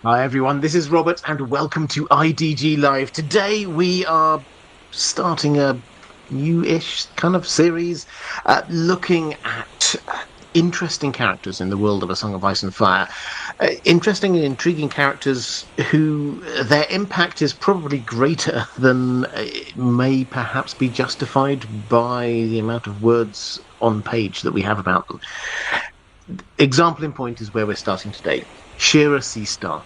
Hi everyone, this is Robert and welcome to IDG Live. Today we are starting a new-ish kind of series looking at interesting characters in the world of A Song of Ice and Fire. Interesting and intriguing characters who their impact is probably greater than may perhaps be justified by the amount of words on page that we have about them. Example in point is where we're starting today. Shiera Seastar,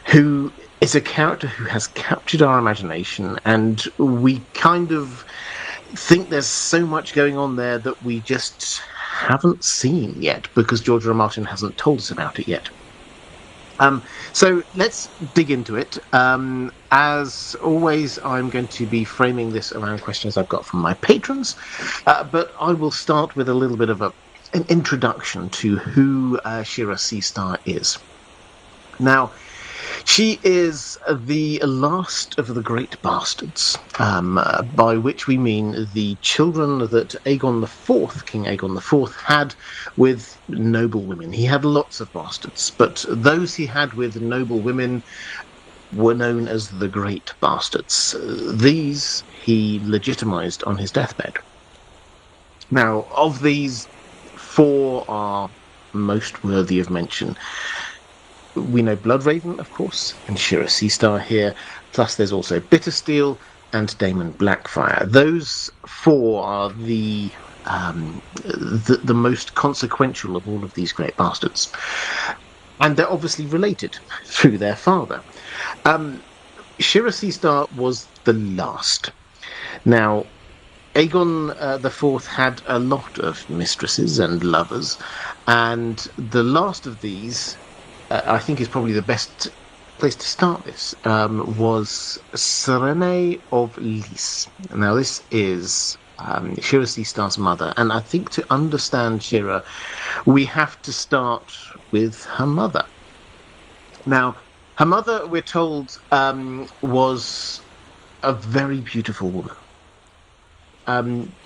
who is a character who has captured our imagination, and we kind of think there's so much going on there that we just haven't seen yet because George R. R. Martin hasn't told us about it yet. So let's dig into it. As always, I'm going to be framing this around questions I've got from my patrons, but I will start with a little bit of an introduction to who Shiera Seastar is. Now, she is the last of the great bastards, by which we mean the children that Aegon IV, King Aegon IV, had with noble women. He had lots of bastards, but those he had with noble women were known as the great bastards. These he legitimized on his deathbed. Now, of these, four are most worthy of mention. We know Bloodraven, of course, and Shiera Seastar here. Plus, there's also Bittersteel and Daemon Blackfire. Those four are the most consequential of all of these great bastards, and they're obviously related through their father. Shiera Seastar was the last. Now, Aegon IV had a lot of mistresses and lovers, and the last of these, I think is probably the best place to start this, was Serene of Lys. Now, this is Shiera Seastar's mother, and I think to understand Shira, we have to start with her mother. Now, her mother, we're told, was a very beautiful woman.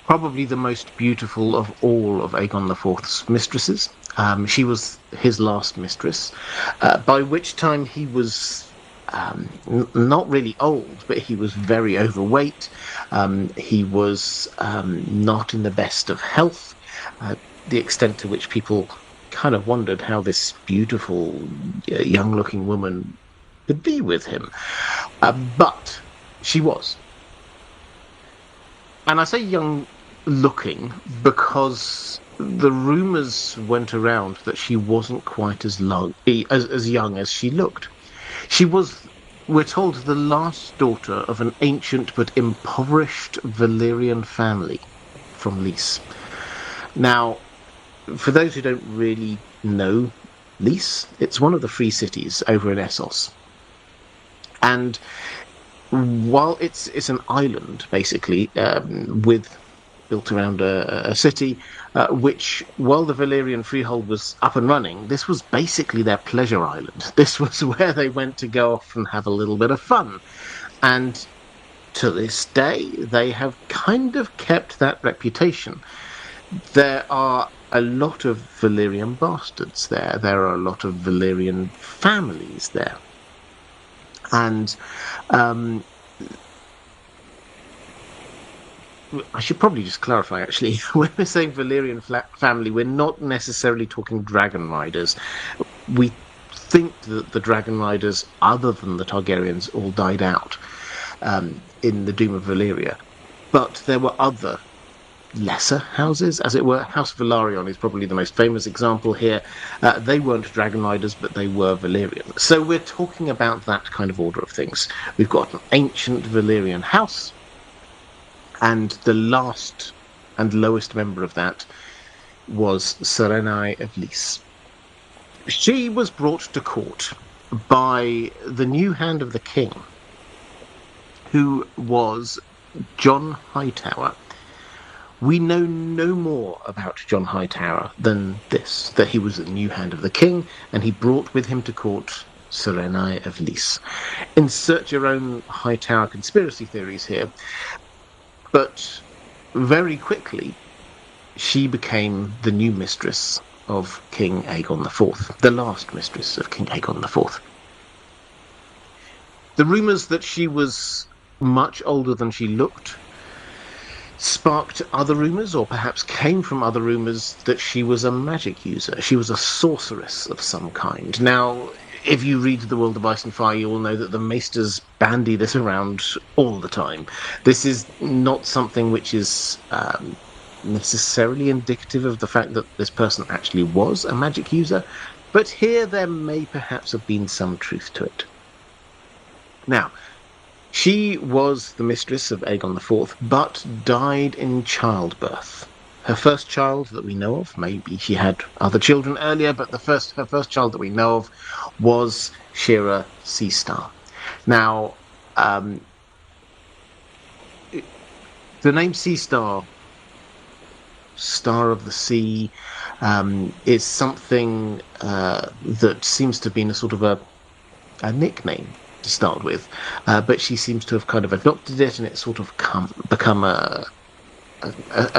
Probably the most beautiful of all of Aegon IV's mistresses. She was his last mistress, by which time he was not really old, but he was very overweight. He was not in the best of health, the extent to which people kind of wondered how this beautiful, young-looking woman could be with him. But she was. And I say young looking because the rumours went around that she wasn't quite as young as she looked. She was, we're told, the last daughter of an ancient but impoverished Valyrian family from Lys. Now, for those who don't really know Lys, it's one of the free cities over in Essos. And while it's an island, basically, built around a city, which, while the Valyrian freehold was up and running, this was basically their pleasure island. This was where they went to go off and have a little bit of fun. And to this day, they have kind of kept that reputation. There are a lot of Valyrian bastards there. There are a lot of Valyrian families there. And I should probably just clarify, actually, when we're saying Valyrian family, we're not necessarily talking dragon riders. We think that the dragon riders, other than the Targaryens, all died out in the Doom of Valyria. But there were other lesser houses, as it were. House Velaryon is probably the most famous example here. They weren't dragon riders, but they were Valyrian. So we're talking about that kind of order of things. We've got an ancient Valyrian house, and the last and lowest member of that was Serene of Lys. She was brought to court by the new hand of the king, who was Jon Hightower. We know no more about Jon Hightower than this, that he was the new hand of the king, and he brought with him to court Serene of Lys. Insert your own Hightower conspiracy theories here, but very quickly she became the new mistress of King Aegon IV, the last mistress of King Aegon IV. The rumours that she was much older than she looked sparked other rumours, or perhaps came from other rumours, that she was a magic user. She was a sorceress of some kind. Now, if you read The World of Ice and Fire, you will know that the Maesters bandy this around all the time. This is not something which is necessarily indicative of the fact that this person actually was a magic user, but here there may perhaps have been some truth to it. Now, she was the mistress of Aegon IV, but died in childbirth. Her first child that we know of, maybe she had other children earlier, but her first child that we know of was Shiera Seastar. Now, the name Seastar, Star of the Sea, is something that seems to have been a sort of a nickname to start with, but she seems to have kind of adopted it, and it's sort of become a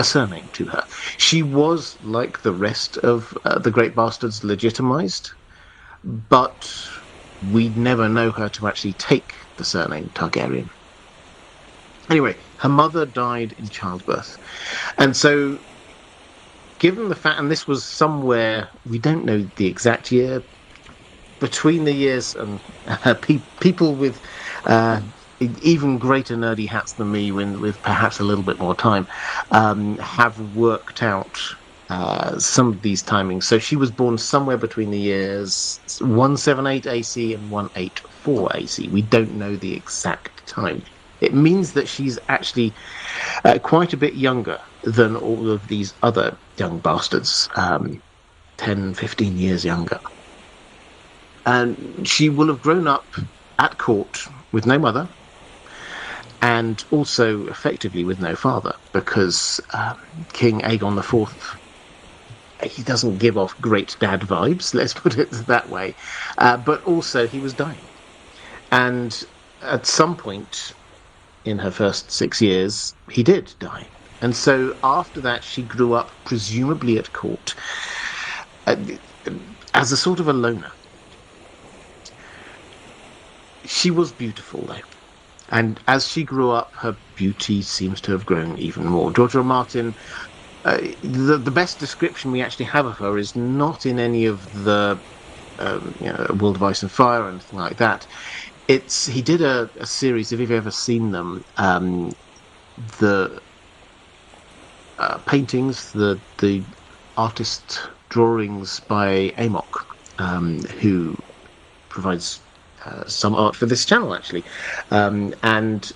surname to her. She was, like the rest of the Great Bastards, legitimized, but we'd never know her to actually take the surname Targaryen. Anyway, her mother died in childbirth, and so given the fact, and this was somewhere, we don't know the exact year, between the years, and people with even greater nerdy hats than me, with perhaps a little bit more time, have worked out some of these timings. So she was born somewhere between the years 178 AC and 184 AC. We don't know the exact time. It means that she's actually quite a bit younger than all of these other young bastards, 10, 15 years younger. And she will have grown up at court with no mother, and also effectively with no father, because King Aegon IV, he doesn't give off great dad vibes, let's put it that way, but also he was dying. And at some point in her first 6 years, he did die. And so after that, she grew up presumably at court as a sort of a loner. She was beautiful, though, and as she grew up, her beauty seems to have grown even more. George R. R. Martin, the best description we actually have of her is not in any of the World of Ice and Fire or anything like that. He did a series, if you've ever seen them, the paintings, the artist drawings by Amok, who provides some art for this channel, actually. And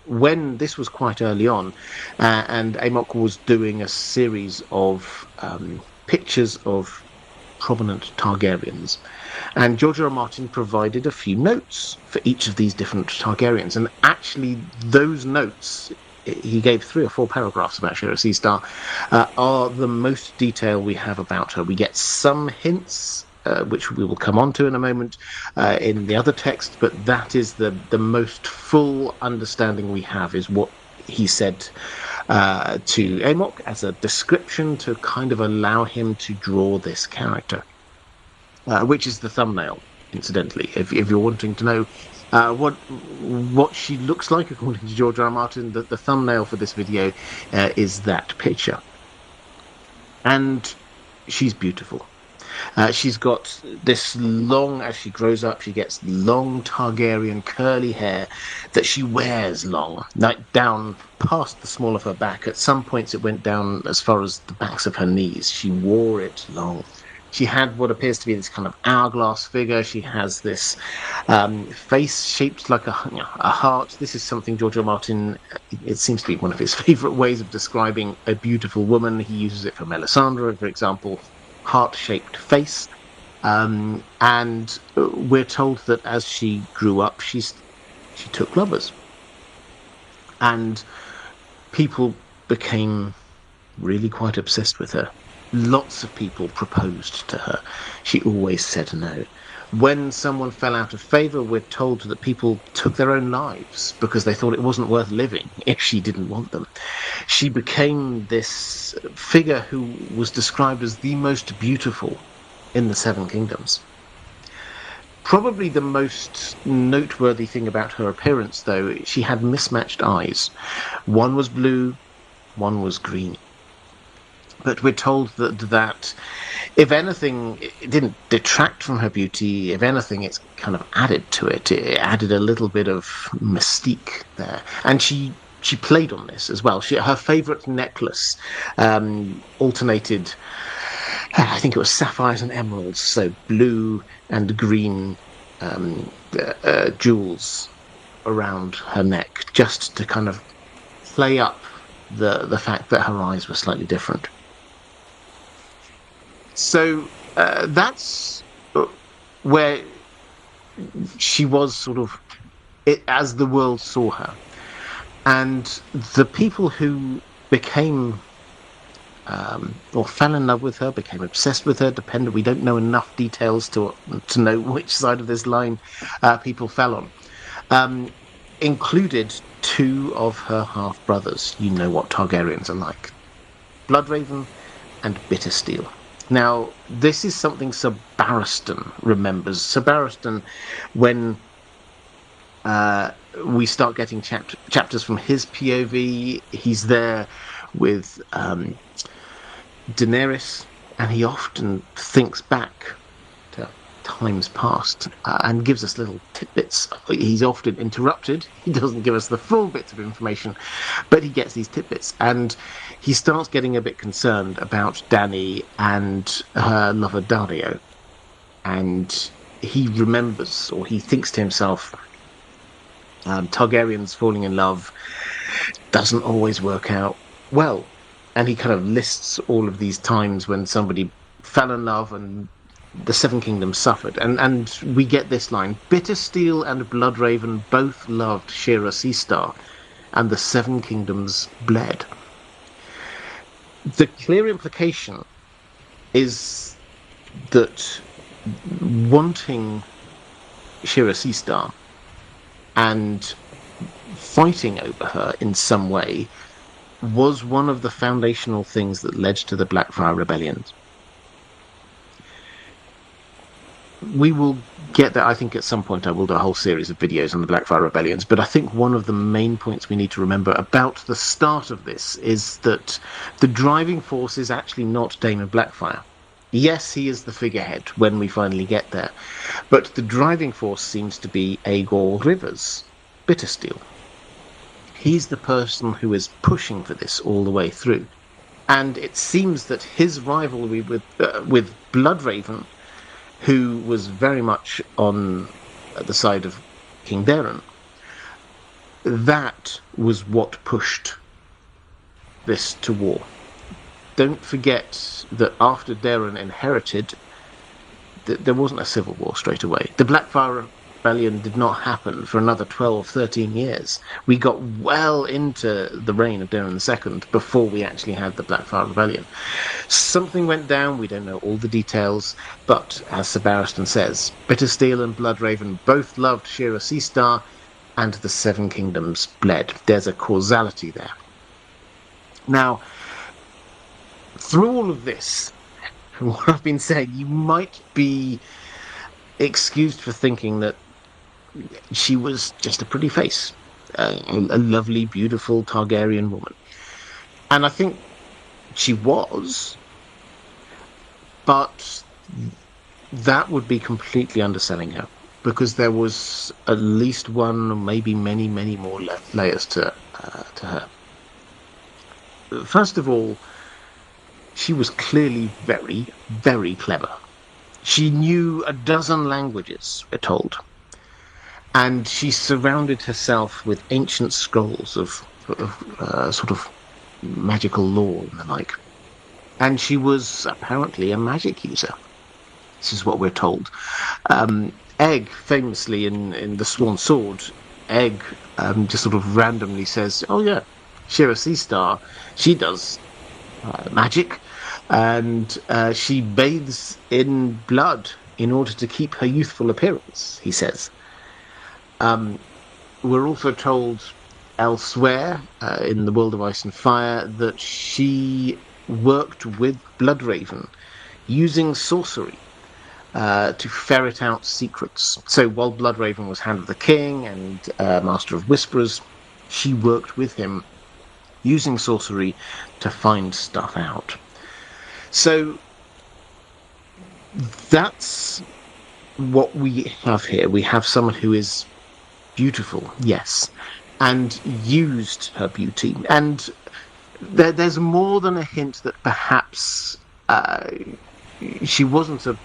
when this was quite early on, and Amok was doing a series of pictures of prominent Targaryens, and George R. R. Martin provided a few notes for each of these different Targaryens, and actually those notes, he gave 3 or 4 paragraphs about Shiera Seastar, are the most detail we have about her. We get some hints, which we will come on to in a moment, in the other text, but that is the most full understanding we have, is what he said to Amok as a description to kind of allow him to draw this character, which is the thumbnail, incidentally. If you're wanting to know what she looks like according to George R. R. Martin, the thumbnail for this video is that picture. And she's beautiful. She's got this long, as she grows up, she gets long Targaryen curly hair that she wears long, like down past the small of her back. At some points it went down as far as the backs of her knees. She wore it long. She had what appears to be this kind of hourglass figure. She has this face shaped like a heart. This is something George R. R. Martin, it seems to be one of his favourite ways of describing a beautiful woman. He uses it for Melisandre, for example. Heart-shaped face, and we're told that as she grew up, she took lovers, and people became really quite obsessed with her. Lots of people proposed to her. She always said no. When someone fell out of favour, we're told that people took their own lives because they thought it wasn't worth living if she didn't want them. She became this figure who was described as the most beautiful in the Seven Kingdoms. Probably the most noteworthy thing about her appearance, though, she had mismatched eyes. One was blue, one was green. But we're told that if anything, it didn't detract from her beauty. If anything, it's kind of added to it. It added a little bit of mystique there, and she played on this as well. Her favourite necklace alternated. I think it was sapphires and emeralds, so blue and green jewels around her neck, just to kind of play up the fact that her eyes were slightly different. So that's where she was sort of as the world saw her. And the people who became or fell in love with her, became obsessed with her, we don't know enough details to know which side of this line people fell on, included two of her half-brothers. You know what Targaryens are like. Bloodraven and Bittersteel. Now, this is something Sir Barristan remembers. Sir Barristan, when we start getting chapters from his POV, he's there with Daenerys, and he often thinks back to times past and gives us little tidbits. He's often interrupted. He doesn't give us the full bits of information, but he gets these tidbits, and he starts getting a bit concerned about Dany and her lover Dario, and he remembers, or he thinks to himself, Targaryens falling in love doesn't always work out well. And he kind of lists all of these times when somebody fell in love and the Seven Kingdoms suffered. And we get this line: Bittersteel and Bloodraven both loved Shiera Seastar, and the Seven Kingdoms bled. The clear implication is that wanting Shiera Seastar and fighting over her in some way was one of the foundational things that led to the Blackfyre rebellions. We will get there. I think at some point I will do a whole series of videos on the Blackfyre rebellions, but I think one of the main points we need to remember about the start of this is that the driving force is actually not Daemon Blackfyre. Yes, he is the figurehead when we finally get there, but the driving force seems to be Aegor Rivers, Bittersteel. He's the person who is pushing for this all the way through. And it seems that his rivalry with Bloodraven, who was very much on the side of King Daeron, that was what pushed this to war. Don't forget that after Daeron inherited, there wasn't a civil war straight away. The Blackfyre Rebellion did not happen for another 12, 13 years. We got well into the reign of Daeron II before we actually had the Blackfyre Rebellion. Something went down, we don't know all the details, but as Sir Barristan says, Bittersteel and Bloodraven both loved Shiera Seastar, and the Seven Kingdoms bled. There's a causality there. Now, through all of this, what I've been saying, you might be excused for thinking that she was just a pretty face, a lovely, beautiful Targaryen woman. And I think she was, but that would be completely underselling her, because there was at least one, maybe many, many more layers to her. First of all, she was clearly very, very clever. She knew a dozen languages, we're told. And she surrounded herself with ancient scrolls of sort of magical lore and the like. And she was apparently a magic user. This is what we're told. Egg, famously in The Sworn Sword, Egg just sort of randomly says, oh yeah, Shiera Seastar, she does magic, and she bathes in blood in order to keep her youthful appearance, he says. We're also told elsewhere in the World of Ice and Fire that she worked with Bloodraven using sorcery to ferret out secrets. So while Bloodraven was Hand of the King and Master of Whisperers, she worked with him using sorcery to find stuff out. So that's what we have here. We have someone who is beautiful, yes, and used her beauty. And there's more than a hint that perhaps she wasn't a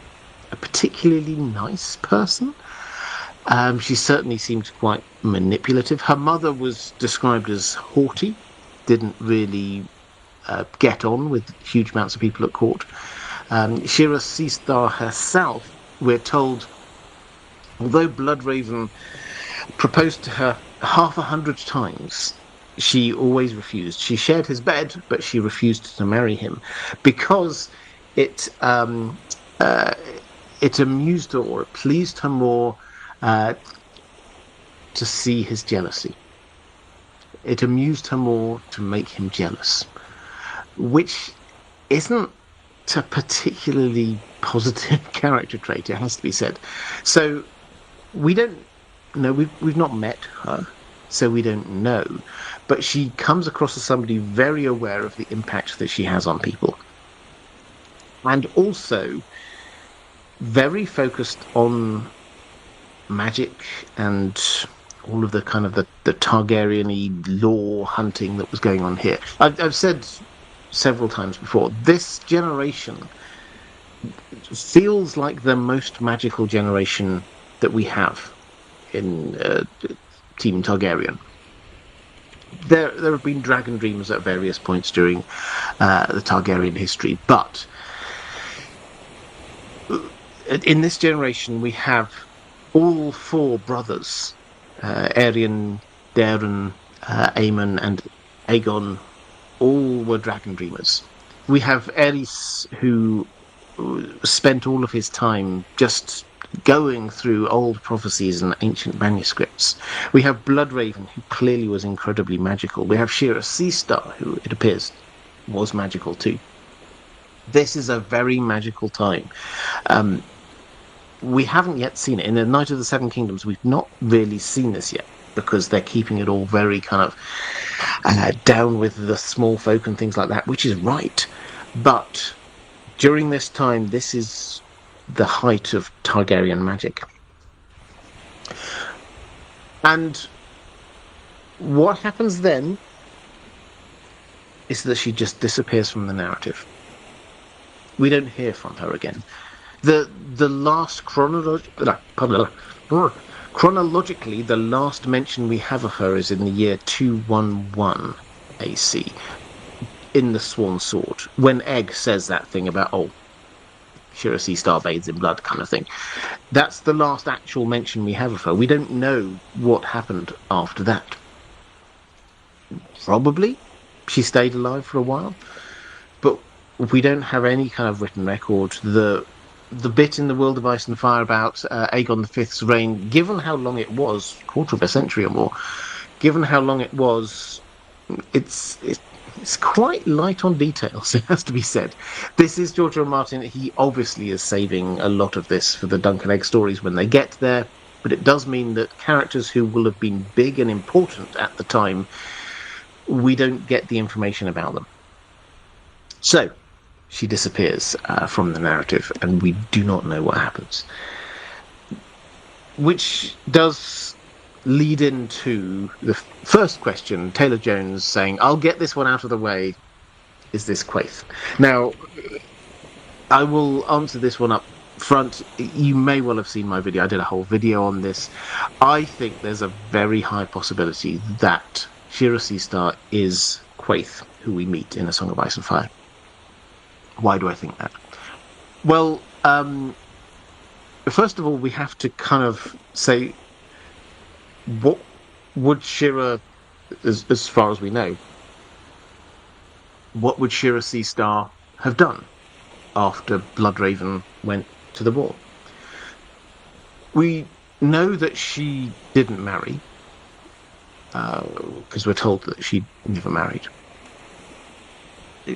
particularly nice person. She certainly seemed quite manipulative. Her mother was described as haughty, didn't really get on with huge amounts of people at court. Shiera Seastar herself, we're told, although Bloodraven proposed to her 100 times, she always refused. She shared his bed, but she refused to marry him because it amused her, or it pleased her more to see his jealousy. It amused her more to make him jealous, which isn't a particularly positive character trait, it has to be said. So we don't know, we've not met her, so we don't know, but she comes across as somebody very aware of the impact that she has on people, and also very focused on magic and all of the kind of the Targaryen-y lore hunting that was going on here. I've said several times before, this generation feels like the most magical generation that we have in Team Targaryen. There have been dragon dreamers at various points during the Targaryen history, but in this generation we have all four brothers, Aerion, Daeron, Aemon, and Aegon, all were dragon dreamers. We have Aerys, who spent all of his time just going through old prophecies and ancient manuscripts. We have Bloodraven, who clearly was incredibly magical. We have Shiera Seastar, who it appears was magical too. This is a very magical time. We haven't yet seen it. In the Night of the Seven Kingdoms, we've not really seen this yet, because they're keeping it all very kind of down with the small folk and things like that, which is right. But during this time, this is the height of Targaryen magic. And what happens then is that she just disappears from the narrative. We don't hear from her again. The last chronologically, the last mention we have of her is in the year 211 AC, in the Swan Sword, when Egg says that thing about, Shiera Seastar bathes in blood kind of thing. That's the last actual mention we have of her. We don't know what happened after that. Probably she stayed alive for a while, but we don't have any kind of written record. The bit in the World of Ice and Fire about Aegon V's reign, given how long it was, quarter of a century or more, given how long it was, it's quite light on details, it has to be said. This is George R. R. Martin. He obviously is saving a lot of this for the Dunk and Egg stories when they get there, but it does mean that characters who will have been big and important at the time, we don't get the information about them. So she disappears from the narrative, and we do not know what happens. Which does lead into the first question, Taylor Jones saying, I'll get this one out of the way, is this Quaithe? Now, I will answer this one up front. You may well have seen my video. I did a whole video on this. I think there's a very high possibility that Shiera Seastar is Quaithe, who we meet in A Song of Ice and Fire. Why do I think that? Well, first of all, we have to kind of say, what would Shira, as far as we know, what would Shiera Seastar have done after Bloodraven went to the war? We know that she didn't marry, because we're told that she never married.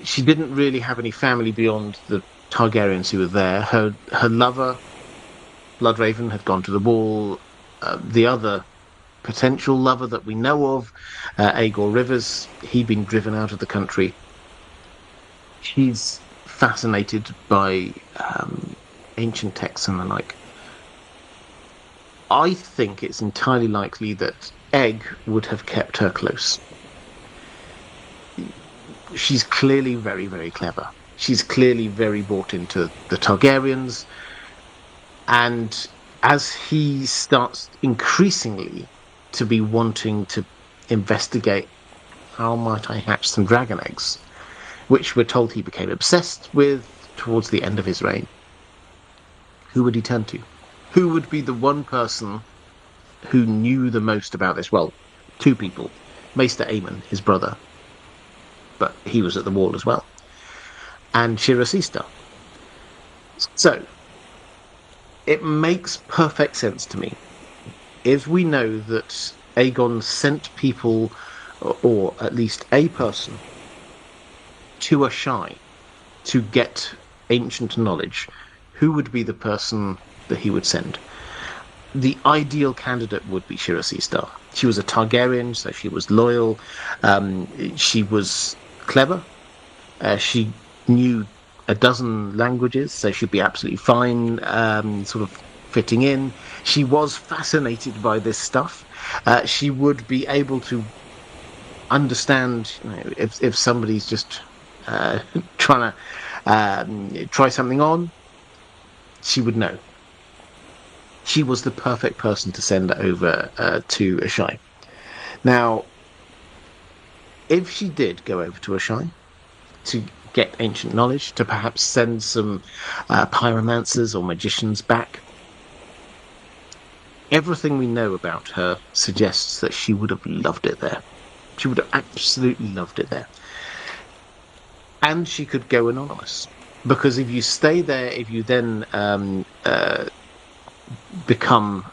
She didn't really have any family beyond the Targaryens who were there. Her lover Bloodraven had gone to the wall. The other potential lover that we know of, Aegor Rivers, he'd been driven out of the country. She's fascinated by ancient texts and the like. I think it's entirely likely that Egg would have kept her close. She's clearly very, very clever. She's clearly very bought into the Targaryens. And as he starts increasingly to be wanting to investigate how might I hatch some dragon eggs, which we're told he became obsessed with towards the end of his reign, who would he turn to? Who would be the one person who knew the most about this? Well, two people. Maester Aemon, his brother, but he was at the wall as well, and Shiera Seastar. So, it makes perfect sense to me. If we know that Aegon sent people, or at least a person, to Asshai to get ancient knowledge, who would be the person that he would send? The ideal candidate would be Shiera Seastar. She was a Targaryen, so she was loyal. She was clever. She knew a dozen languages, so she'd be absolutely fine, sort of fitting in. She was fascinated by this stuff. She would be able to understand, if somebody's just trying to try something on, she would know. She was the perfect person to send over to Asshai. Now, if she did go over to Asshai to get ancient knowledge, to perhaps send some pyromancers or magicians back, everything we know about her suggests that she would have loved it there. She would have absolutely loved it there. And she could go anonymous. Because if you stay there, if you then become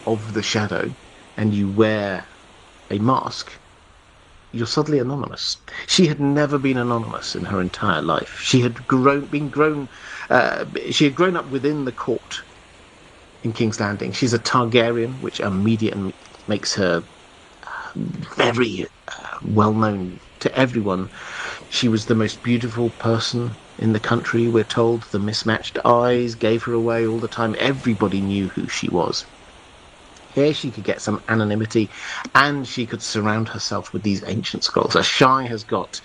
of the shadow and you wear a mask, you're suddenly anonymous. She had never been anonymous in her entire life. She had grown up within the court in King's Landing. She's a Targaryen, which immediately makes her very well known to everyone. She was the most beautiful person in the country, we're told. The mismatched eyes gave her away all the time. Everybody knew who she was. Here she could get some anonymity, and she could surround herself with these ancient scrolls. Asshai has got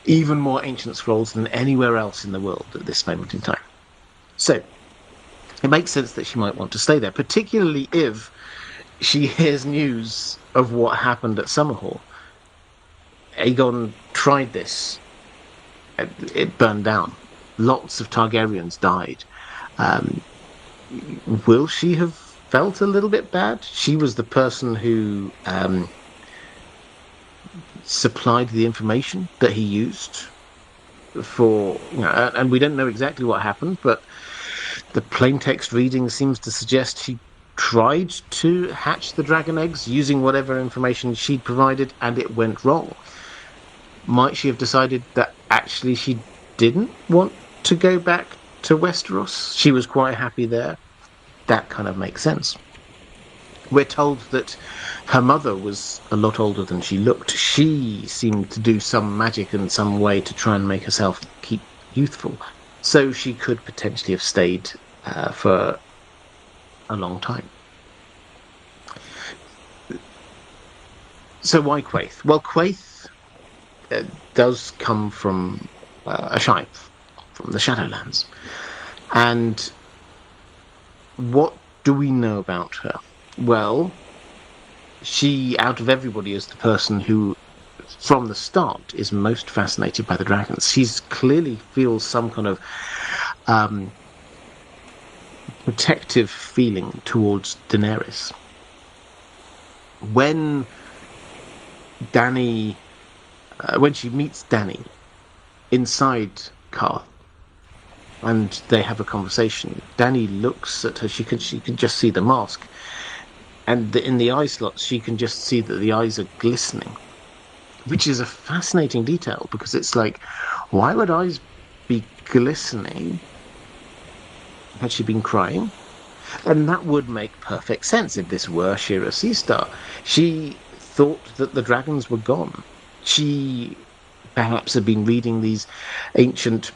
even more ancient scrolls than anywhere else in the world at this moment in time. So, it makes sense that she might want to stay there, particularly if she hears news of what happened at Summerhall. Aegon tried this. It burned down. Lots of Targaryens died. Will she have felt a little bit bad? She was the person who supplied the information that he used for, and we don't know exactly what happened, but the plaintext reading seems to suggest she tried to hatch the dragon eggs using whatever information she'd provided, and it went wrong. Might she have decided that actually she didn't want to go back to Westeros? She was quite happy there. That kind of makes sense. We're told that her mother was a lot older than she looked. She seemed to do some magic in some way to try and make herself keep youthful. So she could potentially have stayed for a long time. So why Quaithe? Well, Quaithe does come from Asshai, from the Shadowlands. And what do we know about her? Well, she, out of everybody, is the person who, from the start, is most fascinated by the dragons. She's clearly feels some kind of protective feeling towards Daenerys. When she meets Dany inside Qarth, and they have a conversation, Dany looks at her. She can just see the mask, and in the eye slots, she can just see that the eyes are glistening, which is a fascinating detail, because it's like, why would eyes be glistening? Had she been crying? And that would make perfect sense if this were Shiera Seastar. She thought that the dragons were gone. She perhaps had been reading these ancient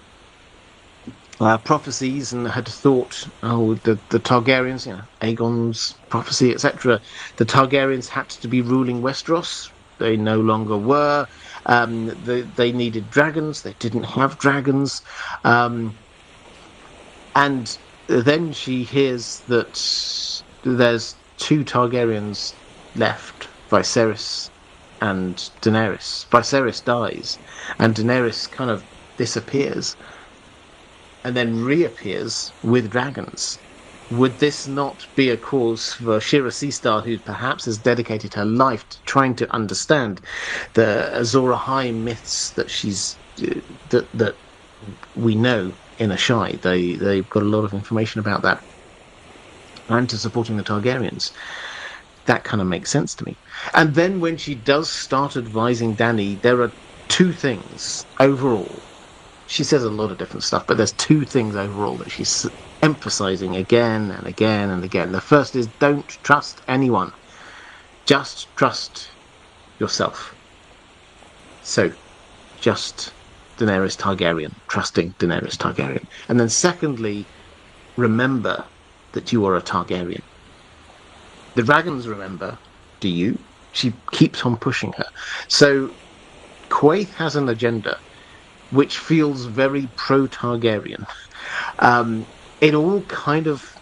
prophecies and had thought, oh, the Targaryens, Aegon's prophecy, etc. The Targaryens had to be ruling Westeros. They no longer were. They needed dragons. They didn't have dragons. And then she hears that there's two Targaryens left, Viserys and Daenerys. Viserys dies, and Daenerys kind of disappears and then reappears with dragons. Would this not be a cause for Shiera Seastar, who perhaps has dedicated her life to trying to understand the Azor Ahai myths that that we know in Ashai? They've got a lot of information about that, and to supporting the Targaryens. That kind of makes sense to me. And then when she does start advising Dany, there are two things overall. She says a lot of different stuff, but there's two things overall that she's emphasizing again and again and again. The first is, don't trust anyone. Just trust yourself. So, just Daenerys Targaryen, trusting Daenerys Targaryen. And then secondly, remember that you are a Targaryen. The dragons remember, do you? She keeps on pushing her. So, Quaithe has an agenda which feels very pro-Targaryen. It all kind of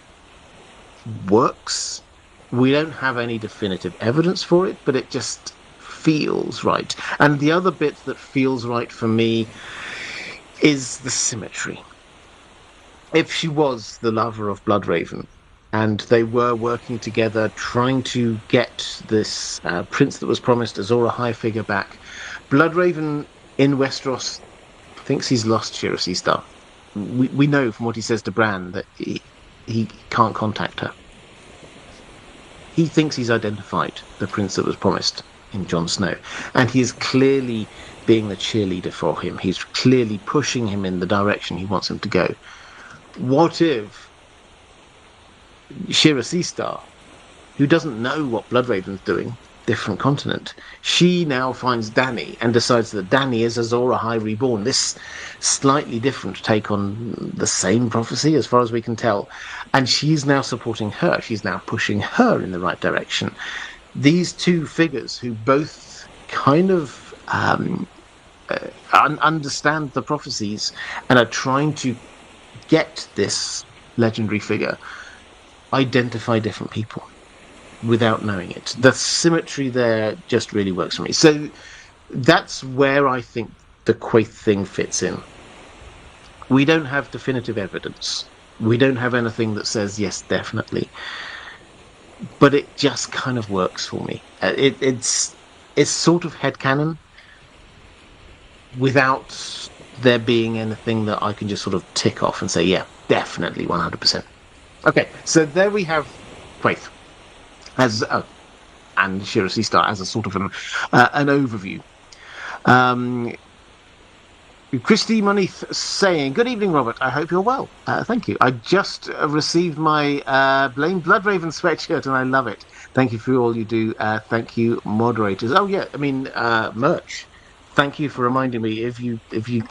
works. We don't have any definitive evidence for it, but it just feels right. And the other bit that feels right for me is the symmetry. If she was the lover of Bloodraven, and they were working together, trying to get this prince that was promised, Azor Ahai figure, back, Bloodraven in Westeros thinks he's lost Shiera Seastar. We know from what he says to Bran that he can't contact her. He thinks he's identified the prince that was promised in Jon Snow, and he is clearly being the cheerleader for him. He's clearly pushing him in the direction he wants him to go. What if Shiera Seastar, who doesn't know what Bloodraven's doing, different continent, she now finds Dany and decides that Dany is Azor Ahai reborn, this slightly different take on the same prophecy as far as we can tell, and she's now supporting her, she's now pushing her in the right direction. These two figures who both kind of understand the prophecies and are trying to get this legendary figure identify different people without knowing it. The symmetry there just really works for me. So that's where I think the Quaithe thing fits in. We don't have definitive evidence. We don't have anything that says yes, definitely. But it just kind of works for me. It's sort of headcanon without there being anything that I can just sort of tick off and say, yeah, definitely 100%. Okay, so there we have Quaithe as and Shiera Seastar as a sort of an overview. Christy Monith saying, good evening, Robert. I hope you're well. Thank you. I just received my Blame Bloodraven sweatshirt and I love it. Thank you for all you do. Thank you, moderators. Oh yeah, I mean merch. Thank you for reminding me. If you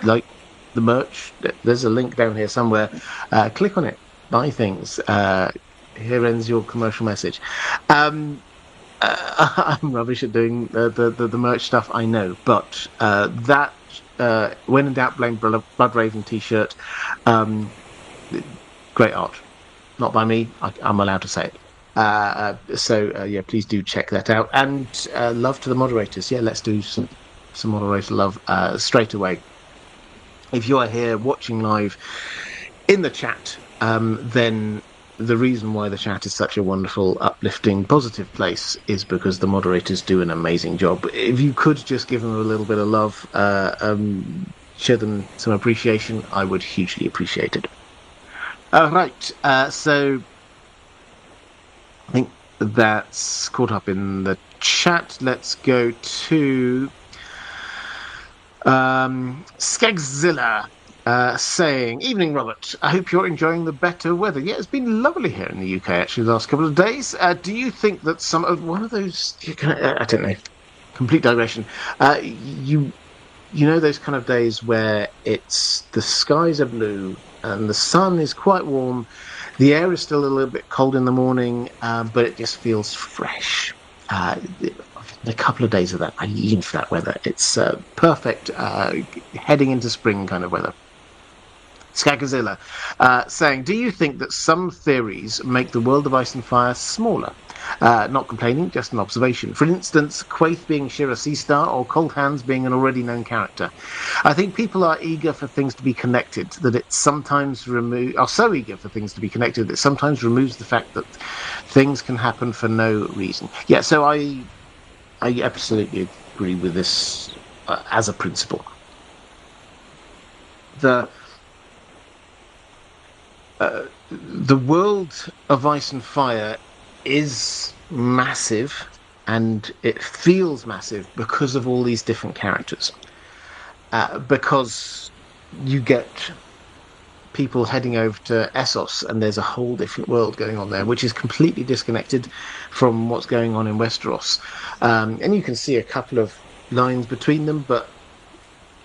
like the merch, there's a link down here somewhere. Click on it. Buy things. Here ends your commercial message. I'm rubbish at doing the merch stuff, I know, but that when in doubt, blame Bloodraven t-shirt. Great art, not by me. I'm allowed to say it. So yeah, please do check that out. And love to the moderators. Yeah, let's do some moderator love straight away. If you are here watching live in the chat, then the reason why the chat is such a wonderful, uplifting, positive place is because the moderators do an amazing job. If you could just give them a little bit of love, show them some appreciation, I would hugely appreciate it. Right, so I think that's caught up in the chat. Let's go to Skegzilla. saying, "Evening, Robert. I hope you're enjoying the better weather. Yeah, it's been lovely here in the UK actually the last couple of days. Do you think that some of one of those? I don't know. Complete digression. You know those kind of days where it's the skies are blue and the sun is quite warm. The air is still a little bit cold in the morning, but it just feels fresh. A couple of days of that, I love that weather. It's perfect heading into spring kind of weather." Skagazilla saying, "Do you think that some theories make the world of ice and fire smaller? Not complaining, just an observation. For instance, Quaithe being Shiera Seastar or Cold Hands being an already known character. I think people are eager for things to be connected that it sometimes are so eager for things to be connected that it sometimes removes the fact that things can happen for no reason." Yeah, so I absolutely agree with this as a principle. The world of ice and fire is massive, and it feels massive because of all these different characters. Because you get people heading over to Essos, and there's a whole different world going on there, which is completely disconnected from what's going on in Westeros. And you can see a couple of lines between them, but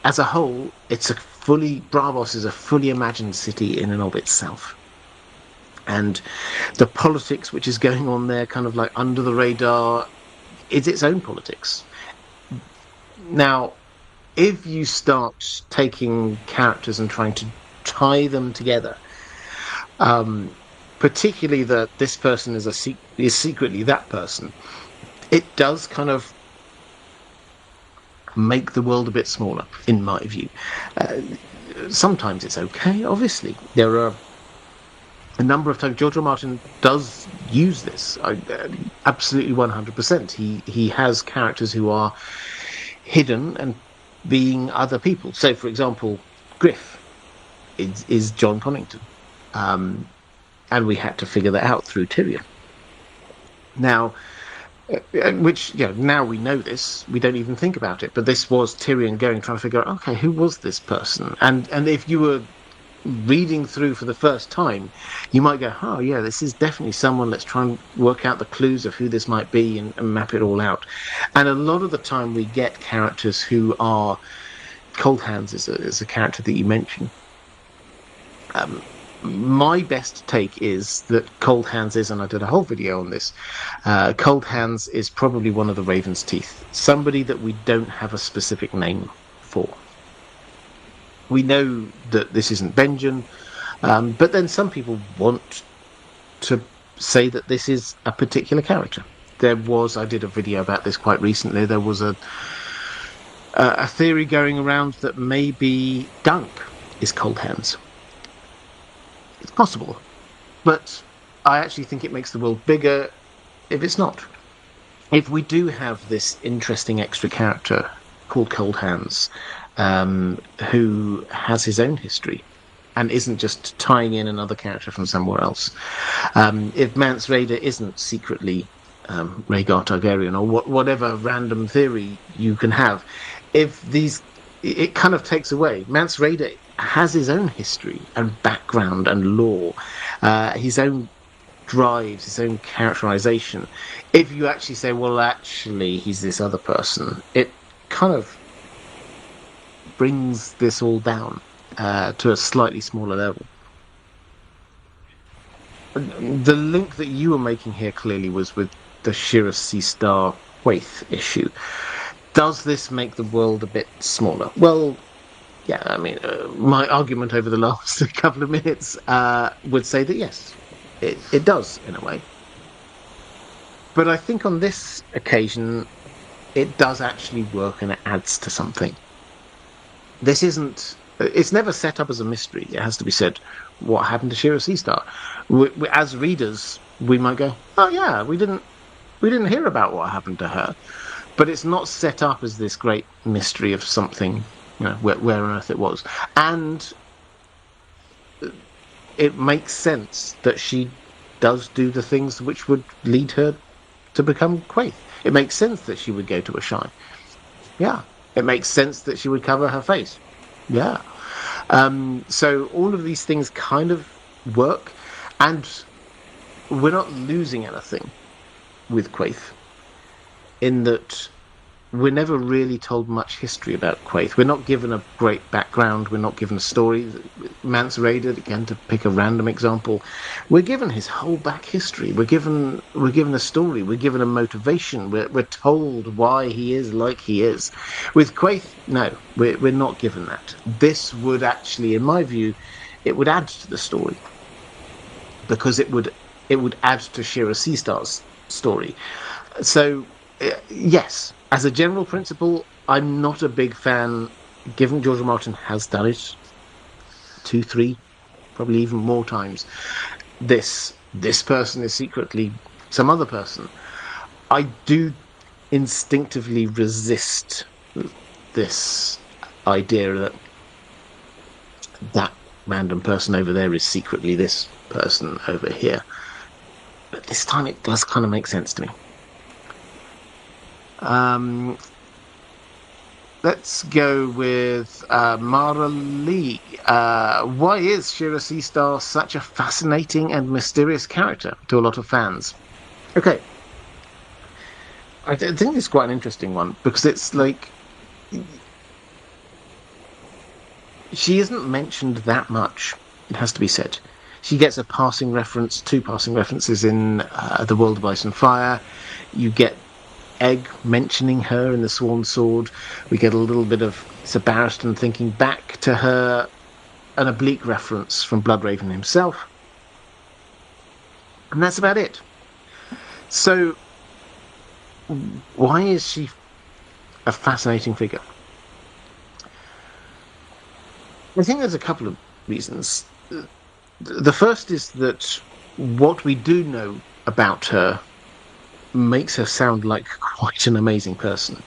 as a whole, Braavos is a fully imagined city in and of itself. And the politics which is going on there, kind of like under the radar, is its own politics. Now, if you start taking characters and trying to tie them together, particularly that this person is secretly that person, it does kind of make the world a bit smaller, in my view. Sometimes it's okay, obviously. There are a number of times George R. Martin does use this. Absolutely 100%. He has characters who are hidden and being other people. So, for example, Griff is John Connington. And we had to figure that out through Tyrion. Now, which, now we know this, we don't even think about it, but this was Tyrion trying to figure out, okay, who was this person? And if you were reading through for the first time, you might go, oh yeah, this is definitely someone. Let's try and work out the clues of who this might be and map it all out. And a lot of the time we get characters who are Cold Hands is a character that you mentioned. My best take is that Cold Hands is, and I did a whole video on this, Cold Hands is probably one of the Raven's Teeth, somebody that we don't have a specific name for. We know that this isn't Benjen, but then some people want to say that this is a particular character. I did a video about this quite recently, there was a theory going around that maybe Dunk is Cold Hands. It's possible, but I actually think it makes the world bigger if it's not. If we do have this interesting extra character called Cold Hands, who has his own history and isn't just tying in another character from somewhere else. If Mance Rayder isn't secretly Rhaegar Targaryen or whatever random theory you can have, it kind of takes away. Mance Rayder has his own history and background and lore, his own drives, his own characterization. If you actually say, well, actually, he's this other person, it kind of brings this all down to a slightly smaller level. The link that you were making here clearly was with the Shiera Seastar Quaithe issue. Does this make the world a bit smaller? Well, yeah, I mean, my argument over the last couple of minutes would say that yes, it does in a way. But I think on this occasion, it does actually work and it adds to something. It's never set up as a mystery, it has to be said. What happened to Shiera Seastar? As readers, we might go, oh yeah, we didn't hear about what happened to her. But it's not set up as this great mystery of something, where on earth it was. And it makes sense that she does do the things which would lead her to become Quaithe. It makes sense that she would go to a shrine. Yeah. It makes sense that she would cover her face. Yeah. So all of these things kind of work, and we're not losing anything with Quaithe in that we're never really told much history about Quaithe. We're not given a great background. We're not given a story. Mance Rayder, again, to pick a random example, we're given his whole back history. We're given a story. We're given a motivation. We're told why he is like he is. With Quaithe, no, we're not given that. This would actually, in my view, it would add to the story because it would add to Shiera Seastar's story. So yes, as a general principle, I'm not a big fan, given George R. R. Martin has done it 2, 3, probably even more times. This person is secretly some other person. I do instinctively resist this idea that random person over there is secretly this person over here. But this time it does kind of make sense to me. Let's go with Mara Lee. Why is Shiera Seastar such a fascinating and mysterious character to a lot of fans? Okay. I think it's quite an interesting one because it's like she isn't mentioned that much, it has to be said. She gets two passing references in The World of Ice and Fire. You get Egg mentioning her in The Sworn Sword. We get a little bit of Sir Barristan thinking back to her, an oblique reference from Bloodraven himself. And that's about it. So, why is she a fascinating figure? I think there's a couple of reasons. The first is that what we do know about her makes her sound like quite an amazing person.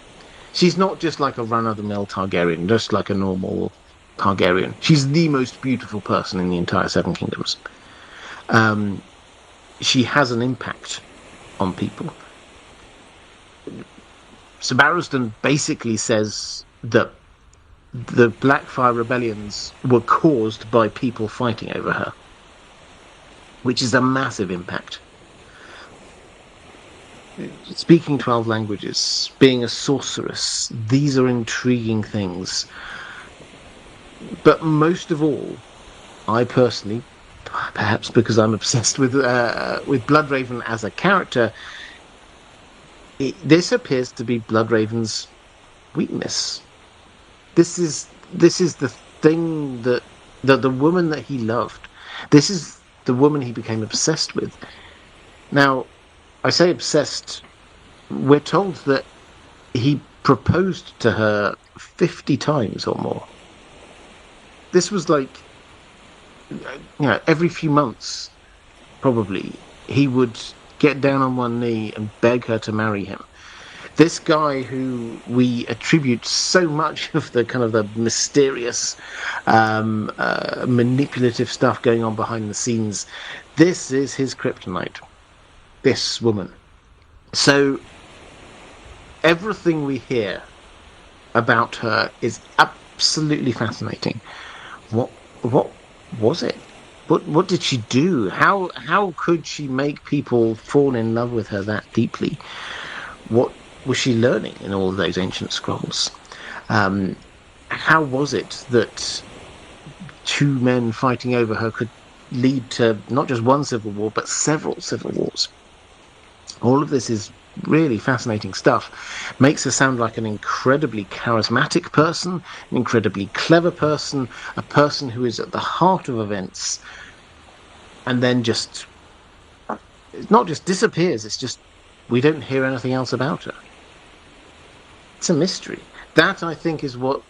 She's not just like a run-of-the-mill Targaryen, just like a normal Targaryen. She's the most beautiful person in the entire Seven Kingdoms. She has an impact on people. Sir Barristan basically says that the Blackfire rebellions were caused by people fighting over her, which is a massive impact. Speaking 12 languages, being a sorceress, these are intriguing things. But most of all, I personally, perhaps because I'm obsessed with Bloodraven as a character, this appears to be Bloodraven's weakness. This is the thing that the woman that he loved. This is the woman he became obsessed with. Now, I say obsessed. We're told that he proposed to her 50 times or more. This was like, every few months, probably, he would get down on one knee and beg her to marry him. This guy who we attribute so much of the kind of the mysterious, manipulative stuff going on behind the scenes, this is his kryptonite. This woman. So everything we hear about her is absolutely fascinating. What was it? What did she do? How could she make people fall in love with her that deeply? What was she learning in all of those ancient scrolls? How was it that two men fighting over her could lead to not just one civil war, but several civil wars? All of this is really fascinating stuff. Makes her sound like an incredibly charismatic person, an incredibly clever person, a person who is at the heart of events, and then just not just disappears, it's just we don't hear anything else about her. It's a mystery. That, I think, is what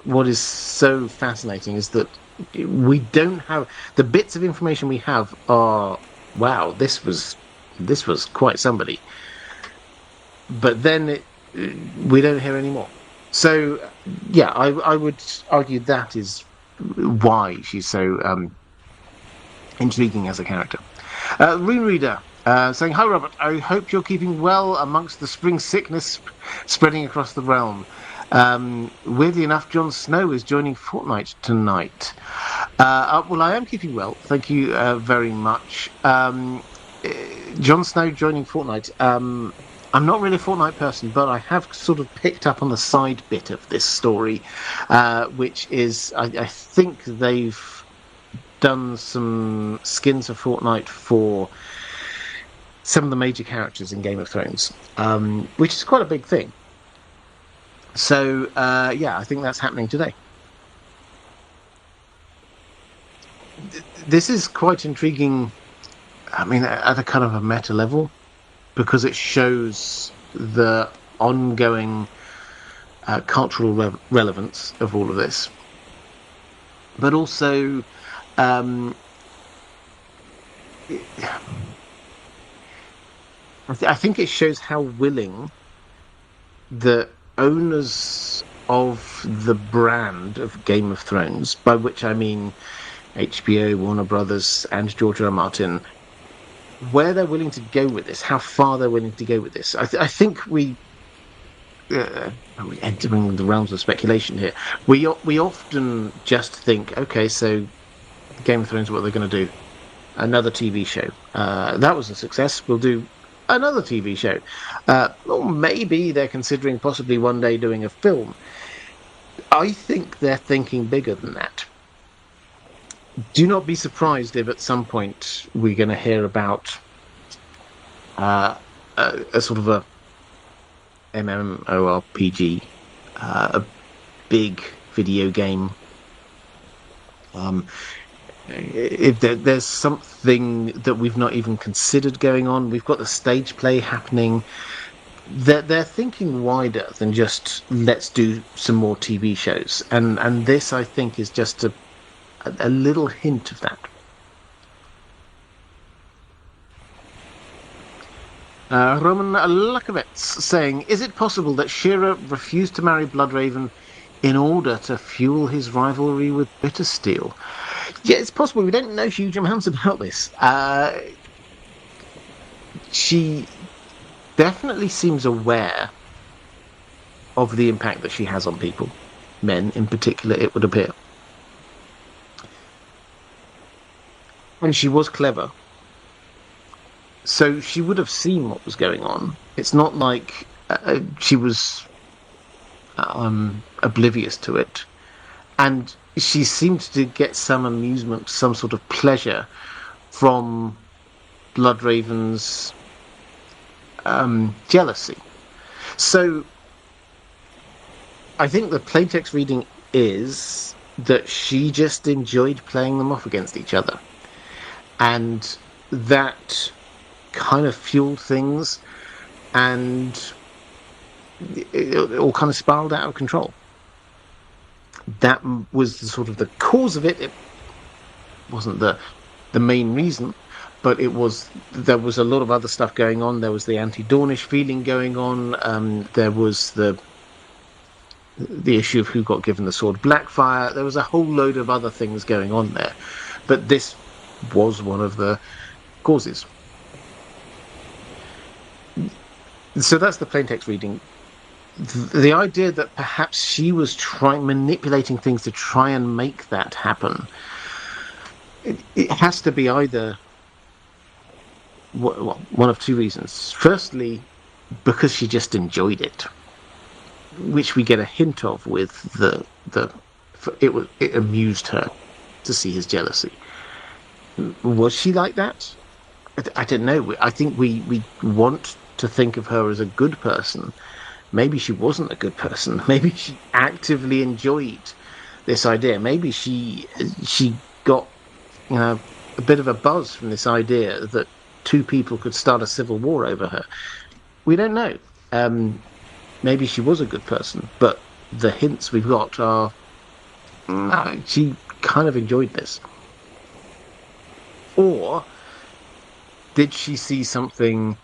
is so fascinating, is that we don't have the bits of information we have are, wow, this was quite somebody. But then we don't hear any more. So, yeah, I would argue that is why she's so intriguing as a character. Rune Reader saying, "Hi, Robert. I hope you're keeping well amongst the spring sickness spreading across the realm. Weirdly enough, Jon Snow is joining Fortnite tonight. Well, I am keeping well. Thank you very much. Jon Snow joining Fortnite. I'm not really a Fortnite person, but I have sort of picked up on the side bit of this story, which is I think they've done some skins of Fortnite for some of the major characters in Game of Thrones, which is quite a big thing. So, yeah, I think that's happening today. This is quite intriguing, I mean, at a kind of a meta level, because it shows the ongoing cultural relevance of all of this. But also, um, I think it shows how willing the owners of the brand of Game of Thrones, by which I mean HBO, Warner Brothers, and George R. R. Martin, where they're willing to go with this, how far they're willing to go with this. I think we're entering the realms of speculation here. We often just think, okay, so Game of Thrones, what are they going to do? Another TV show. That was a success. We'll do another TV show. Or maybe they're considering possibly one day doing a film. I think they're thinking bigger than that. Do not be surprised if at some point we're going to hear about a sort of a MMORPG, a big video game. If there's something that we've not even considered going on, we've got the stage play happening. They're thinking wider than just let's do some more TV shows, and this I think is just a little hint of that. Roman Lukovets saying, is it possible that Shira refused to marry Bloodraven in order to fuel his rivalry with Bittersteel? Yeah, it's possible. We don't know huge amounts about this. She definitely seems aware of the impact that she has on people, men in particular, it would appear. And she was clever. So she would have seen what was going on. It's not like she was oblivious to it. And she seemed to get some amusement, some sort of pleasure from Bloodraven's jealousy. So I think the plaintext reading is that she just enjoyed playing them off against each other. And that kind of fueled things, and it all kind of spiraled out of control. That was the sort of the cause of it. It wasn't the main reason, but there was a lot of other stuff going on. There was the anti-Dornish feeling going on. There was the issue of who got given the sword Blackfire. There was a whole load of other things going on there, but this was one of the causes. So that's the plaintext reading. The idea that perhaps she was manipulating things to try and make that happen, it has to be either one of two reasons. Firstly, because she just enjoyed it, which we get a hint of with it amused her to see his jealousy. Was she like that? I don't know. I think we want to think of her as a good person. Maybe she wasn't a good person. Maybe she actively enjoyed this idea. Maybe she got a bit of a buzz from this idea that two people could start a civil war over her. We don't know. Maybe she was a good person, but the hints we've got are she kind of enjoyed this. Or did she see something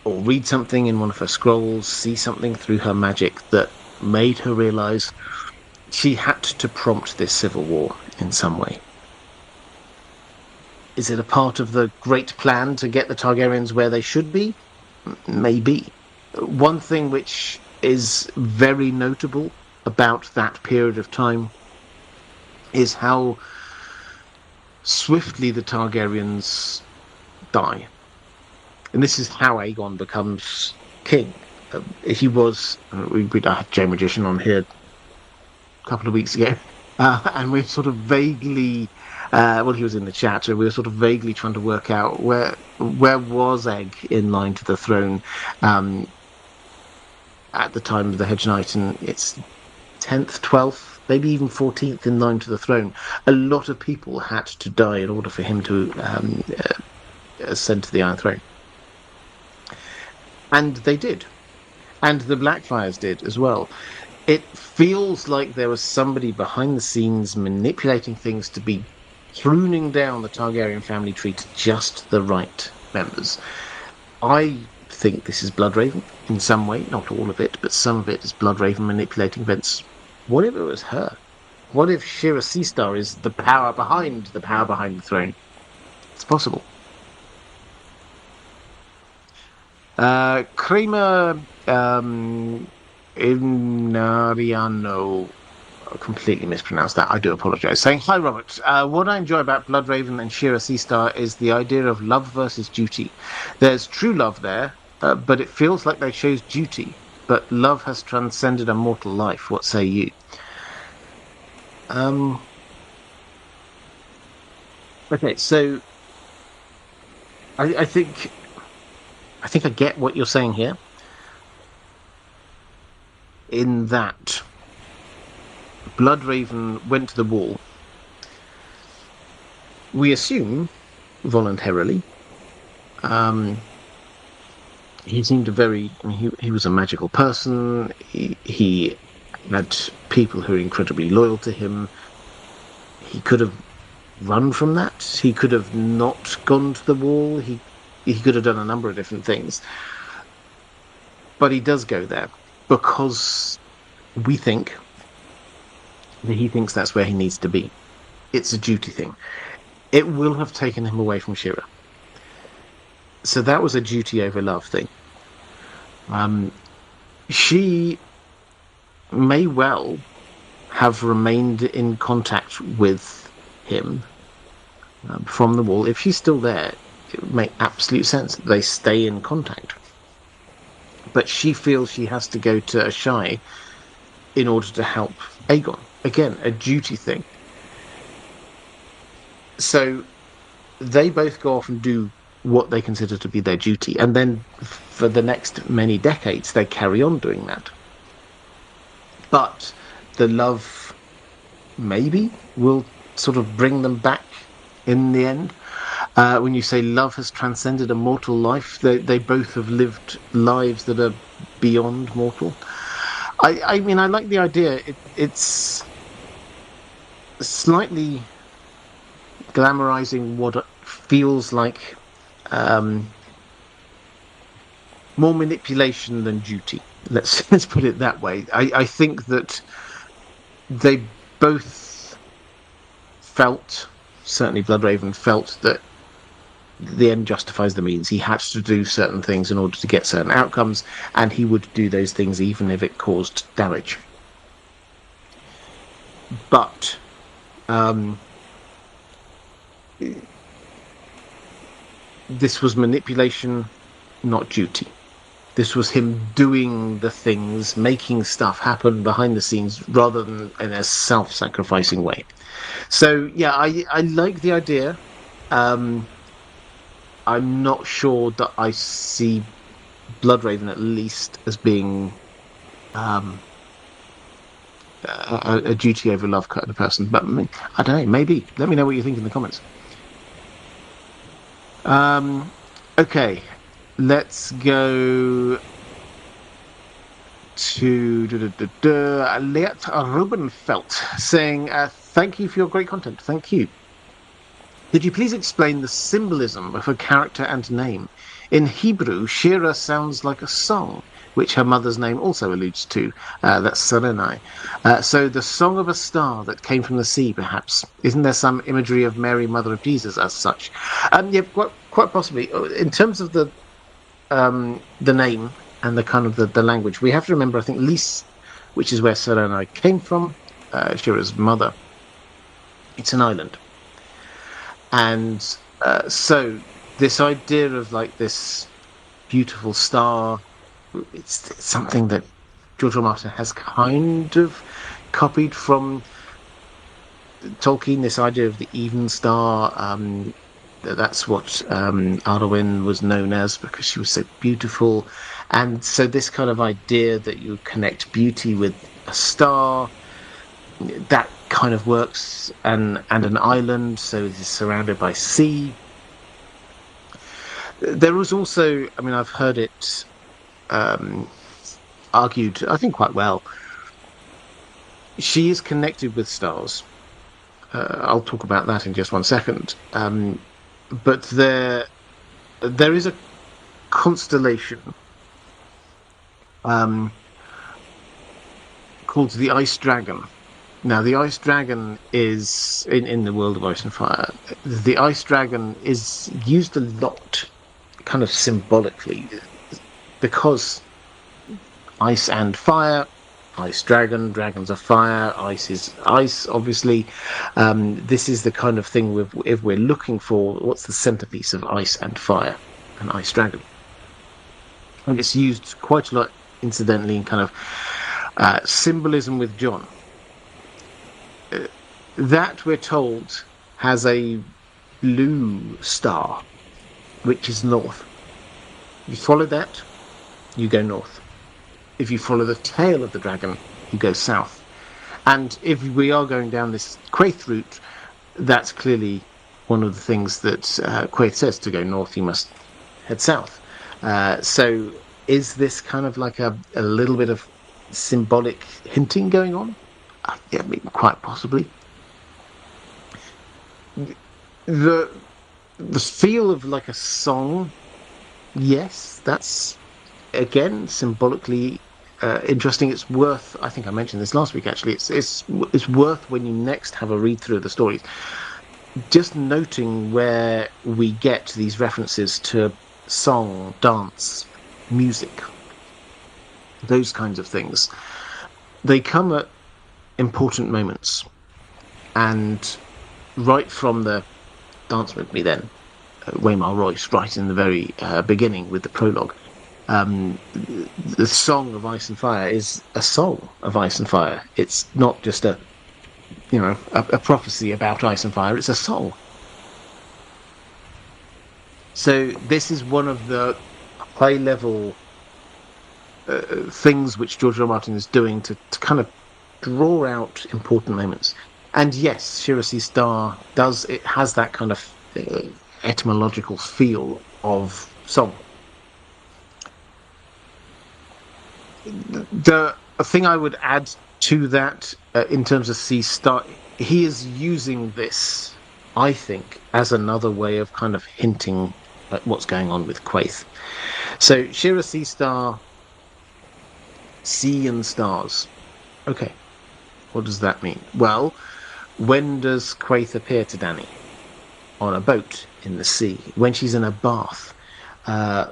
or read something in one of her scrolls, see something through her magic that made her realize she had to prompt this civil war in some way? Is it a part of the great plan to get the Targaryens where they should be? Maybe. One thing which is very notable about that period of time is how swiftly the Targaryens die. And this is how Aegon becomes king. He was, I had Joe Magician on here a couple of weeks ago, and we're sort of vaguely, he was in the chat, so we were sort of vaguely trying to work out where was Egg in line to the throne at the time of the Hedge Knight, and it's 10th, 12th, maybe even 14th in line to the throne. A lot of people had to die in order for him to ascend to the Iron Throne. And they did. And the Blackfires did as well. It feels like there was somebody behind the scenes manipulating things to be pruning down the Targaryen family tree to just the right members. I think this is Bloodraven in some way, not all of it, but some of it is Bloodraven manipulating events. What if it was her? What if Shiera Seastar is the power behind the throne? It's possible. Kramer Inariano, completely mispronounced that. I do apologise. Saying, hi, Robert. What I enjoy about Bloodraven and Shiera Seastar is the idea of love versus duty. There's true love there, but it feels like they chose duty. But love has transcended a mortal life. What say you? Okay, so I think I get what you're saying here. In that Bloodraven went to the wall, we assume voluntarily. He seemed he was a magical person. He had people who were incredibly loyal to him. He could have run from that. He could have not gone to the wall. He could have done a number of different things. But he does go there because we think that he thinks that's where he needs to be. It's a duty thing. It will have taken him away from Shira. So that was a duty over love thing. She may well have remained in contact with him from the wall. If she's still there, it would make absolute sense that they stay in contact. But she feels she has to go to Ashai in order to help Aegon. Again, a duty thing. So they both go off and do what they consider to be their duty. And then for the next many decades, they carry on doing that. But the love maybe will sort of bring them back in the end. When you say love has transcended a mortal life, they both have lived lives that are beyond mortal. I mean, I like the idea. It's slightly glamorizing what feels like more manipulation than duty. Let's put it that way. I think that they both felt, certainly Bloodraven felt, that the end justifies the means. He had to do certain things in order to get certain outcomes, and he would do those things even if it caused damage. But this was manipulation, not duty. This was him doing the things, making stuff happen behind the scenes rather than in a self-sacrificing way. So, yeah, I like the idea. I'm not sure that I see Bloodraven at least as being a duty over love kind of person. But I don't know, maybe. Let me know what you think in the comments. Okay, let's go to Liat Rubenfelt saying, thank you for your great content. Thank you. Could you please explain the symbolism of her character and name? In Hebrew, Shira sounds like a song, which her mother's name also alludes to. That's Serenai. So the song of a star that came from the sea, perhaps. Isn't there some imagery of Mary, Mother of Jesus, as such? Yeah, quite possibly. In terms of the name, and the kind of the language. We have to remember, I think, Lys, which is where Sarah and I came from, Shira's mother, it's an island. And so this idea of like this beautiful star, it's something that George R. R. Martin has kind of copied from Tolkien, this idea of the even star. That's what Arwen was known as because she was so beautiful. And so this kind of idea that you connect beauty with a star, that kind of works, and an island, so it is surrounded by sea. There was also, I mean, I've heard it argued, I think quite well, she is connected with stars. I'll talk about that in just one second. But there is a constellation called the Ice Dragon. Now, the Ice Dragon is, in the world of Ice and Fire, the Ice Dragon is used a lot, kind of symbolically, because ice and fire, ice dragon, dragons are fire, ice is ice, obviously. This is the kind of thing if we're looking for what's the centerpiece of ice and fire, an ice dragon. And it's used quite a lot, incidentally, in kind of symbolism with John. That, we're told, has a blue star, which is north. You follow that, you go north. If you follow the tail of the dragon, you go south. And if we are going down this Quaithe route, that's clearly one of the things that Quaithe says: to go north, you must head south. So is this kind of like a little bit of symbolic hinting going on? Yeah, I mean, quite possibly. The feel of like a song, yes, that's again symbolically interesting. It's worth, I think I mentioned this last week actually, it's worth, when you next have a read through of the stories, just noting where we get these references to song, dance, music, those kinds of things. They come at important moments, and right from the Dance With Me Then, Waymar Royce, right in the very beginning with the prologue, the song of Ice and Fire is a song of ice and fire. It's not just a prophecy about ice and fire, it's a song. So this is one of the high level things which George R. R. Martin is doing to kind of draw out important moments. And yes, Shiera Seastar has that kind of etymological feel of song. The thing I would add to that, in terms of Seastar, he is using this, I think, as another way of kind of hinting at what's going on with Quaithe. So Shiera Seastar, sea and stars. Okay, what does that mean? Well, when does Quaithe appear to Dany? On a boat in the sea. When she's in a bath.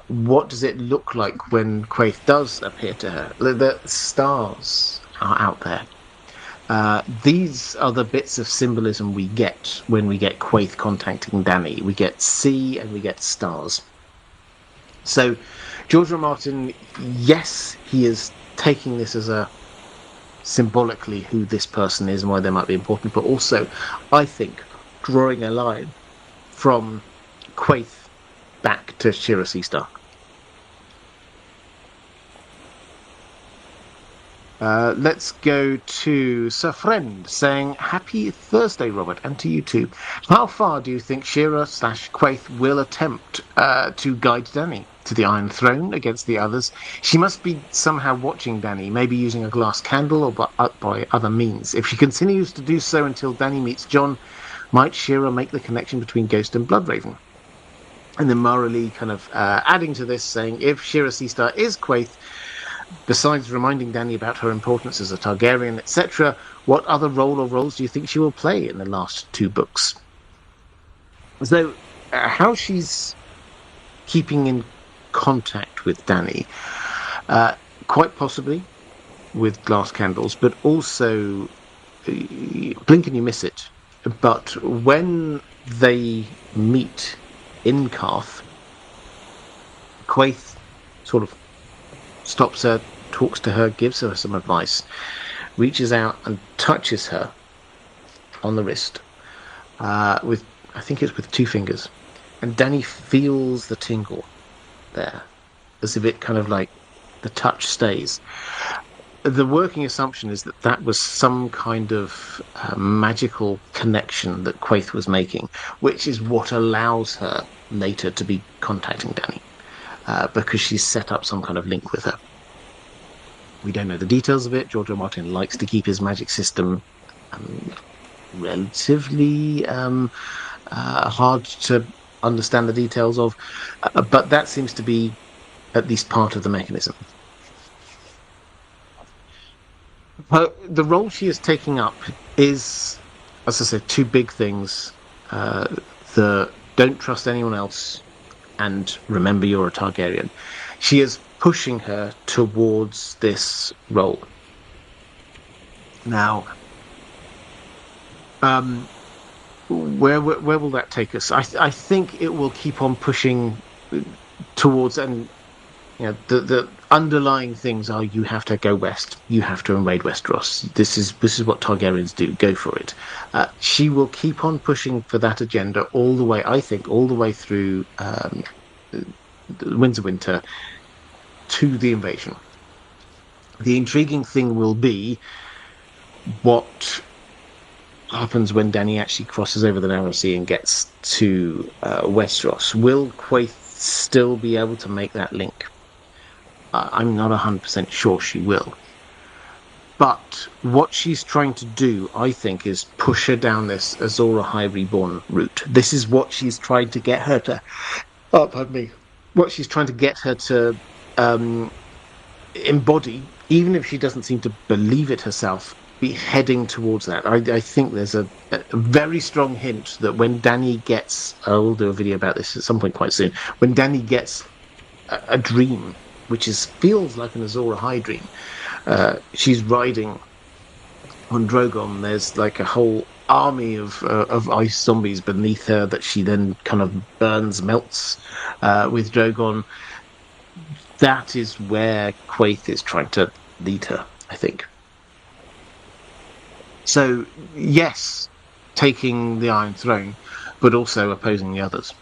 What does it look like when Quaithe does appear to her? The stars are out there. These are the bits of symbolism we get when we get Quaithe contacting Dany. We get sea and we get stars. So George R. R. Martin, yes, he is taking this as a symbolically who this person is and why they might be important, but also, I think, drawing a line from Quaithe back to Shiera Seastar. Let's go to Sir Friend saying, "Happy Thursday, Robert, and to you too. How far do you think Shiera/Quaithe will attempt to guide Dany to the Iron Throne against the others? She must be somehow watching Dany, maybe using a glass candle or by other means. If she continues to do so until Dany meets Jon, might Shiera make the connection between Ghost and Bloodraven?" And then Marley kind of adding to this, saying, "If Shiera Seastar is Quaithe, besides reminding Dany about her importance as a Targaryen, etc., what other role or roles do you think she will play in the last two books?" So, how she's keeping in contact with Dany, quite possibly with glass candles, but also blink and you miss it. But when they meet in Quaithe, Quaithe sort of stops her, talks to her, gives her some advice, reaches out and touches her on the wrist with, I think it's with 2 fingers. And Danny feels the tingle there, as if it kind of like the touch stays. The working assumption is that that was some kind of magical connection that Quaithe was making, which is what allows her later to be contacting Danny, because she's set up some kind of link with her. We don't know the details of it. George R. Martin likes to keep his magic system relatively hard to understand the details of, but that seems to be at least part of the mechanism. The role she is taking up is, as I said, 2 big things. The don't trust anyone else and remember you're a Targaryen. She is pushing her towards this role. Now, where will that take us? I think it will keep on pushing towards, and the underlying things are: you have to go west, you have to invade Westeros. This is what Targaryens do. Go for it. She will keep on pushing for that agenda all the way. I think all the way through the Winds of Winter to the invasion. The intriguing thing will be what happens when Danny actually crosses over the Narrow Sea and gets to Westeros. Will Quaithe still be able to make that link? I'm not 100% sure she will. But what she's trying to do, I think, is push her down this Azor Ahai Reborn route. This is what she's trying to get her to... Oh, pardon me. What she's trying to get her to embody, even if she doesn't seem to believe it herself, be heading towards that. I think there's a very strong hint that when Danny gets... I'll do a video about this at some point quite soon. When Danny gets a dream, which feels like an Azor Ahai dream, she's riding on Drogon. There's like a whole army of ice zombies beneath her that she then kind of melts with Drogon. That is where Quaithe is trying to lead her, I think. So, yes, taking the Iron Throne, but also opposing the others.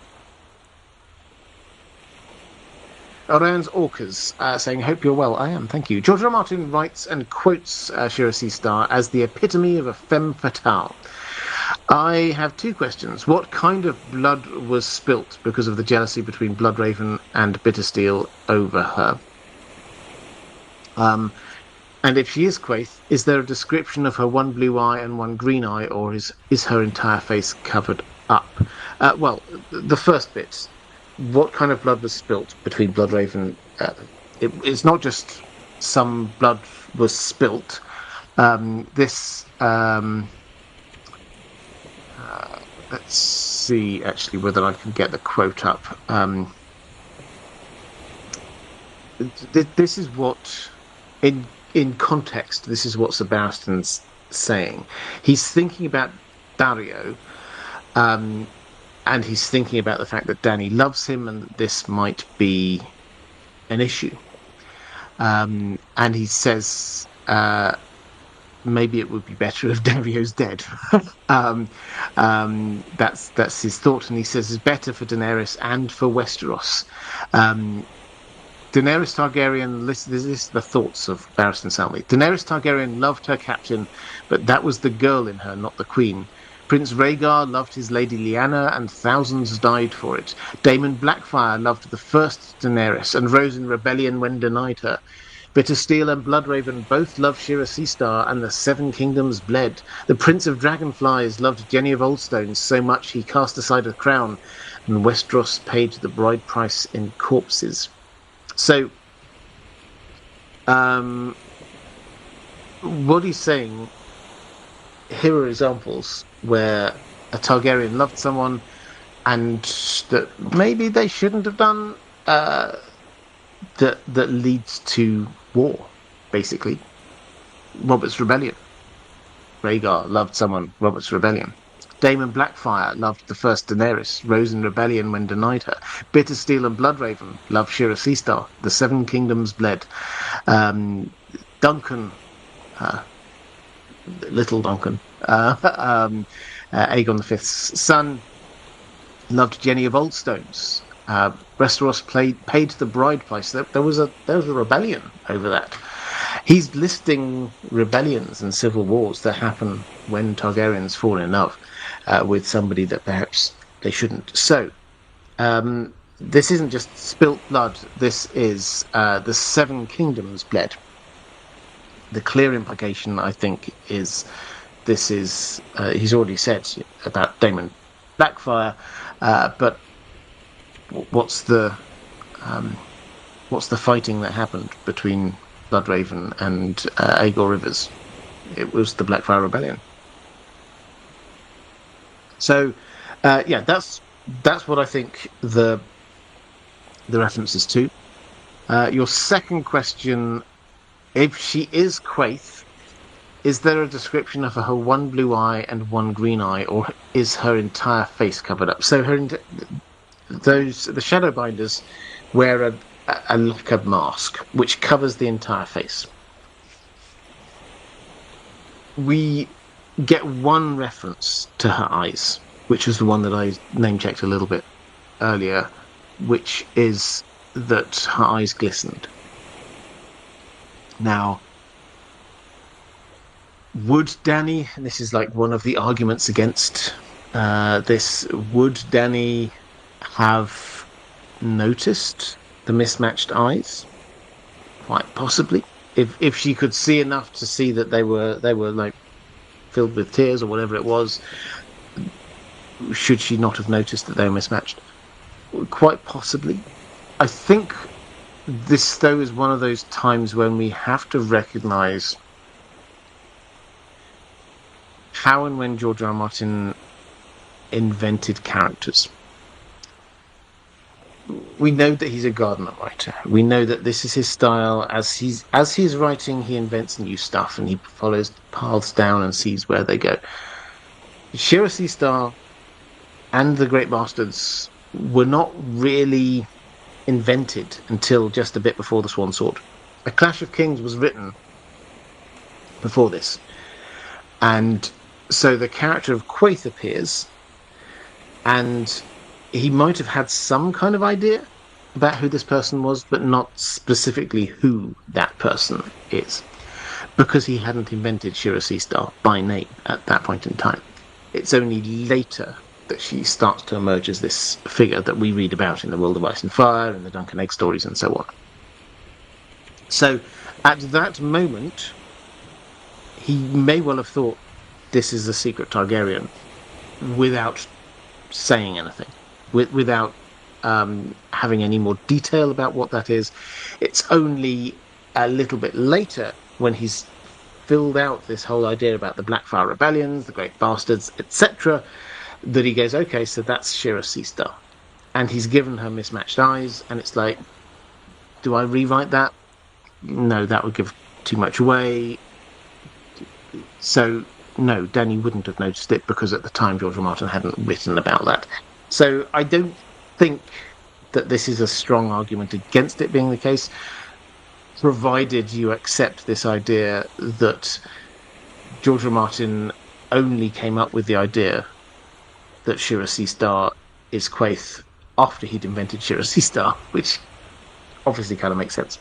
Orion's Orcas saying, hope you're well. I am, thank you. George R. Martin writes and quotes Shiera Seastar as the epitome of a femme fatale. I have 2 questions. What kind of blood was spilt because of the jealousy between Bloodraven and Bittersteel over her? And if she is Quaithe, is there a description of her one blue eye and one green eye, or is her entire face covered up? Well, the first bit, what kind of blood was spilt between Bloodraven? It's not just some blood was spilt. Let's see, actually, whether I can get the quote up. This is what, in context, this is what Sir Barristan's saying. He's thinking about Dario, and he's thinking about the fact that Danny loves him and that this might be an issue. And he says, maybe it would be better if Dario's dead. That's his thought, and he says it's better for Daenerys and for Westeros. Daenerys Targaryen, this is the thoughts of Barristan Selmy. Daenerys Targaryen loved her captain, but that was the girl in her, not the queen. Prince Rhaegar loved his lady Lyanna, and thousands died for it. Daemon Blackfyre loved the first Daenerys, and rose in rebellion when denied her. Bittersteel and Bloodraven both loved Shiera Seastar, and the 7 kingdoms bled. The Prince of Dragonflies loved Jenny of Oldstones so much he cast aside a crown, and Westeros paid the bride price in corpses. So, what he's saying, here are examples where a Targaryen loved someone and that maybe they shouldn't have done, that leads to war, basically. Robert's Rebellion. Rhaegar loved someone, Robert's Rebellion. Daemon Blackfire loved the first Daenerys, rose in rebellion when denied her. Bittersteel and Bloodraven loved Shiera Seastar, the Seven Kingdoms bled. Duncan, little Duncan, Aegon V's son, loved Jenny of Oldstones. Westeros paid the bride price. There was a rebellion over that. He's listing rebellions and civil wars that happen when Targaryens fall in love with somebody that perhaps they shouldn't. So this isn't just spilt blood. This is the Seven Kingdoms bled. The clear implication, I think, is this is he's already said about Daemon Blackfire, but what's the fighting that happened between Bloodraven and Aegor Rivers? It was the Blackfire Rebellion. So, yeah, that's what I think the reference is to. Your second question: if she is Quaithe, is there a description of her one blue eye and one green eye, or is her entire face covered up? So the Shadowbinders wear a lacquered mask which covers the entire face. We get one reference to her eyes, which was the one that I name-checked a little bit earlier, which is that her eyes glistened. Now, would Dany, and this is like one of the arguments against this, would Dany have noticed the mismatched eyes? Quite possibly. If she could see enough to see that they were like filled with tears or whatever it was, should she not have noticed that they were mismatched? Quite possibly. I think this, though, is one of those times when we have to recognise how and when George R. R. Martin invented characters. We know that he's a gardener writer. We know that this is his style. As he's writing, he invents new stuff and he follows paths down and sees where they go. Shiera Seastar and the Great Bastards were not really invented until just a bit before the Swan Sword. A Clash of Kings was written before this, and so the character of Quaithe appears, and he might have had some kind of idea about who this person was, but not specifically who that person is, because he hadn't invented Shiera Seastar by name at that point in time. It's only later that she starts to emerge as this figure that we read about in the World of Ice and Fire and the Duncan Egg stories and so on. So at that moment, he may well have thought this is a secret Targaryen without saying anything, without having any more detail about what that is. It's only a little bit later, when he's filled out this whole idea about the Blackfire Rebellions, the Great Bastards, etc., that he goes, okay, so that's Shiera Seastar. And he's given her mismatched eyes, and it's like, do I rewrite that? No, that would give too much away. So, no, Dany wouldn't have noticed it, because at the time George R. R. Martin hadn't written about that. So I don't think that this is a strong argument against it being the case, provided you accept this idea that George R. R. Martin only came up with the idea that Shiera Seastar is Quaithe after he'd invented Shiera Seastar, which obviously kind of makes sense.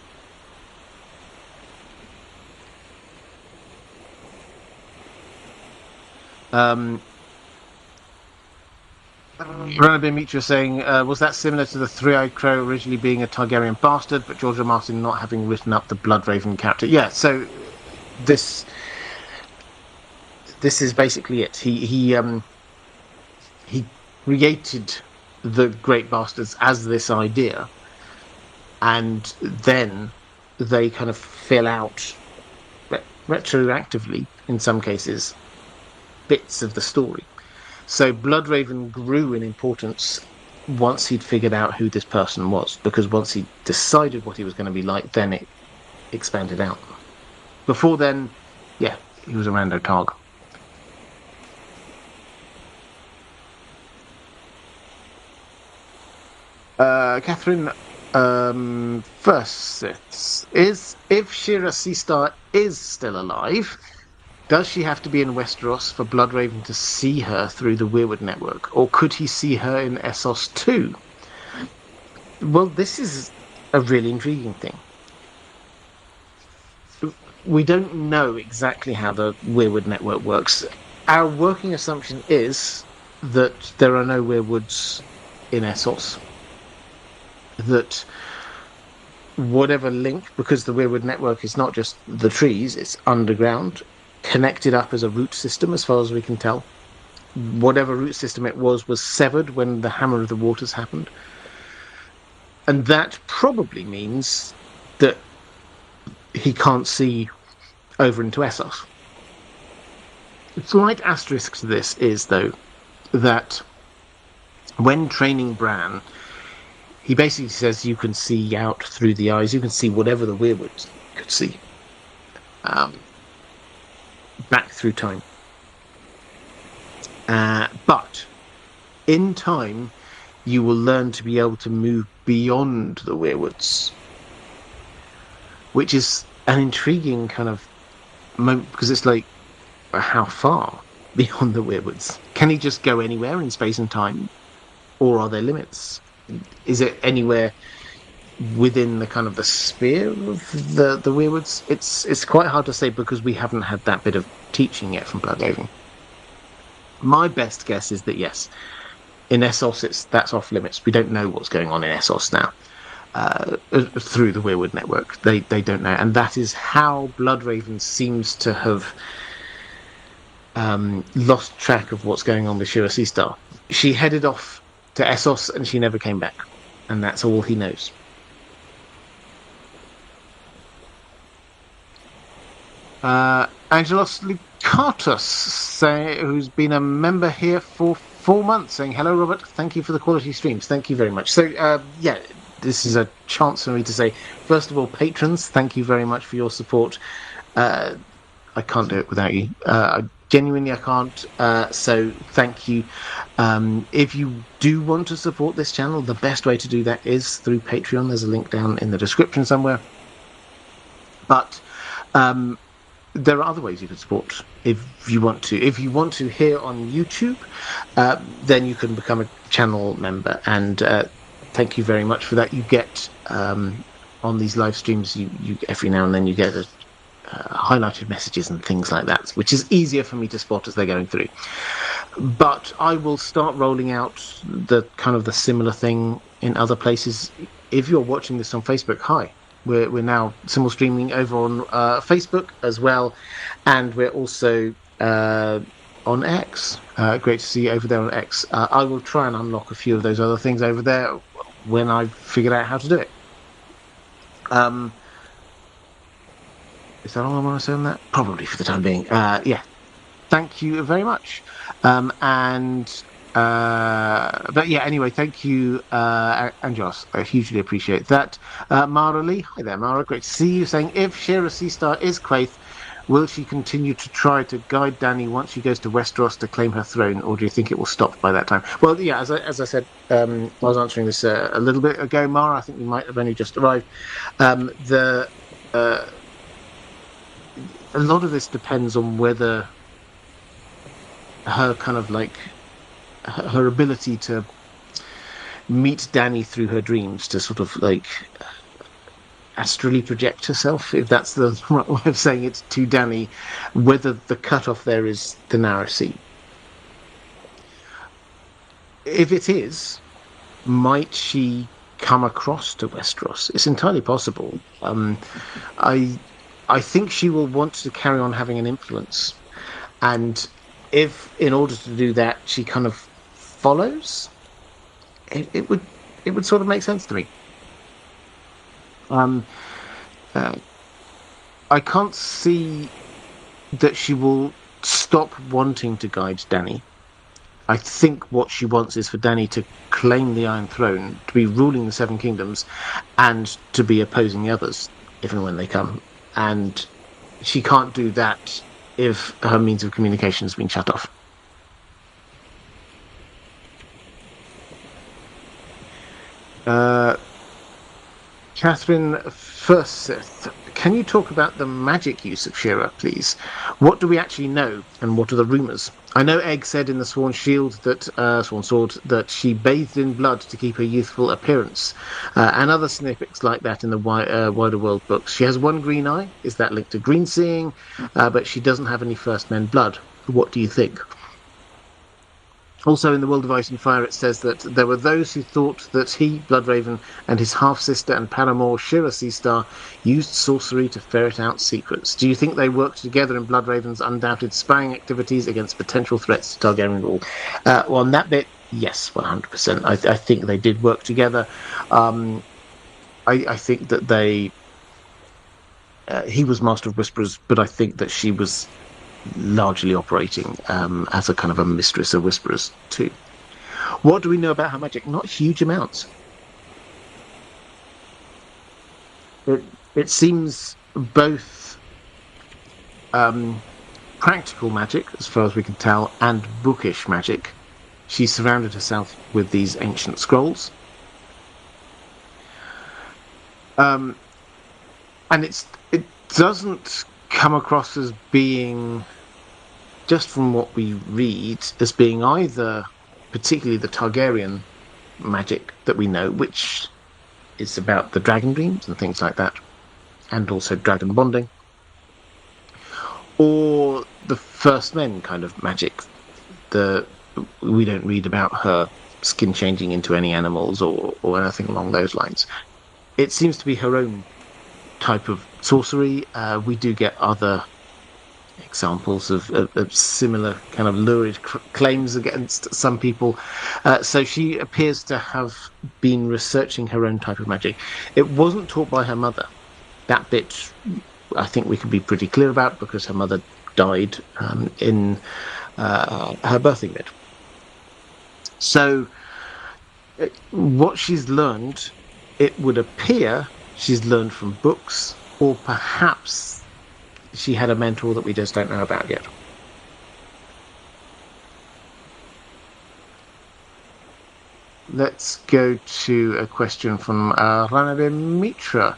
Renabin Mitra saying, was that similar to the Three-Eyed Crow originally being a Targaryen bastard, but George R. R. Martin not having written up the Bloodraven character? Yeah, so this is basically it. He created the Great Bastards as this idea, and then they kind of fill out retroactively, in some cases, bits of the story. So Bloodraven grew in importance once he'd figured out who this person was, because once he decided what he was going to be like, then it expanded out. Before then, yeah, he was a rando targ. Catherine, first, is if Shiera Seastar is still alive, does she have to be in Westeros for Bloodraven to see her through the Weirwood network, or could he see her in Essos too? Well, this is a really intriguing thing. We don't know exactly how the Weirwood network works. Our working assumption is that there are no Weirwoods in Essos. That whatever link, because the Weirwood network is not just the trees, it's underground, connected up as a root system as far as we can tell. Whatever root system it was severed when the Hammer of the Waters happened. And that probably means that he can't see over into Essos. A slight asterisk to this is, though, that when training Bran, he basically says you can see out through the eyes, you can see whatever the Weirwoods could see. Back through time. But in time, you will learn to be able to move beyond the Weirwoods, which is an intriguing kind of moment, because it's like, how far beyond the Weirwoods? Can he just go anywhere in space and time, or are there limits? Is it anywhere within the kind of the sphere of the Weirwoods? It's quite hard to say, because we haven't had that bit of teaching yet from Bloodraven. My best guess is that yes, in Essos that's off limits. We don't know what's going on in Essos now through the Weirwood network. They don't know, and that is how Bloodraven seems to have lost track of what's going on with Shiera Seastar. She headed off to Essos and she never came back, and that's all he knows. Angelos Lucatus, who's been a member here for 4 months, saying, hello, Robert, thank you for the quality streams. Thank you very much. So, yeah, this is a chance for me to say, first of all, patrons, thank you very much for your support. I can't do it without you. Genuinely, I can't. So thank you. If you do want to support this channel, the best way to do that is through Patreon. There's a link down in the description somewhere. But there are other ways you can support if you want to. If you want to here on YouTube, then you can become a channel member. And thank you very much for that. You get on these live streams, you every now and then you get highlighted messages and things like that, which is easier for me to spot as they're going through. But I will start rolling out the kind of the similar thing in other places. If you're watching this on Facebook, hi. We're now simul streaming over on Facebook as well, and we're also on X. Great to see you over there on X. I will try and unlock a few of those other things over there when I've figured out how to do it. Is that all I want to say on that? Probably for the time being. Yeah. Thank you very much. But yeah, anyway, thank you, Angelos. I hugely appreciate that. Mara Lee, hi there, Mara. Great to see you. Saying, if Shiera Seastar is Quaithe, will she continue to try to guide Dany once she goes to Westeros to claim her throne, or do you think it will stop by that time? Well, yeah, as I said, I was answering this a little bit ago, Mara. I think we might have only just arrived. A lot of this depends on whether her kind of like her ability to meet Dany through her dreams, to sort of like astrally project herself, if that's the right way of saying it, to Dany, whether the cutoff there is the narrow sea. If it is, might she come across to Westeros? It's entirely possible. I think she will want to carry on having an influence, and if in order to do that she kind of follows, it would sort of make sense to me. I can't see that she will stop wanting to guide Dany. I think what she wants is for Dany to claim the Iron Throne, to be ruling the Seven Kingdoms, and to be opposing the others, if and when they come. And she can't do that if her means of communication has been shut off. Catherine Furseth, can you talk about the magic use of Shira, please? What do we actually know, and what are the rumours? I know Egg said in the Sworn Sword that she bathed in blood to keep her youthful appearance, and other snippets like that in the Wider World books. She has one green eye. Is that linked to green seeing? But she doesn't have any First Men blood. What do you think? Also, in the World of Ice and Fire, it says that there were those who thought that he, Bloodraven, and his half-sister and paramour, Shiera Seastar, used sorcery to ferret out secrets. Do you think they worked together in Bloodraven's undoubted spying activities against potential threats to Targaryen rule? Well, on that bit, yes, 100%. I think they did work together. I think that he was Master of Whisperers, but I think that she was largely operating as a kind of a mistress of whisperers too. What do we know about her magic? Not huge amounts. It seems both practical magic, as far as we can tell, and bookish magic. She surrounded herself with these ancient scrolls. And it doesn't come across as being, just from what we read, as being either particularly the Targaryen magic that we know, which is about the dragon dreams and things like that, and also dragon bonding, or the First Men kind of magic. We don't read about her skin changing into any animals or anything along those lines. It seems to be her own type of sorcery. We do get other examples of similar kind of lurid claims against some people. So she appears to have been researching her own type of magic. It wasn't taught by her mother. That bit I think we can be pretty clear about, because her mother died in her birthing bed. So what she's learned, it would appear she's learned from books, or perhaps she had a mentor that we just don't know about yet. Let's go to a question from Ranabir Mitra.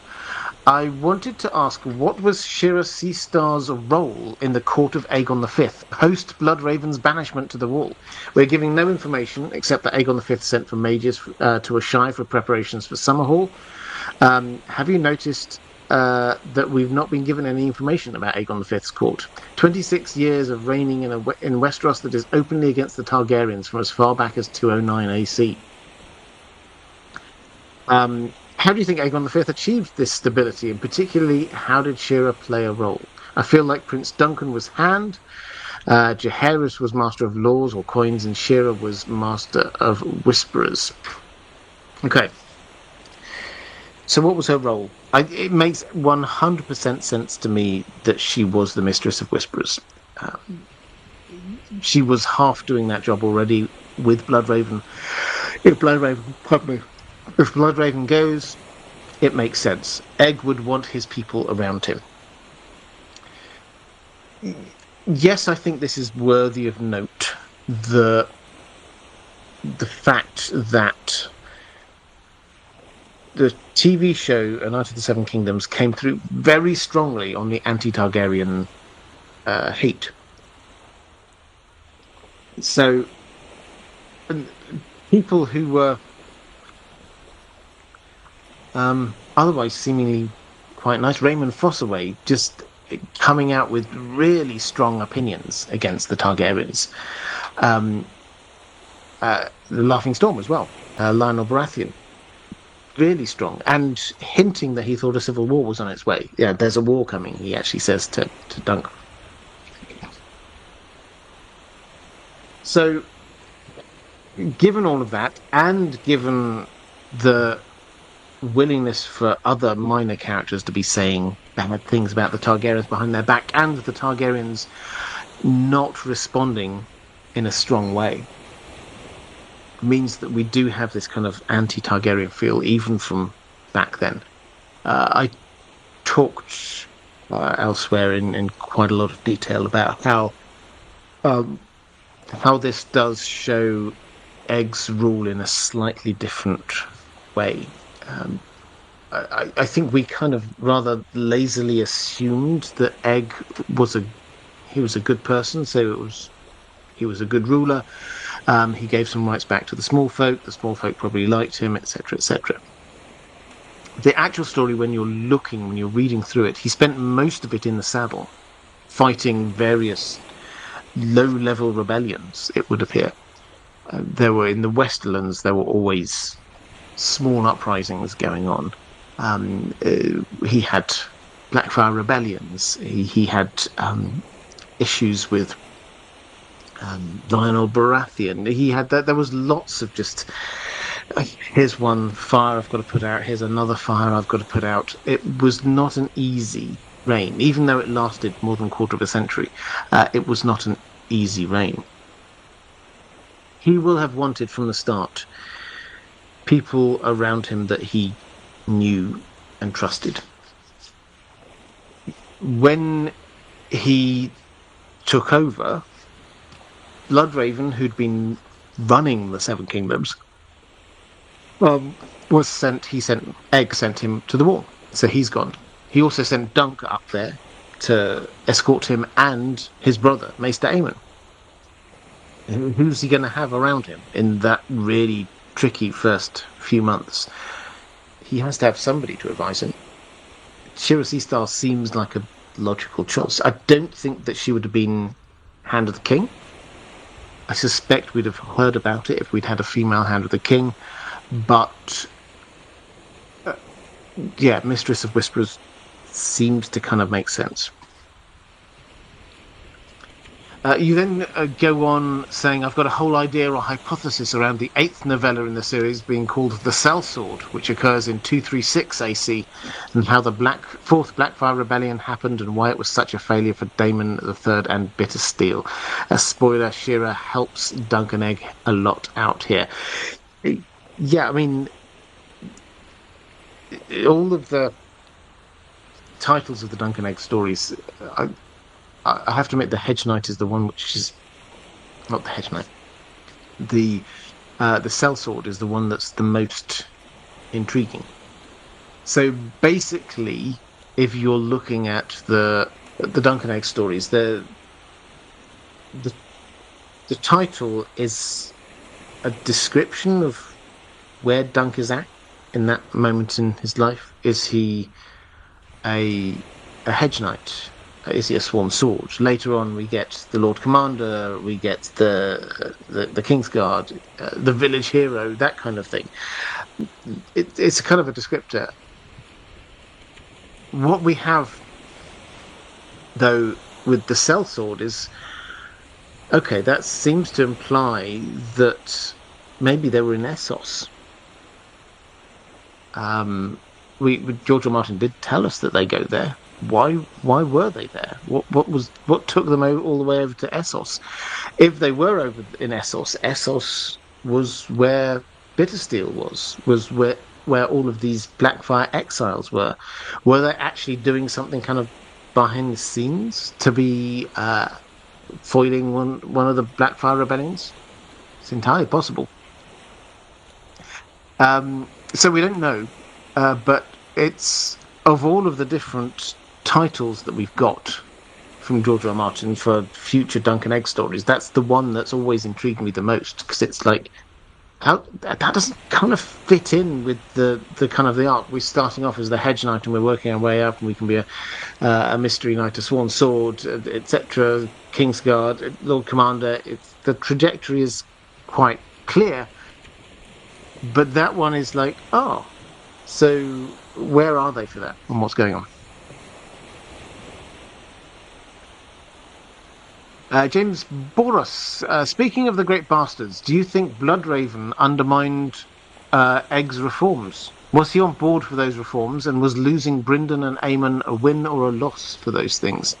I wanted to ask, what was Shiera Seastar's role in the court of Aegon V, post Bloodraven's banishment to the Wall? We're giving no information, except that Aegon V sent for mages to Asshai for preparations for Summerhall. Have you noticed that we've not been given any information about Aegon V's court? 26 years of reigning in Westeros that is openly against the Targaryens from as far back as 209 AC. How do you think Aegon V achieved this stability, and particularly how did Shira play a role? I feel like Prince Duncan was Hand, Jaehaerys was Master of Laws or Coins, and Shira was Master of Whisperers. Okay. So what was her role? It makes 100% sense to me that she was the Mistress of Whisperers. She was half doing that job already with Bloodraven. If Bloodraven goes, it makes sense. Egg would want his people around him. Yes, I think this is worthy of note. The fact that the TV show A Knight of the Seven Kingdoms came through very strongly on the anti-Targaryen hate. So people who were otherwise seemingly quite nice, Raymond Fossaway, just coming out with really strong opinions against the Targaryens. The Laughing Storm as well, Lionel Baratheon, really strong, and hinting that he thought a civil war was on its way. Yeah, there's a war coming, he actually says to Dunk. So, given all of that, and given the willingness for other minor characters to be saying bad things about the Targaryens behind their back, and the Targaryens not responding in a strong way, means that we do have this kind of anti-Targaryen feel, even from back then. I talked elsewhere in quite a lot of detail about um, how this does show Egg's rule in a slightly different way. Um, I think we kind of rather lazily assumed that Egg was a good person, so he was a good ruler. He gave some rights back to the small folk. The small folk probably liked him, etc., etc. The actual story, when you're reading through it, he spent most of it in the saddle, fighting various low-level rebellions, it would appear. There were, in the Westerlands, there were always small uprisings going on. He had Blackfire rebellions. He had issues with Lionel Baratheon. He had that. There was lots of just. Here's one fire I've got to put out. Here's another fire I've got to put out. It was not an easy reign, even though it lasted more than a quarter of a century. It was not an easy reign. He will have wanted from the start people around him that he knew and trusted. When he took over, Bloodraven, who'd been running the Seven Kingdoms, was sent. Egg sent him to the war, so he's gone. He also sent Dunk up there to escort him and his brother, Maester Aemon. Who's he going to have around him in that really tricky first few months? He has to have somebody to advise him. Shiera Seastar seems like a logical choice. I don't think that she would have been Hand of the King. I suspect we'd have heard about it if we'd had a female Hand of the King. But, Mistress of Whisperers seems to kind of make sense. You then go on saying, I've got a whole idea or hypothesis around the 8th novella in the series being called The Sellsword, which occurs in 236 AC, and how the 4th Blackfire Rebellion happened and why it was such a failure for Daemon III and Bittersteel. A spoiler, Shira helps Dunk and Egg a lot out here. Yeah, I mean, all of the titles of the Dunk and Egg stories, I have to admit, the Hedge Knight is the one which is not the Hedge Knight. The Sellsword is the one that's the most intriguing. So basically, if you're looking at the Dunk and Egg stories, the title is a description of where Dunk is at in that moment in his life. Is he a Hedge Knight? Is he a sworn sword? Later on, we get the Lord Commander, we get the Kingsguard, the village hero, that kind of thing. It's a kind of a descriptor. What we have, though, with the Sellsword is, okay, that seems to imply that maybe they were in Essos. George R. Martin did tell us that they go there. Why were they there? What took them all the way over to Essos? If they were over in Essos, Essos was where Bittersteel was where all of these Blackfire exiles were. Were they actually doing something kind of behind the scenes to be foiling one of the Blackfire rebellions? It's entirely possible. So we don't know, but it's, of all of the different titles that we've got from George R. Martin for future Dunk and Egg stories, that's the one that's always intrigued me the most, because it's like, how that doesn't kind of fit in with the kind of the arc. We're starting off as the Hedge Knight and we're working our way up, and we can be a Mystery Knight, a Sworn Sword, etc., Kingsguard, Lord Commander. The trajectory is quite clear, but that one is like, oh, so where are they for that, and what's going on? James Boros, speaking of the Great Bastards, do you think Bloodraven undermined Egg's reforms? Was he on board for those reforms, and was losing Brynden and Aemon a win or a loss for those things?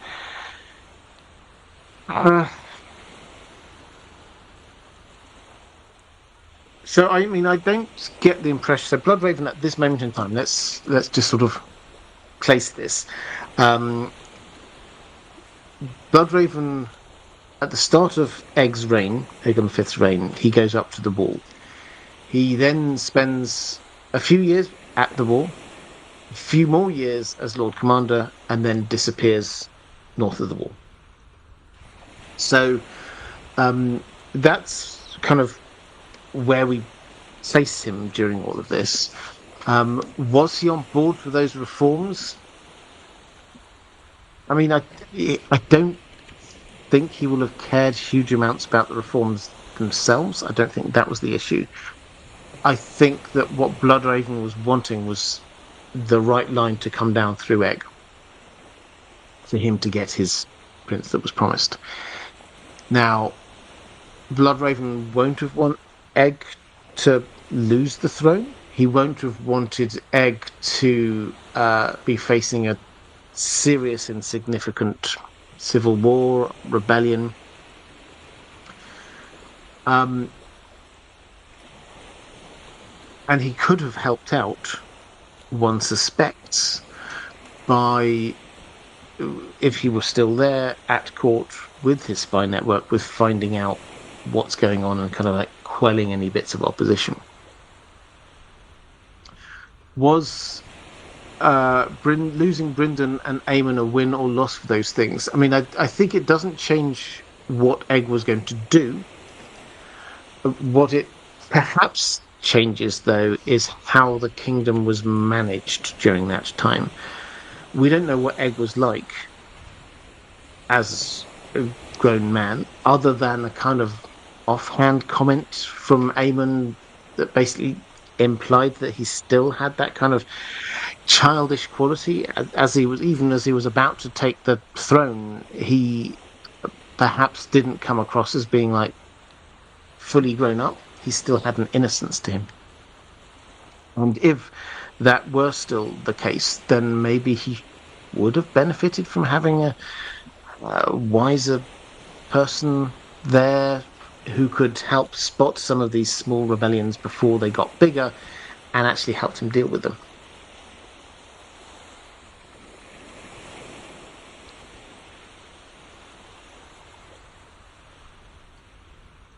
So I mean, I don't get the impression. So Bloodraven at this moment in time, let's just sort of place this. Um, Bloodraven at the start of Egg's reign, Aegon V's reign, he goes up to the wall. He then spends a few years at the wall, a few more years as Lord Commander, and then disappears north of the wall. So that's kind of where we place him during all of this. Was he on board for those reforms? I mean, I don't think he will have cared huge amounts about the reforms themselves. I don't think that was the issue. I think that what Bloodraven was wanting was the right line to come down through Egg for him to get his prince that was promised. Now, Bloodraven won't have wanted Egg to lose the throne. He won't have wanted Egg to be facing a serious and significant civil war, rebellion. And he could have helped out, one suspects, by, if he was still there at court with his spy network, with finding out what's going on and kind of like quelling any bits of opposition. Was losing Brynden and Aemon a win or loss for those things? I mean, I think it doesn't change what Egg was going to do. What it perhaps changes, though, is how the kingdom was managed during that time. We don't know what Egg was like as a grown man, other than a kind of offhand comment from Aemon that basically implied that he still had that kind of childish quality as he was about to take the throne. He perhaps didn't come across as being like fully grown up. He still had an innocence to him. And if that were still the case, then maybe he would have benefited from having a wiser person there who could help spot some of these small rebellions before they got bigger and actually helped him deal with them.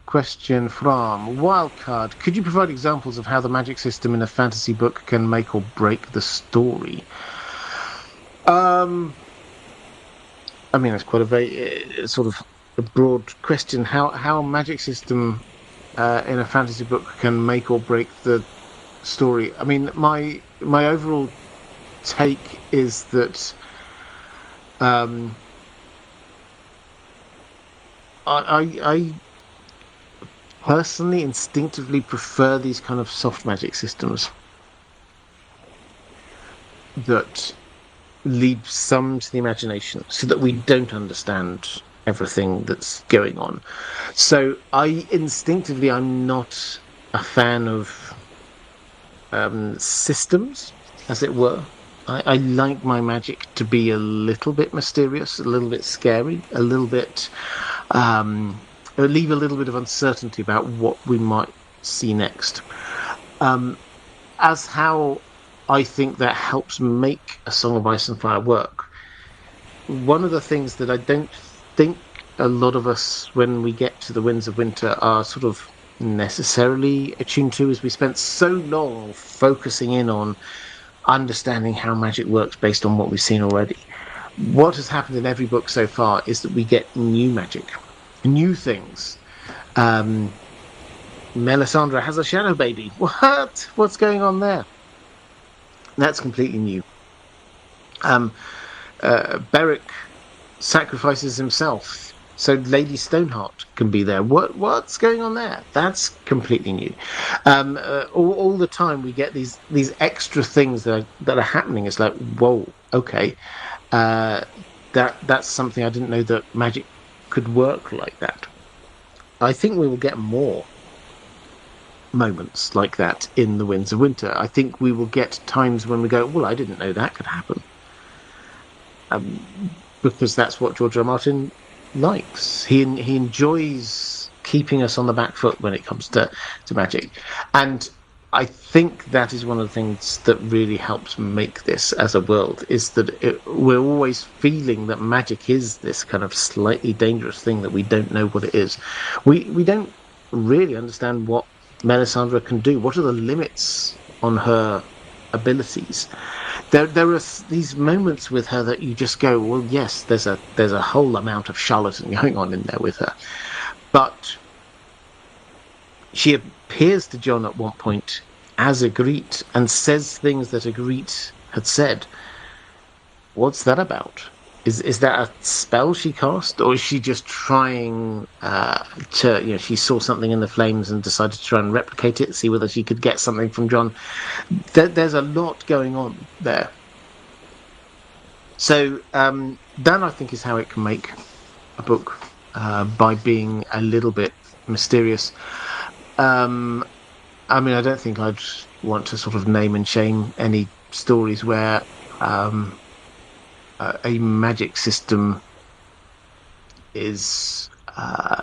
Question from Wildcard. Could you provide examples of how the magic system in a fantasy book can make or break the story? I mean, that's quite a very sort of a broad question. How a magic system in a fantasy book can make or break the story. I mean, my overall take is that I personally instinctively prefer these kind of soft magic systems that leave some to the imagination so that we don't understand everything that's going on. So I'm not a fan of systems, as it were. I like my magic to be a little bit mysterious, a little bit scary, a little bit leave a little bit of uncertainty about what we might see next. As how I think that helps make A Song of Ice and Fire work. One of the things that I don't think a lot of us, when we get to the Winds of Winter, are sort of necessarily attuned to is we spent so long focusing in on understanding how magic works based on what we've seen already. What has happened in every book so far is that we get new magic, new things. Melisandre has a shadow baby. What? What's going on there? That's completely new. Beric sacrifices himself, so Lady Stoneheart can be there. What's going on there? That's completely new. All the time we get these extra things that are happening. It's like, whoa, okay, that's something I didn't know that magic could work like that. I think we will get more moments like that in the Winds of Winter. I think we will get times when we go, well, I didn't know that could happen. Because that's what George R. R. Martin likes. He enjoys keeping us on the back foot when it comes to magic. And I think that is one of the things that really helps make this as a world, is that we're always feeling that magic is this kind of slightly dangerous thing that we don't know what it is. We don't really understand what Melisandre can do. What are the limits on her abilities? There are these moments with her that you just go, well, yes, there's a whole amount of charlatan going on in there with her, but she appears to Jon at one point as Ygritte and says things that Ygritte had said. What's that about? Is that a spell she cast, or is she just trying to? She saw something in the flames and decided to try and replicate it, see whether she could get something from Jon. There's a lot going on there. So that, I think, is how it can make a book, by being a little bit mysterious. I mean, I don't think I'd want to sort of name and shame any stories where a magic system is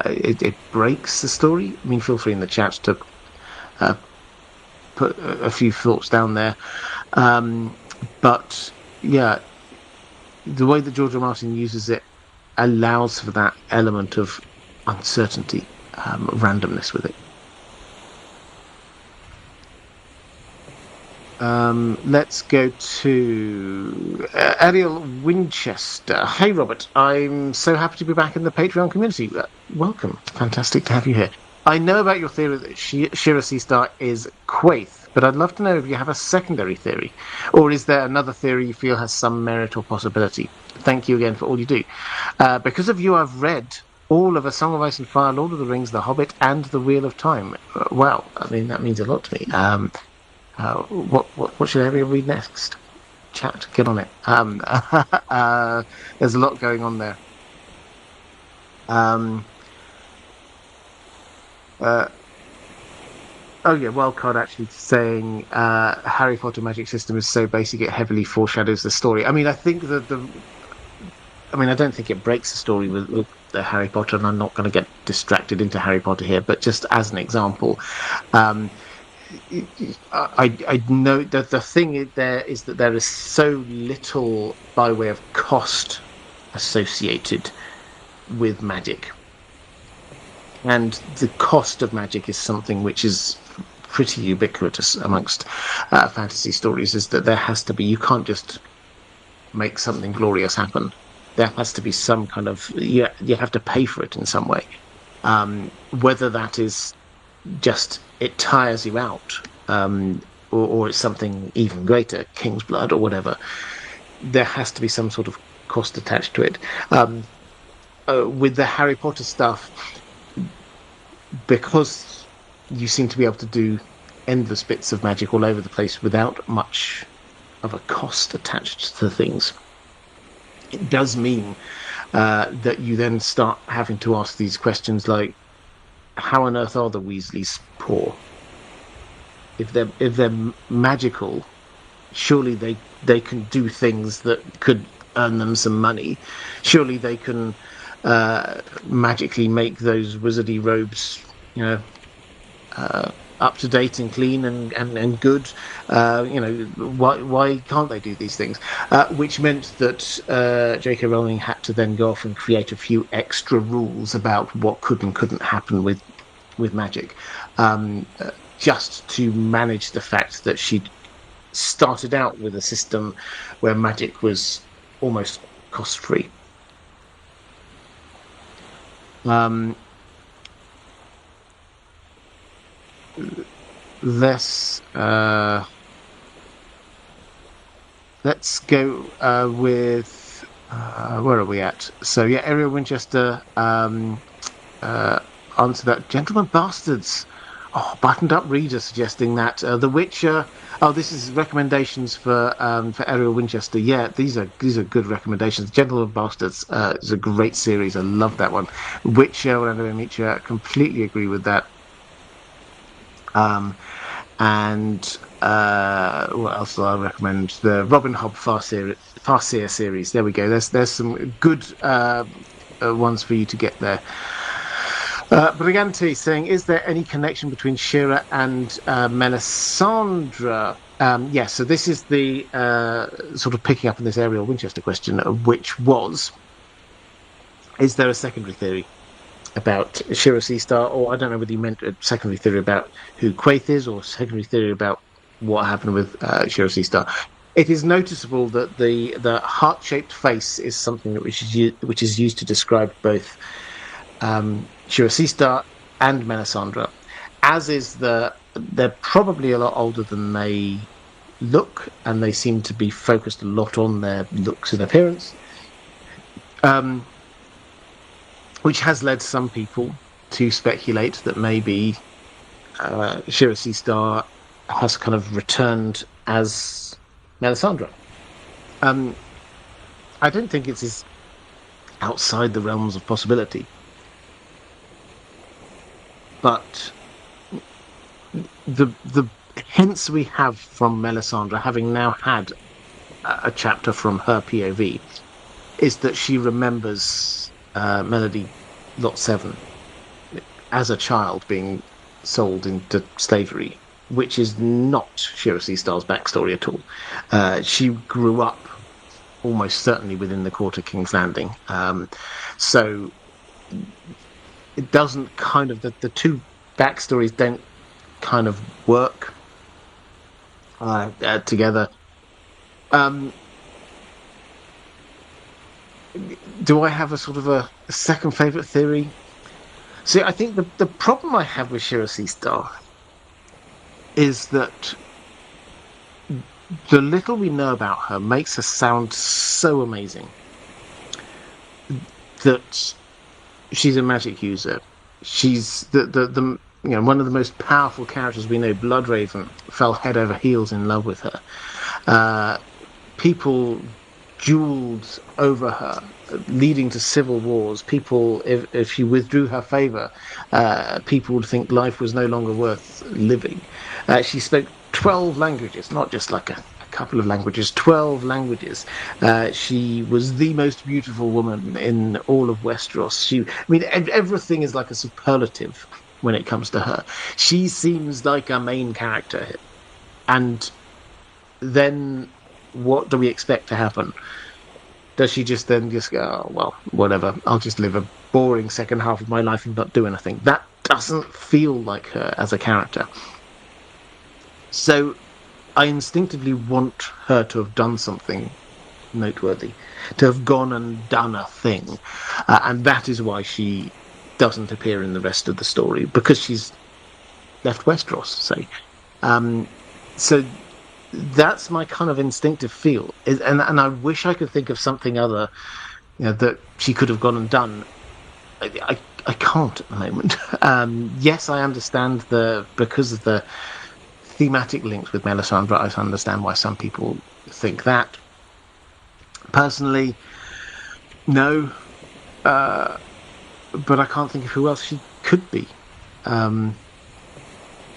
it breaks the story. I mean, feel free in the chat to put a few thoughts down there. But yeah, the way that George R. Martin uses it allows for that element of uncertainty, randomness with it. Let's go to Ariel Winchester. Hey, Robert. I'm so happy to be back in the Patreon community. Welcome. Fantastic to have you here. I know about your theory that Shiera Seastar is Quaithe, but I'd love to know if you have a secondary theory, or is there another theory you feel has some merit or possibility? Thank you again for all you do. Because of you, I've read all of A Song of Ice and Fire, Lord of the Rings, The Hobbit, and The Wheel of Time. Wow, I mean, that means a lot to me. What should Ariel read next? Chat, get on it. There's a lot going on there. Oh yeah, Wildcard actually saying Harry Potter magic system is so basic it heavily foreshadows the story. I mean, I think that I don't think it breaks the story with the Harry Potter, and I'm not going to get distracted into Harry Potter here, but just as an example, I know that the thing there is that there is so little by way of cost associated with magic. And the cost of magic is something which is pretty ubiquitous amongst fantasy stories, is that there has to be, you can't just make something glorious happen. There has to be some kind of, you have to pay for it in some way. Whether that is just, it tires you out, or it's something even greater, King's Blood or whatever, there has to be some sort of cost attached to it. With the Harry Potter stuff, because you seem to be able to do endless bits of magic all over the place without much of a cost attached to things, it does mean that you then start having to ask these questions like, how on earth are the Weasleys poor? If they're magical, surely they can do things that could earn them some money. Surely they can magically make those wizardy robes, up to date and clean and good. Why can't they do these things? Which meant that J.K. Rowling had to then go off and create a few extra rules about what could and couldn't happen with magic, just to manage the fact that she'd started out with a system where magic was almost cost-free. Let's go with where are we at? So yeah, Ariel Winchester answered that. Gentlemen Bastards. Oh, buttoned up reader suggesting that The Witcher. Oh, this is recommendations for Ariel Winchester. Yeah, these are good recommendations. Gentlemen Bastards is a great series. I love that one. Witcher, Orlando Amicia, completely agree with that. And what else do I recommend? The Robin Hobb Farseer series. There we go. There's some good ones for you to get there. Brigante saying, is there any connection between Shira and Melisandre? Yes, so this is the sort of picking up on this Ariel Winchester question, which was, is there a secondary theory about Shiera Seastar, or I don't know whether you meant a secondary theory about who Quaithe is, or secondary theory about what happened with Shiera Seastar. It is noticeable that the heart-shaped face is something which is used to describe both Shiera Seastar and Melisandre, as is they're probably a lot older than they look, and they seem to be focused a lot on their looks and appearance. Which has led some people to speculate that maybe Shiera Seastar has kind of returned as Melisandre. I don't think it's outside the realms of possibility. But the hints we have from Melisandre, having now had a chapter from her POV, is that she remembers Melody Lot 7 as a child being sold into slavery, which is not Shiera Seastar's backstory at all. She grew up almost certainly within the court of King's Landing. So it doesn't kind of, the two backstories don't kind of work together. Do I have a sort of a second favourite theory? See, I think the problem I have with Shiera Seastar is that the little we know about her makes her sound so amazing that she's a magic user. She's the one of the most powerful characters we know. Bloodraven fell head over heels in love with her. People jeweled over her, leading to civil wars. People, if she withdrew her favour, people would think life was no longer worth living. She spoke 12 languages, not just like a couple of languages, 12 languages. She was the most beautiful woman in all of Westeros. Everything is like a superlative when it comes to her. She seems like a main character. And then what do we expect to happen? Does she just then just go, oh, well, whatever, I'll just live a boring second half of my life and not do anything? That doesn't feel like her as a character. So I instinctively want her to have done something noteworthy, to have gone and done a thing. And that is why she doesn't appear in the rest of the story, because she's left Westeros, say. So that's my kind of instinctive feel, and I wish I could think of something other, that she could have gone and done. I can't at the moment. Yes, I understand because of the thematic links with Melisandre. I understand why some people think that. Personally, no, but I can't think of who else she could be,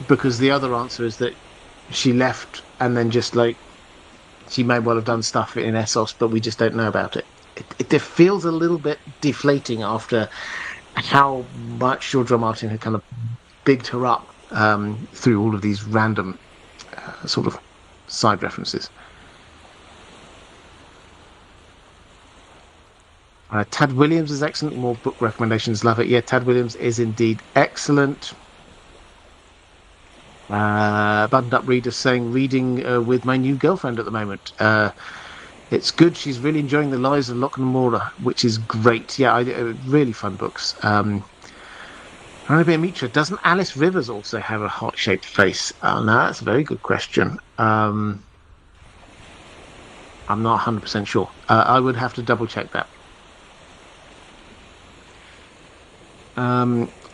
because the other answer is that she left and then just she may well have done stuff in Essos, but we just don't know about it. It feels a little bit deflating after how much George R. Martin had kind of bigged her up through all of these random sort of side references. Tad Williams is excellent. More book recommendations. Love it. Yeah, Tad Williams is indeed excellent. Buttoned Up Reader saying, reading with my new girlfriend at the moment. It's good. She's really enjoying The Lives of Locke and Mora, which is great. Yeah, really fun books. Mitra, doesn't Alice Rivers also have a heart-shaped face? No, that's a very good question. I'm not 100% sure. I would have to double-check that.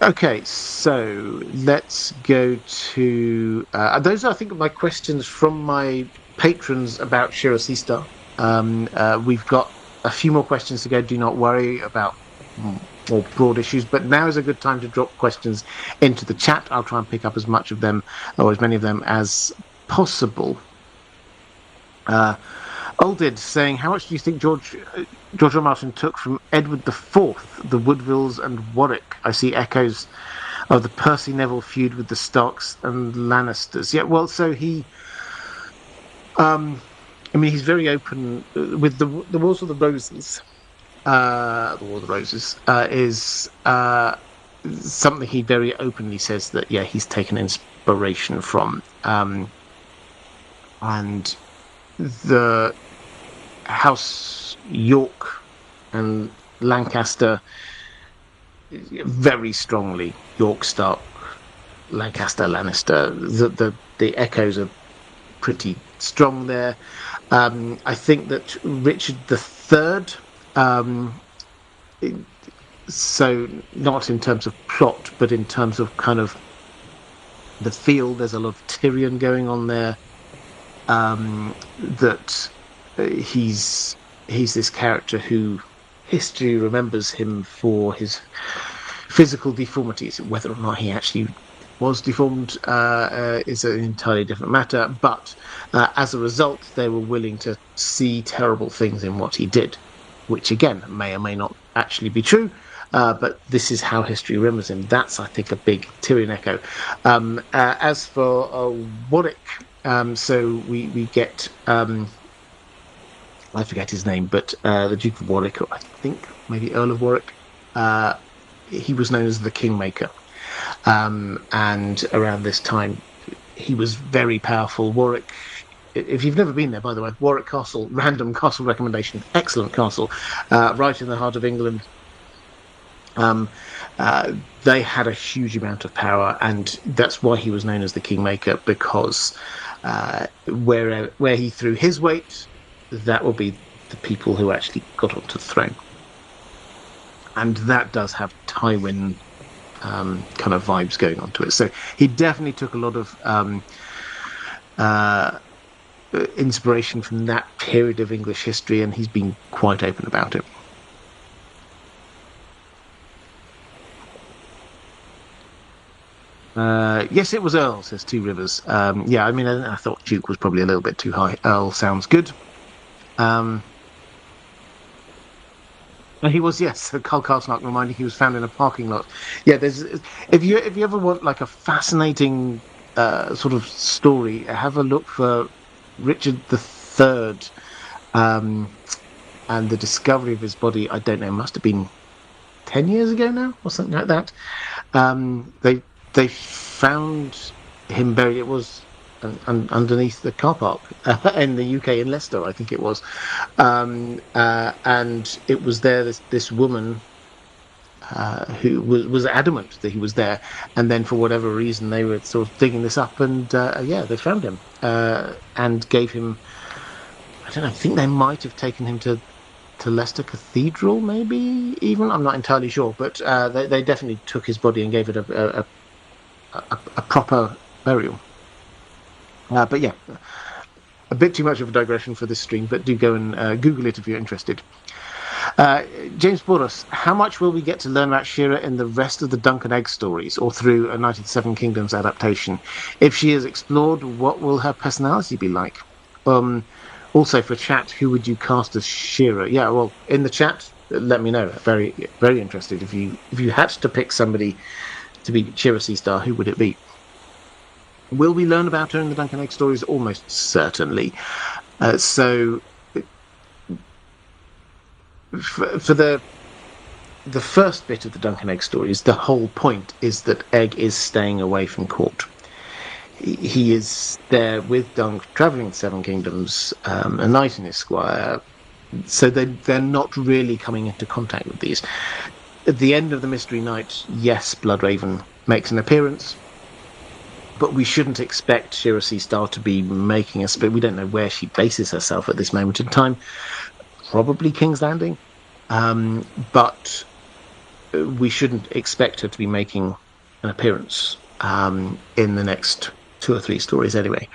Okay, so let's go to... those are, I think, my questions from my patrons about Shiera Seastar. We've got a few more questions to go. Do not worry about more broad issues, but now is a good time to drop questions into the chat. I'll try and pick up as much of them, or as many of them as possible. Oldid saying, how much do you think George George R. R. Martin took from Edward IV, the Woodvilles and Warwick. I see echoes of the Percy Neville feud with the Starks and Lannisters. Yeah, well, so he, I mean, he's very open with the Wars of the Roses. The War of the Roses is something he very openly says that yeah he's taken inspiration from, and the House York and Lancaster very strongly York, Stark, Lancaster, Lannister. The echoes are pretty strong there. I think that Richard III, so not in terms of plot, but in terms of kind of the feel, there's a lot of Tyrion going on there. That he's this character who history remembers him for his physical deformities. Whether or not he actually was deformed is an entirely different matter. But as a result, they were willing to see terrible things in what he did, which again may or may not actually be true. But this is how history remembers him. That's, I think, a big Tyrion echo. As for Warwick, so we get, I forget his name, but the Duke of Warwick, I think maybe Earl of Warwick, he was known as the Kingmaker. And around this time, he was very powerful. Warwick, if you've never been there, by the way, Warwick Castle, random castle recommendation, excellent castle, right in the heart of England. They had a huge amount of power, and that's why he was known as the Kingmaker, because where he threw his weight, that will be the people who actually got onto the throne. And that does have Tywin kind of vibes going onto it. So he definitely took a lot of inspiration from that period of English history, and he's been quite open about it. Yes, it was Earl, says Two Rivers. Yeah, I mean, I thought Duke was probably a little bit too high. Earl sounds good. He was, yes. So Carl Carlsnark reminding he was found in a parking lot. Yeah, there's if you ever want like a fascinating sort of story, have a look for Richard III and the discovery of his body. I don't know, must have been 10 years ago now or something like that. They found him buried. It was underneath the car park in the UK, in Leicester, I think it was, and it was there. This woman who was adamant that he was there, and then for whatever reason they were sort of digging this up, and yeah, they found him and gave him. I don't know. I think they might have taken him to Leicester Cathedral, maybe even. I'm not entirely sure, but they definitely took his body and gave it a proper burial. But yeah, a bit too much of a digression for this stream, but do go and Google it if you're interested. James Boros, how much will we get to learn about Shira in the rest of the Dunk and Egg stories, or through a Knight of the Seven Kingdoms adaptation? If she is explored, what will her personality be like? Also, for chat, who would you cast as Shira? Yeah, well, in the chat, let me know. Very, very interested. If you had to pick somebody to be Shiera Seastar, who would it be? Will we learn about her in the Dunk and Egg stories? Almost certainly. So, for the first bit of the Dunk and Egg stories, the whole point is that Egg is staying away from court. He is there with Dunk, travelling the Seven Kingdoms, a knight and his squire. So they're not really coming into contact with these. At the end of the Mystery Night, yes, Bloodraven makes an appearance, but we shouldn't expect Shiera Seastar to be making a split. We don't know where she bases herself at this moment in time. Probably King's Landing, but we shouldn't expect her to be making an appearance in the next 2 or 3 stories anyway.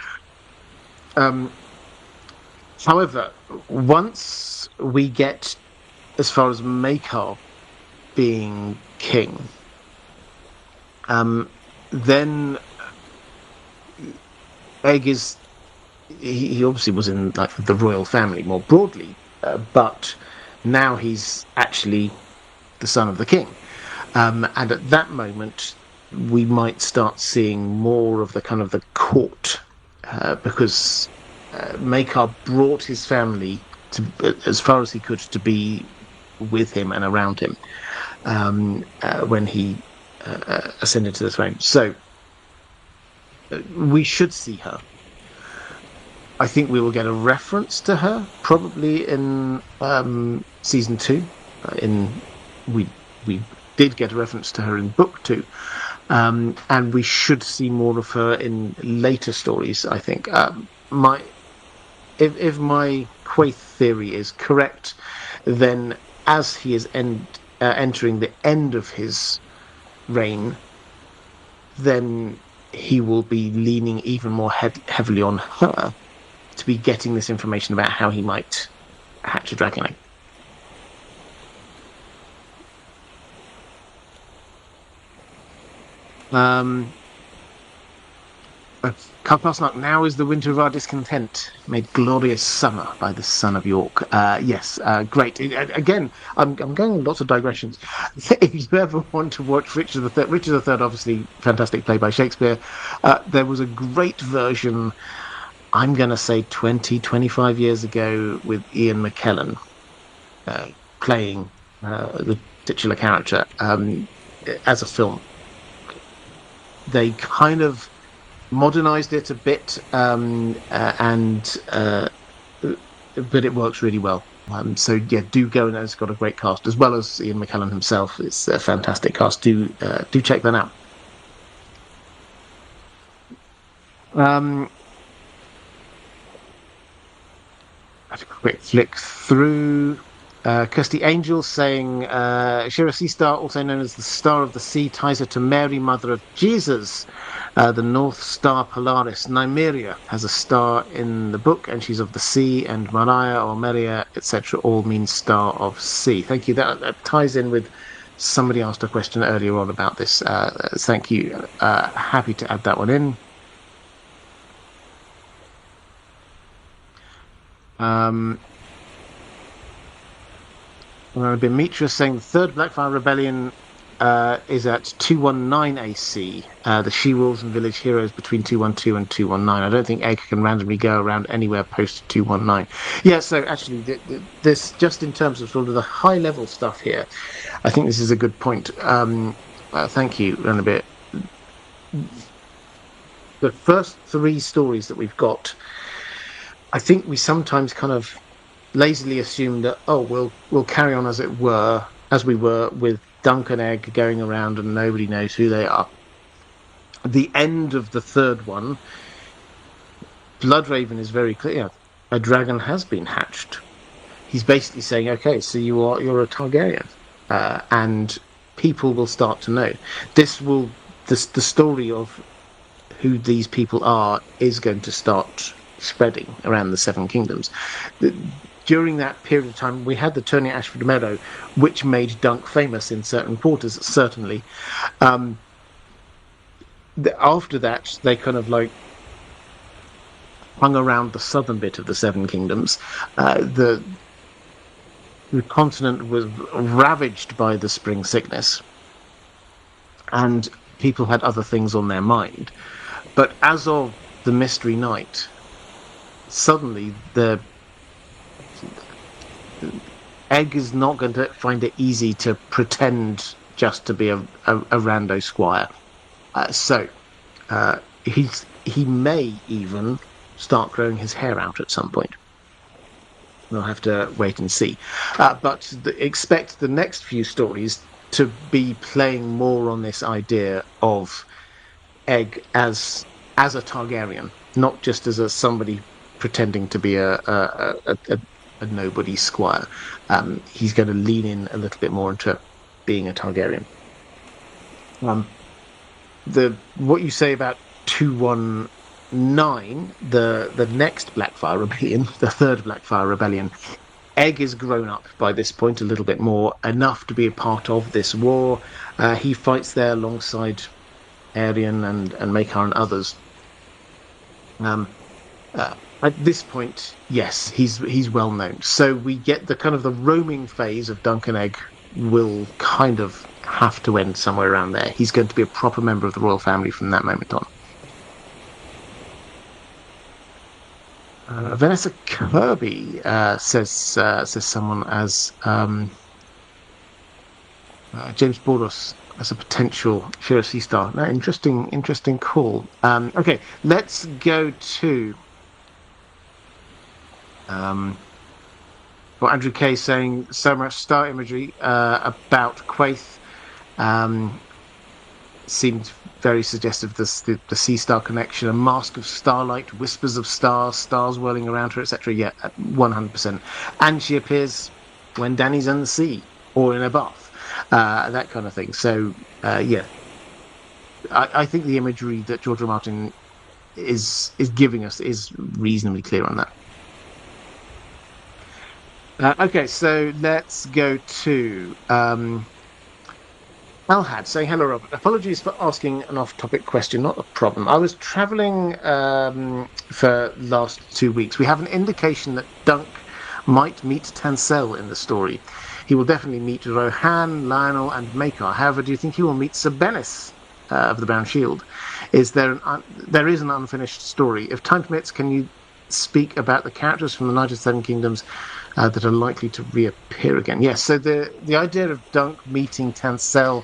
However, once we get as far as Maekar being king, then Egg is he obviously was in like the royal family more broadly, but now he's actually the son of the king. And at that moment, we might start seeing more of the kind of the court, because Makar brought his family to as far as he could to be with him and around him when he ascended to the throne. So we should see her. I think we will get a reference to her probably in season 2. We did get a reference to her in book 2, and we should see more of her in later stories. I think if my Quaithe theory is correct, then as he is entering the end of his reign, then he will be leaning even more heavily on her to be getting this information about how he might hatch a dragon egg. Carpasnak, now is the winter of our discontent, made glorious summer by the son of York. Yes, great. Again, I'm going lots of digressions. If you ever want to watch Richard III, obviously fantastic play by Shakespeare. There was a great version, I'm going to say 20, 25 years ago, with Ian McKellen playing the titular character as a film. They kind of modernized it a bit, but it works really well. So yeah, do go, and it's got a great cast as well as Ian McKellen himself. It's a fantastic cast. Do check that out. Have a quick flick through. Kirsty Angel saying Shiera Seastar, also known as the Star of the Sea, ties her to Mary, Mother of Jesus. The North Star Polaris. Nymeria has a star in the book, and she's of the sea, and Maria or Maria, etc., all mean star of sea. Thank you. That ties in with somebody asked a question earlier on about this. Thank you. Happy to add that one in. Demetrius saying the third Blackfire Rebellion is at 219 AC. The She-Wolves and Village Heroes between 212 and 219. I don't think Egg can randomly go around anywhere post 219. Yeah, so actually, this just in terms of sort of the high-level stuff here, I think this is a good point. Thank you, Ranabit. The first 3 stories that we've got, I think we sometimes kind of lazily assume that we'll carry on as we were with Dunk and Egg going around and nobody knows who they are. The end of the third one, Bloodraven is very clear. A dragon has been hatched. He's basically saying, okay, so you're a Targaryen, and people will start to know. The story of who these people are is going to start spreading around the Seven Kingdoms. During that period of time, we had the turning at Ashford Meadow, which made Dunk famous in certain quarters, certainly. After that, they kind of like hung around the southern bit of the Seven Kingdoms. The continent was ravaged by the spring sickness, and people had other things on their mind. But as of the Mystery Night, suddenly the Egg is not going to find it easy to pretend just to be a rando squire. So he may even start growing his hair out at some point. We'll have to wait and see. But expect the next few stories to be playing more on this idea of Egg as a Targaryen, not just as somebody pretending to be a nobody squire. He's going to lean in a little bit more into being a Targaryen. What you say about 219, the next Blackfire Rebellion, the third Blackfire Rebellion, Egg is grown up by this point a little bit more, enough to be a part of this war. He fights there alongside Aerion and Makar and others. At this point, yes, he's well known. So we get the kind of the roaming phase of Dunk and Egg will kind of have to end somewhere around there. He's going to be a proper member of the royal family from that moment on. Vanessa Kirby says someone as James Bordos as a potential Shiera Seastar. No, interesting call. Okay, let's go to Andrew Kay saying so much star imagery about Quaithe seemed very suggestive of the sea star connection, a mask of starlight, whispers of stars whirling around her, etc. Yeah, 100%. And she appears when Danny's in the sea or in a bath, that kind of thing. So, yeah, I think the imagery that George R. R. Martin is giving us is reasonably clear on that. Okay, so let's go to Alhad saying, hello, Robert. Apologies for asking an off-topic question, not a problem. I was travelling for last 2 weeks. We have an indication that Dunk might meet Tansel in the story. He will definitely meet Rohan, Lionel, and Makar. However, do you think he will meet Sir Bennis of the Brown Shield? There is an unfinished story. If time permits, can you speak about the characters from the Knight of the Seven Kingdoms that are likely to reappear again? Yes, so the idea of Dunk meeting Tansel,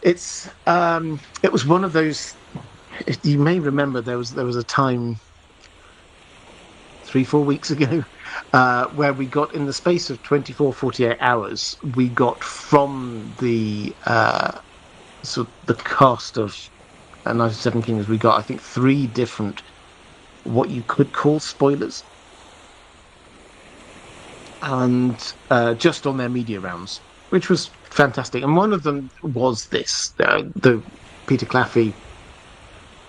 it was one of those. You may remember there was a time 3-4 weeks ago where we got, in the space of 48 hours, we got from the the cast of Knight of the Seven Kingdoms, we got, I think, 3 different what you could call spoilers, and just on their media rounds, which was fantastic. And one of them was this: the Peter Claffey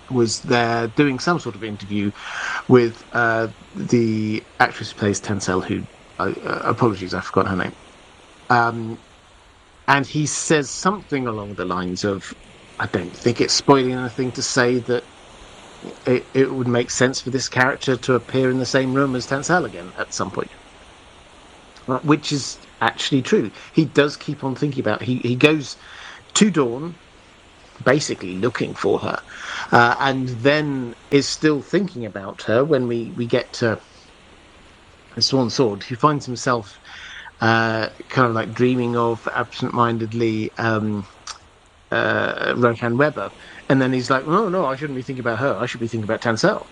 was there doing some sort of interview with the actress who plays Tansel, who apologies, I forgot her name. And he says something along the lines of, I don't think it's spoiling anything to say that it would make sense for this character to appear in the same room as Tansel again at some point. Which is actually true. He does keep on thinking about it. He goes to Dawn, basically looking for her, and then is still thinking about her when we get to the Swan Sword. He finds himself kind of like dreaming of absent-mindedly Rohan Weber, and then he's like, no, I shouldn't be thinking about her, I should be thinking about Tansel,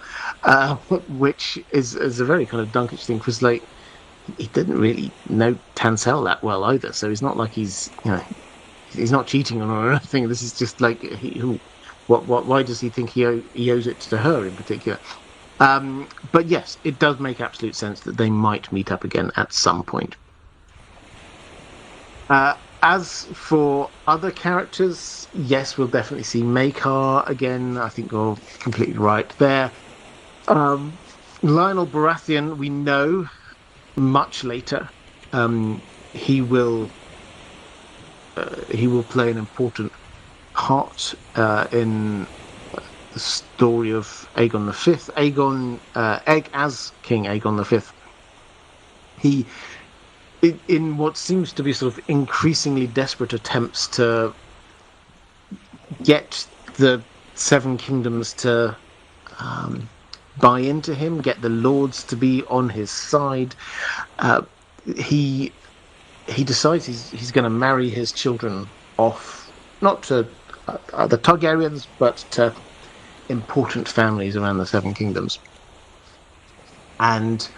which is a very kind of Dunkish thing, because like he didn't really know Tansel that well either, so it's not like he's not cheating on her or anything. This is just like why does he think he owes it to her in particular? But yes, it does make absolute sense that they might meet up again at some point. As for other characters, yes, we'll definitely see Makar again. I think you're completely right there. Lionel Baratheon, we know much later. He will play an important part in the story of Aegon V. Egg as King Aegon V. He, in what seems to be sort of increasingly desperate attempts to get the Seven Kingdoms to buy into him, get the lords to be on his side, he decides he's going to marry his children off, not to the Targaryens, but to important families around the Seven Kingdoms. And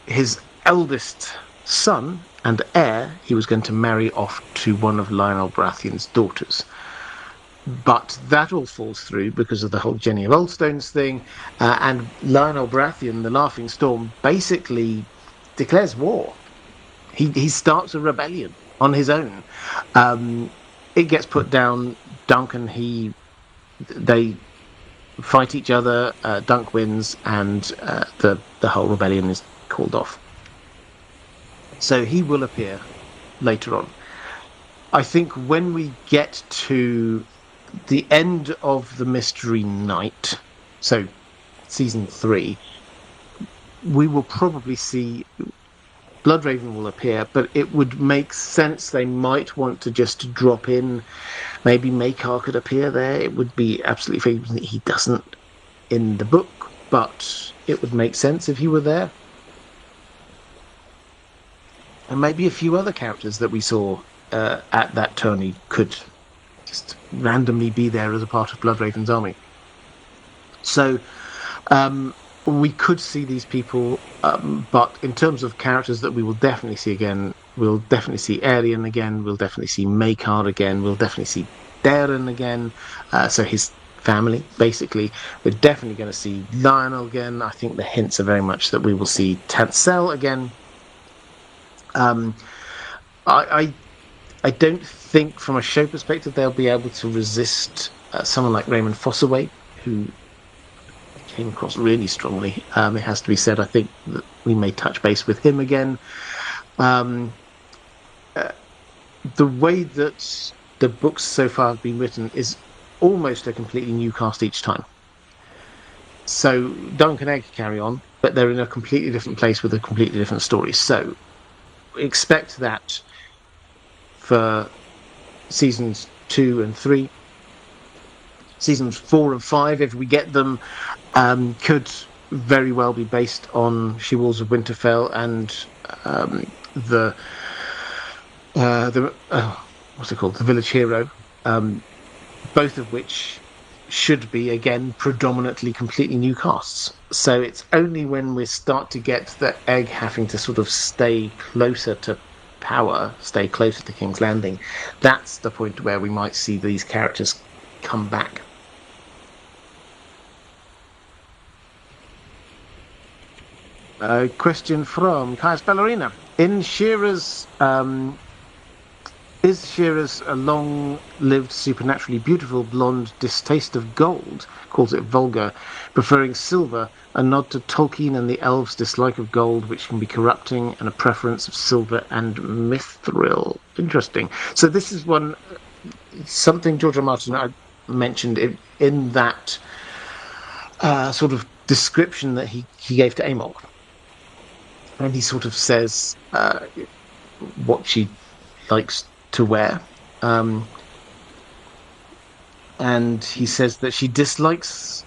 his eldest son and heir, he was going to marry off to one of Lionel Baratheon's daughters. But that all falls through because of the whole Jenny of Oldstones thing, and Lionel Baratheon, the Laughing Storm, basically declares war. He starts a rebellion on his own. It gets put down. Dunk and they fight each other. Dunk wins, and the whole rebellion is called off. So he will appear later on. I think when we get to the end of the Mystery Night, so season 3, we will probably see Bloodraven will appear, but it would make sense they might want to just drop in. Maybe Maekar could appear there. It would be absolutely fine. He doesn't in the book, but it would make sense if he were there. And maybe a few other characters that we saw at that tourney could just randomly be there as a part of Bloodraven's army. So we could see these people, but in terms of characters that we will definitely see again, we'll definitely see Aryan again, we'll definitely see Maekar again, we'll definitely see Darren again, so his family, basically. We're definitely going to see Lionel again. I think the hints are very much that we will see Tansel again. I don't think, from a show perspective, they'll be able to resist someone like Raymond Fossaway, who came across really strongly. It has to be said. I think that we may touch base with him again. The way that the books so far have been written is almost a completely new cast each time. So Dunk and Egg carry on, but they're in a completely different place with a completely different story. So expect that for seasons 2 and 3. Seasons 4 and 5, if we get them, could very well be based on She Wolves of Winterfell and the what's it called? The Village Hero, both of which should be, again, predominantly completely new casts. So it's only when we start to get the Egg having to sort of stay closer to power, stay closer to King's Landing, that's the point where we might see these characters come back. A question from Caius Ballerina. In Shira's, is Shira's a long-lived, supernaturally beautiful blonde distaste of gold, calls it vulgar, preferring silver, a nod to Tolkien and the elves' dislike of gold, which can be corrupting, and a preference of silver and mithril? Interesting. So this is something George R. Martin mentioned in that sort of description that he gave to Amok. And he sort of says what she likes to wear. And he says that she dislikes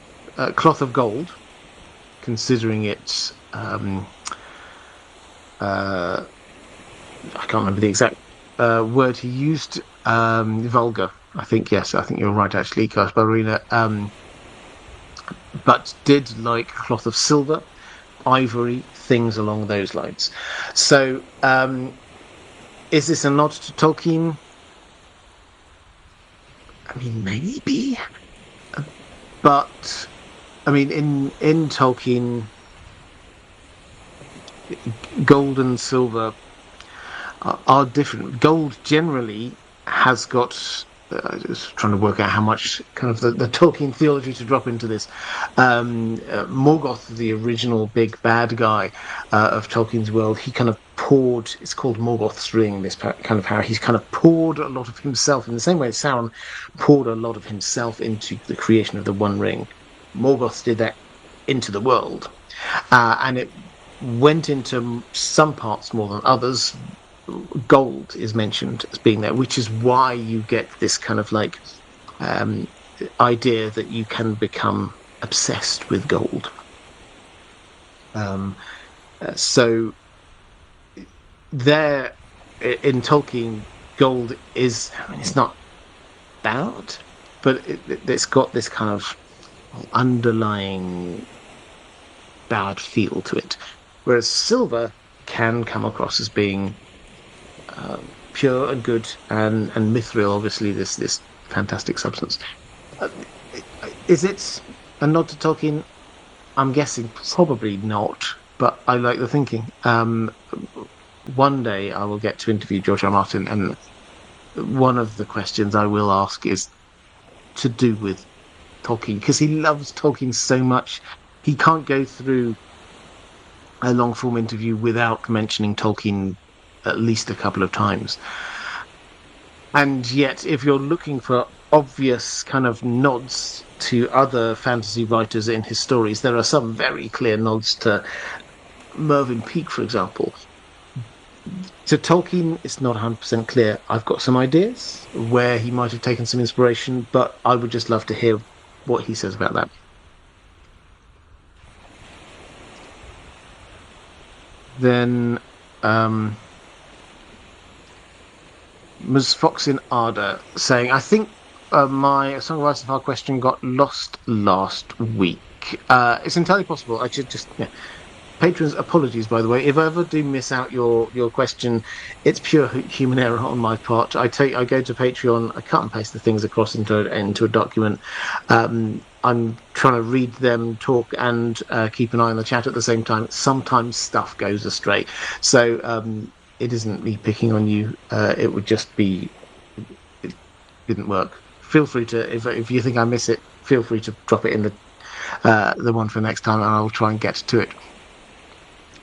cloth of gold, considering it... I can't remember the exact word he used. Vulgar. I think, yes. I think you're right, actually, Caius Ballerina. But did like cloth of silver, ivory, things along those lines. So, is this a nod to Tolkien? I mean, maybe. But, I mean, in Tolkien, gold and silver are different. Gold generally has got... just trying to work out how much kind of the Tolkien theology to drop into this. Morgoth, the original big bad guy of Tolkien's world, he kind of poured, it's called Morgoth's Ring, this kind of how he's kind of poured a lot of himself, in the same way Sauron poured a lot of himself into the creation of the One Ring. Morgoth did that into the world. And it went into some parts more than others. Gold is mentioned as being there, which is why you get this kind of like idea that you can become obsessed with gold. So there in Tolkien, gold is, I mean, it's not bad, but it's got this kind of underlying bad feel to it, whereas silver can come across as being pure and good, and mithril, obviously, this fantastic substance. Is it a nod to Tolkien? I'm guessing probably not, but I like the thinking. One day I will get to interview George R. Martin, and one of the questions I will ask is to do with Tolkien, because he loves Tolkien so much. He can't go through a long-form interview without mentioning Tolkien at least a couple of times. And yet, if you're looking for obvious kind of nods to other fantasy writers in his stories. There are some very clear nods to Mervyn Peake, for example. To Tolkien, it's not 100% clear. I've got some ideas where he might have taken some inspiration, but I would just love to hear what he says about that. Then Ms. Fox in Arda saying, I think my Song of Ice and Fire question got lost last week. It's entirely possible. I should just... Yeah. Patrons, apologies, by the way. If I ever do miss out your question, it's pure human error on my part. I go to Patreon, I cut and paste the things across into a document. I'm trying to read them, talk, and keep an eye on the chat at the same time. Sometimes stuff goes astray. So it isn't me picking on you. It would just be... It didn't work. Feel free to, if you think I miss it, feel free to drop it in the one for next time, and I'll try and get to it.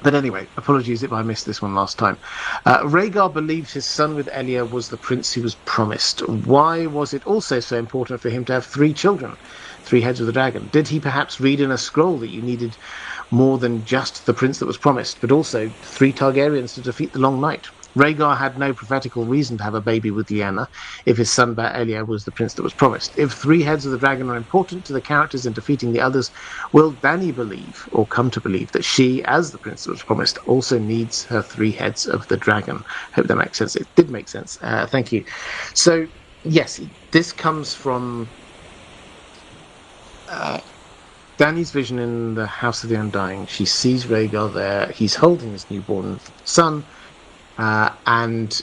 But anyway, apologies if I missed this one last time. Rhaegar believed his son with Elia was the prince he was promised. Why was it also so important for him to have 3 children, 3 heads of the dragon? Did he perhaps read in a scroll that you needed more than just the prince that was promised, but also 3 Targaryens to defeat the Long Night? Rhaegar had no prophetical reason to have a baby with Lyanna if his son Bar-Elia was the prince that was promised. If 3 heads of the dragon are important to the characters in defeating the others, will Dany believe, or come to believe, that she, as the prince that was promised, also needs her 3 heads of the dragon? Hope that makes sense. It did make sense. Thank you. So, yes, this comes from Dany's vision in the House of the Undying. She sees Rhaegar there. He's holding his newborn son. And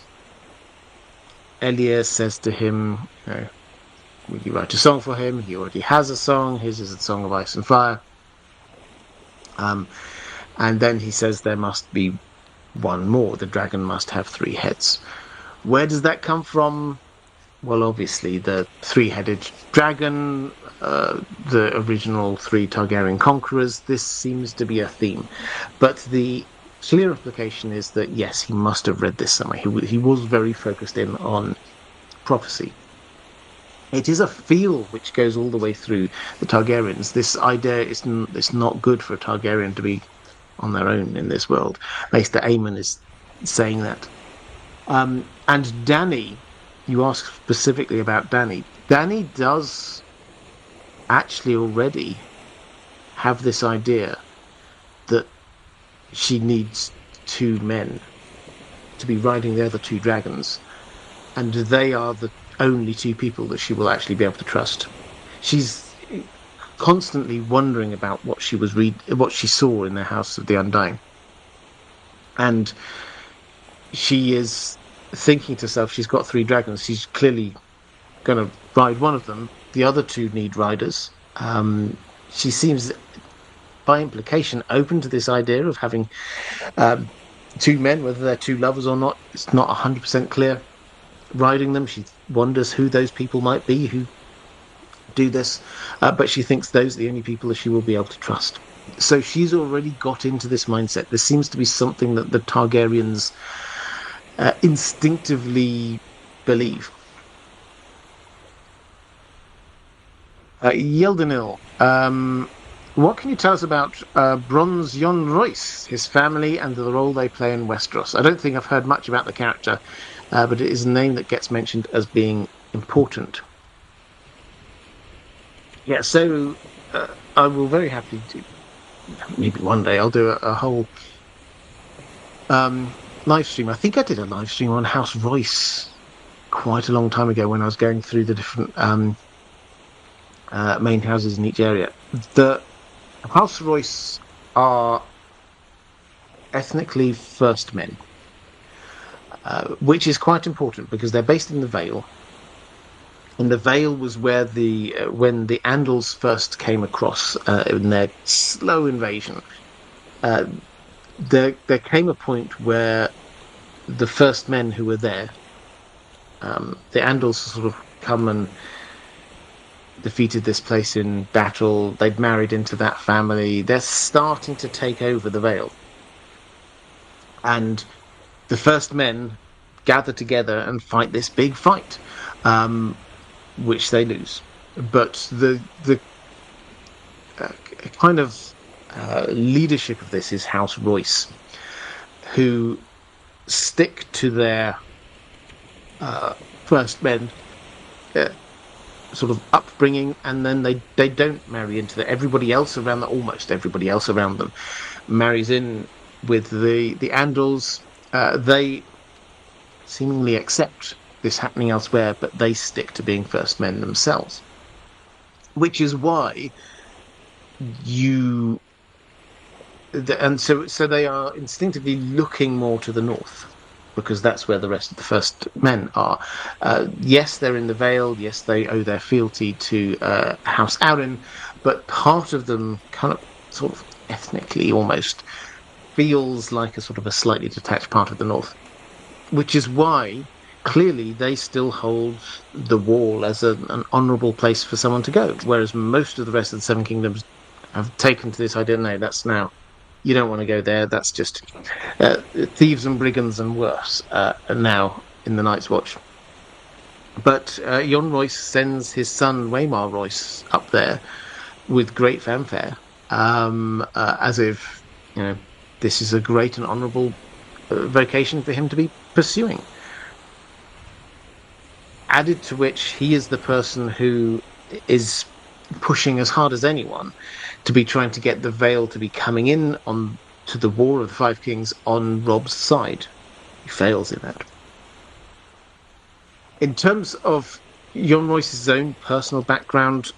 Elia says to him, will you write a song for him? He already has a song. His is a Song of Ice and Fire. And then he says there must be one more. The dragon must have 3 heads. Where does that come from? Well, obviously, the 3-headed dragon, the original 3 Targaryen conquerors. This seems to be a theme. But the clear implication is that, yes, he must have read this somewhere. He was very focused in on prophecy. It is a feel which goes all the way through the Targaryens. This idea is not good for a Targaryen to be on their own in this world. Maester Aemon is saying that. And Dany, you ask specifically about Dany. Dany does actually already have this idea that she needs 2 men to be riding the other 2 dragons, and they are the only 2 people that she will actually be able to trust. She's constantly wondering about what she saw in the House of the Undying, and she is thinking to herself, she's got 3 dragons. She's clearly going to ride one of them. The other 2 need riders. She seems, by implication, open to this idea of having 2 men, whether they're 2 lovers or not. It's not 100% clear. Riding them, she wonders who those people might be who do this, but she thinks those are the only people that she will be able to trust. So she's already got into this mindset. This seems to be something that the Targaryens instinctively believe. Yeldenil, what can you tell us about Bronze Yon Royce, his family, and the role they play in Westeros? I don't think I've heard much about the character, but it is a name that gets mentioned as being important. Yeah, so I will very happily do. Maybe one day I'll do a whole live stream. I think I did a live stream on House Royce quite a long time ago when I was going through the different main houses in each area. The House Royce are ethnically First Men, which is quite important because they're based in the Vale. And the Vale was where when the Andals first came across in their slow invasion, there came a point where the First Men who were there, the Andals sort of come and defeated this place in battle. They'd married into that family. They're starting to take over the Vale. And the First Men gather together and fight this big fight. which they lose. But the kind of leadership of this is House Royce, who stick to their first men sort of upbringing, and then they don't marry into that. Everybody else around them, almost everybody else around them, marries in with the Andals. They seemingly accept this happening elsewhere, but they stick to being first men themselves, which is why so they are instinctively looking more to the north, because that's where the rest of the first men are. Yes, they're in the Vale. Yes, they owe their fealty to House Aurin, but part of them kind of sort of ethnically almost feels like a sort of a slightly detached part of the north, which is why clearly they still hold the Wall as an honourable place for someone to go, whereas most of the rest of the Seven Kingdoms have taken to this idea, no, that's now, you don't want to go there, that's just thieves and brigands and worse now in the Night's Watch. But Jon Royce sends his son Waymar Royce up there with great fanfare, as if, this is a great and honourable vocation for him to be pursuing. Added to which, he is the person who is pushing as hard as anyone to be trying to get the Vale to be coming in on to the War of the Five Kings on Robb's side. He fails in that. In terms of Jon Royce's own personal background,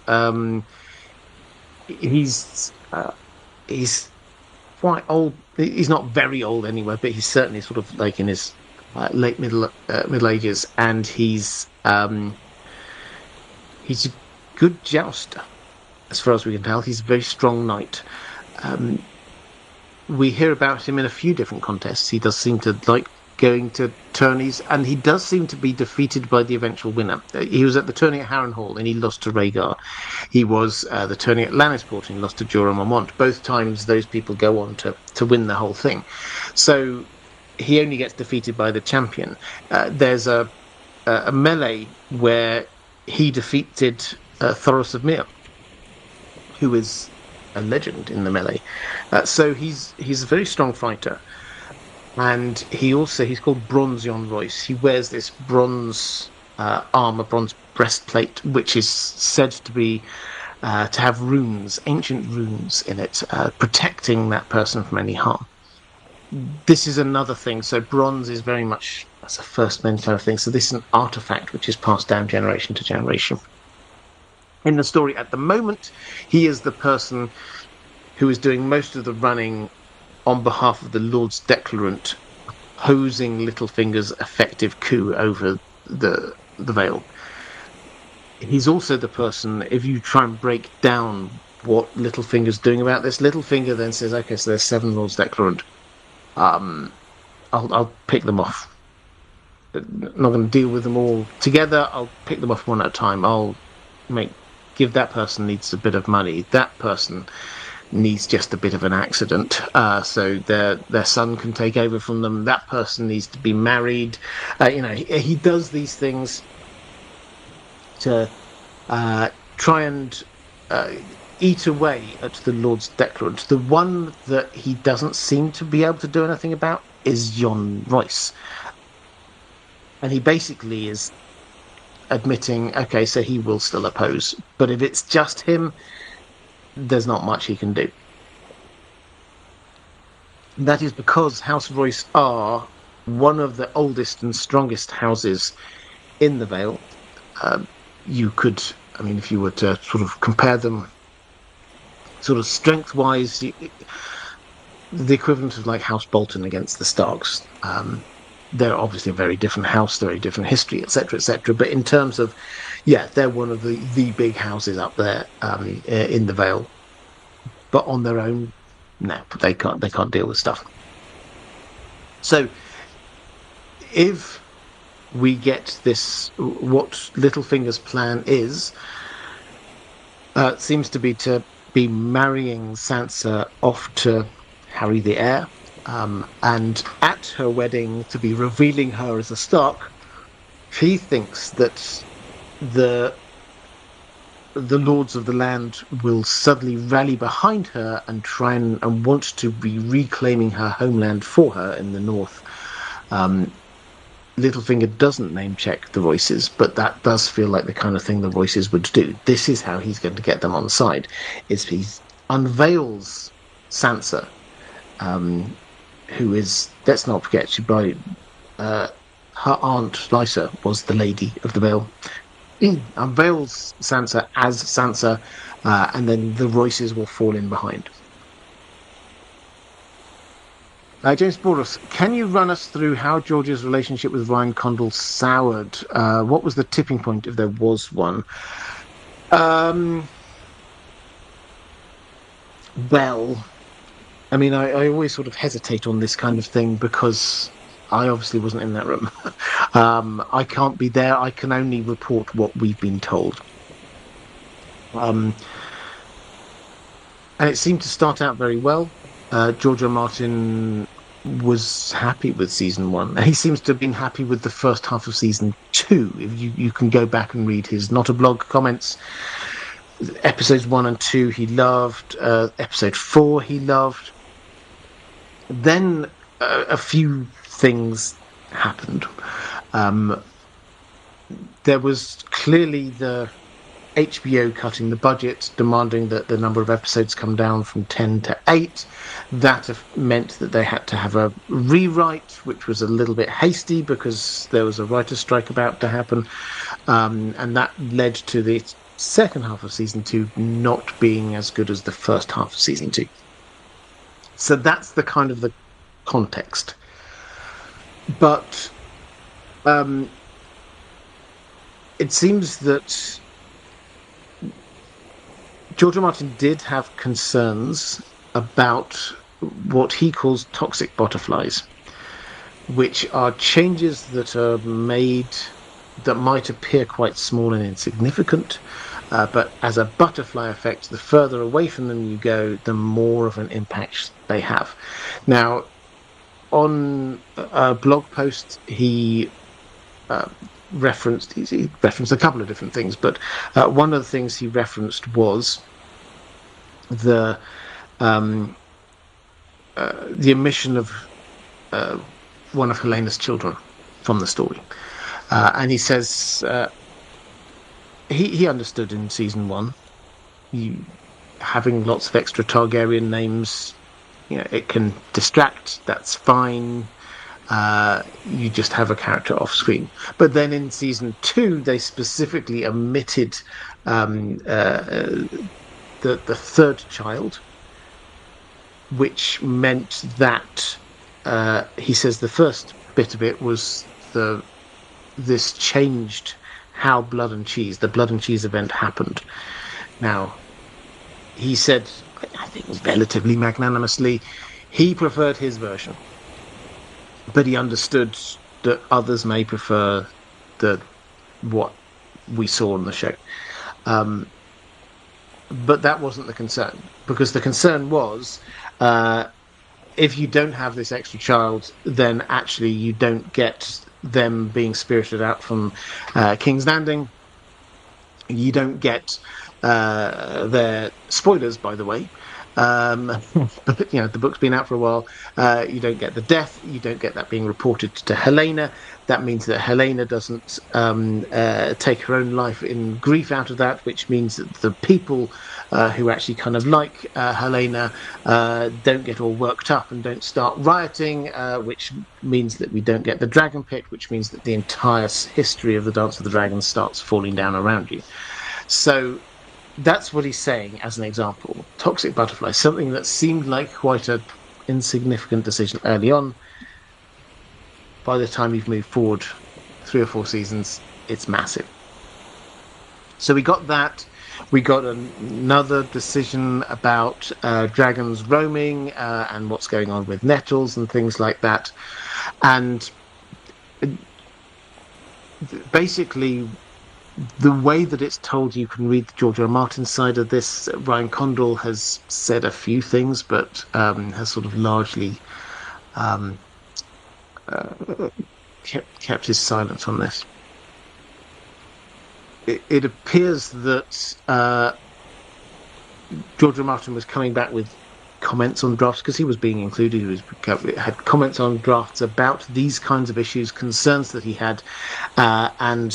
he's quite old. He's not very old anyway, but he's certainly sort of like in his late middle ages, and he's a good jouster, as far as we can tell. He's a very strong knight. We hear about him in a few different contests. He does seem to like going to tourneys, and he does seem to be defeated by the eventual winner. He was at the tourney at Harrenhal, and he lost to Rhaegar. He was the tourney at Lannisport, and he lost to Jorah Mormont. Both times those people go on to win the whole thing. So he only gets defeated by the champion. There's a melee where he defeated Thoros of Myr, who is a legend in the melee. So he's a very strong fighter. And he's called Bronze Jon Royce. He wears this bronze armor, bronze breastplate, which is said to be to have runes, ancient runes in it, protecting that person from any harm. This is another thing. So bronze is very much as a first men kind of thing. So this is an artifact which is passed down generation to generation. In the story at the moment, he is the person who is doing most of the running on behalf of the Lord's Declarant, opposing Littlefinger's effective coup over the Vale. He's also the person, if you try and break down what Littlefinger's doing about this, Littlefinger then says, okay, so there's 7 Lords Declarant. I'll pick them off. I'm not going to deal with them all together. I'll pick them off one at a time. I'll give that person needs a bit of money. That person needs just a bit of an accident, so their son can take over from them. That person needs to be married. He does these things to try and eat away at the Lord's Declarant. The one that he doesn't seem to be able to do anything about is Jon Royce, and he basically is admitting, okay, so he will still oppose, but if it's just him, there's not much he can do. That is because House Royce are one of the oldest and strongest houses in the Vale. You could, if you were to sort of compare them sort of strength-wise, the equivalent of like House Bolton against the Starks. They're obviously a very different house, very different history, etc., etc. But in terms of, they're one of the big houses up there in the Vale. But on their own, no, they can't deal with stuff. So, if we get this, what Littlefinger's plan is, seems to be marrying Sansa off to Harry the Heir. And at her wedding, to be revealing her as a Stark, he thinks that the the lords of the land will suddenly rally behind her and try and want to be reclaiming her homeland for her in the north. Littlefinger doesn't name check the voices, but that does feel like the kind of thing the voices would do. This is how he's going to get them on side, is he unveils Sansa, who is, let's not forget, her aunt Lysa was the Lady of the Vale. Unveils Sansa as Sansa, and then the Royces will fall in behind. James Boris, can you run us through how George's relationship with Ryan Condal soured? What was the tipping point, if there was one? Well, I mean, I always sort of hesitate on this kind of thing because I obviously wasn't in that room. I can't be there. I can only report what we've been told. And it seemed to start out very well. George R. Martin was happy with season 1. He seems to have been happy with the first half of season 2. If you can go back and read his Not a Blog comments. Episodes 1 and 2 he loved. Episode 4 he loved. Then a few things happened. There was clearly the HBO cutting the budget, demanding that the number of episodes come down from 10 to 8. That meant that they had to have a rewrite, which was a little bit hasty because there was a writer's strike about to happen. And that led to the second half of season 2 not being as good as the first half of season 2. So that's the kind of the context. But it seems that George R. Martin did have concerns about what he calls toxic butterflies, which are changes that are made that might appear quite small and insignificant, but as a butterfly effect, the further away from them you go, the more of an impact they have. Now, on a blog post, he referenced a couple of different things, but one of the things he referenced was the omission of one of Helena's children from the story, and he says he understood in season 1, having lots of extra Targaryen names, it can distract. That's fine. You just have a character off screen. But then in season 2, they specifically omitted the third child, which meant that he says the first bit of it was this changed how the Blood and Cheese event happened. Now, he said, I think relatively magnanimously, he preferred his version, but he understood that others may prefer what we saw on the show. But that wasn't the concern, because the concern was if you don't have this extra child, then actually you don't get them being spirited out from King's Landing. You don't get their spoilers, by the way. But the book's been out for a while. You don't get the death. You don't get that being reported to Helena. That means that Helena doesn't take her own life in grief out of that, which means that the people who actually kind of like Helena don't get all worked up and don't start rioting, which means that we don't get the Dragon Pit, which means that the entire history of the Dance of the Dragon starts falling down around you. So that's what he's saying as an example. Toxic butterfly, something that seemed like quite an insignificant decision early on. By the time you've moved forward 3 or 4 seasons, it's massive. So we got that. We got another decision about dragons roaming and what's going on with nettles and things like that. And basically, the way that it's told, you can read the George R. Martin side of this. Ryan Condal has said a few things, but has sort of largely kept his silence on this. it appears that George R. R. Martin was coming back with comments on drafts because he was being included. He had comments on drafts about these kinds of issues, concerns that he had, and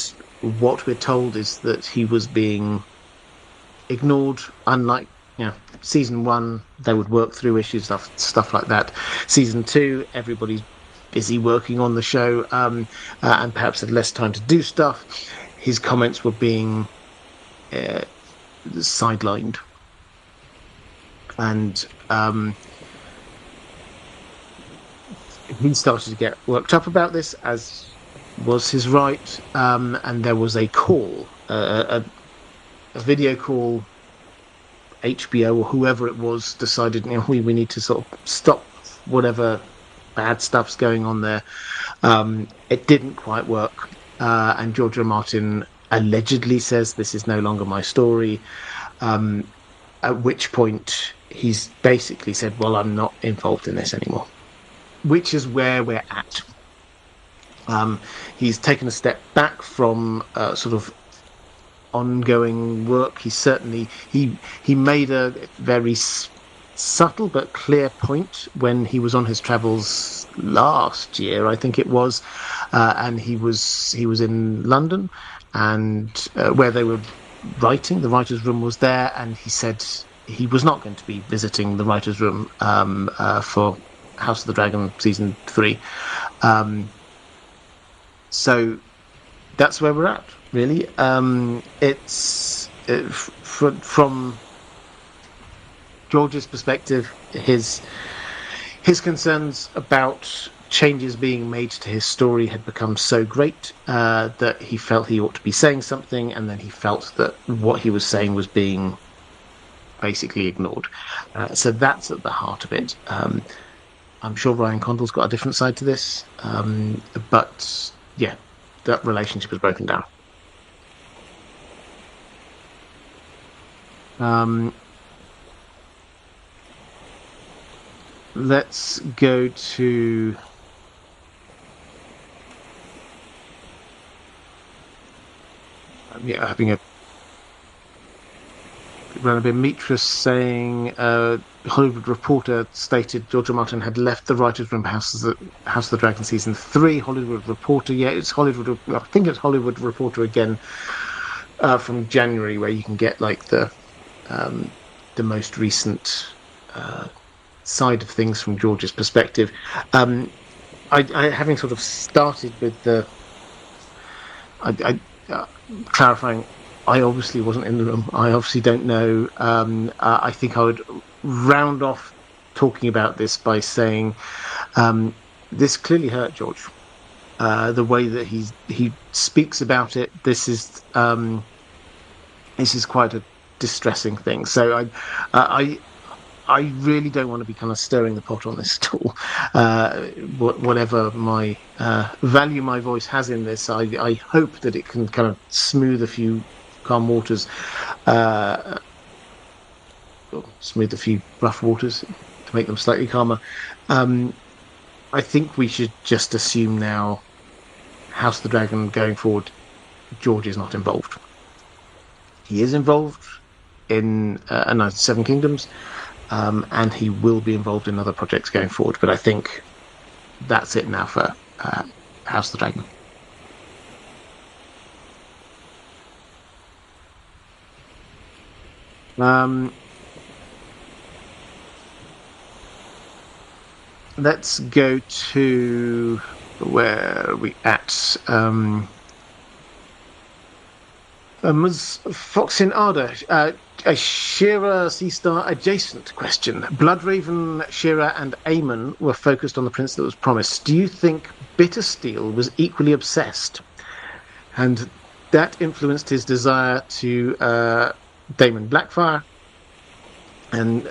what we're told is that he was being ignored. Unlike season 1, they would work through issues, stuff like that. Season 2, everybody's busy working on the show, and perhaps had less time to do stuff. His comments were being sidelined, and he started to get worked up about this, as was his right. And there was a call, a video call. HBO or whoever it was decided, we need to sort of stop whatever bad stuff's going on there. It didn't quite work, and George R. R. Martin allegedly says this is no longer my story. At which point he's basically said, well, I'm not involved in this anymore, which is where we're at. He's taken a step back from sort of ongoing work. He certainly he made a very subtle but clear point when he was on his travels last year, I think it was, and he was in London, and where they were writing, the writers' room was there, and he said he was not going to be visiting the writers' room for House of the Dragon season 3. So that's where we're at, really. It's from George's perspective, his concerns about changes being made to his story had become so great that he felt he ought to be saying something, and then he felt that what he was saying was being basically ignored. So that's at the heart of it. I'm sure Ryan Condal's got a different side to this, but yeah, that relationship has broken down. Let's go to having a run a bit. Mitras saying Hollywood Reporter stated George R. R. Martin had left the writers' room House of the Dragon season 3. Hollywood Reporter, it's Hollywood. I think it's Hollywood Reporter again from January, where you can get like the most recent side of things from George's perspective. I having sort of started with the clarifying, I obviously wasn't in the room. I obviously don't know. I think I would round off talking about this by saying this clearly hurt George. The way that he speaks about it, this is quite a distressing thing. So I really don't want to be kind of stirring the pot on this at all. Whatever my value my voice has in this, I hope that it can kind of smooth a few calm waters, smooth a few rough waters to make them slightly calmer. I think we should just assume now, House of the Dragon going forward, George is not involved. He is involved in A Knight of the Seven Kingdoms, and he will be involved in other projects going forward. But I think that's it now for House of the Dragon. Let's go to where are we at? Fox in Arda, a Shiera Seastar adjacent question. Bloodraven, Shira, and Aemon were focused on the prince that was promised. Do you think Bittersteel was equally obsessed, and that influenced his desire to Daemon Blackfire, and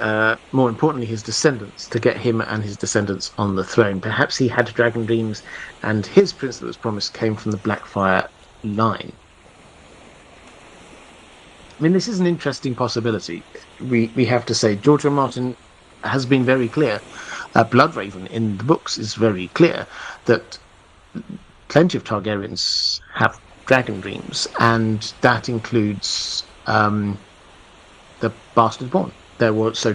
more importantly, his descendants, to get him and his descendants on the throne? Perhaps he had dragon dreams, and his prince that was promised came from the Blackfire line. I mean, this is an interesting possibility. We have to say George R. R. Martin has been very clear. Bloodraven in the books is very clear that plenty of Targaryens have dragon dreams, and that includes the Bastard Born. There was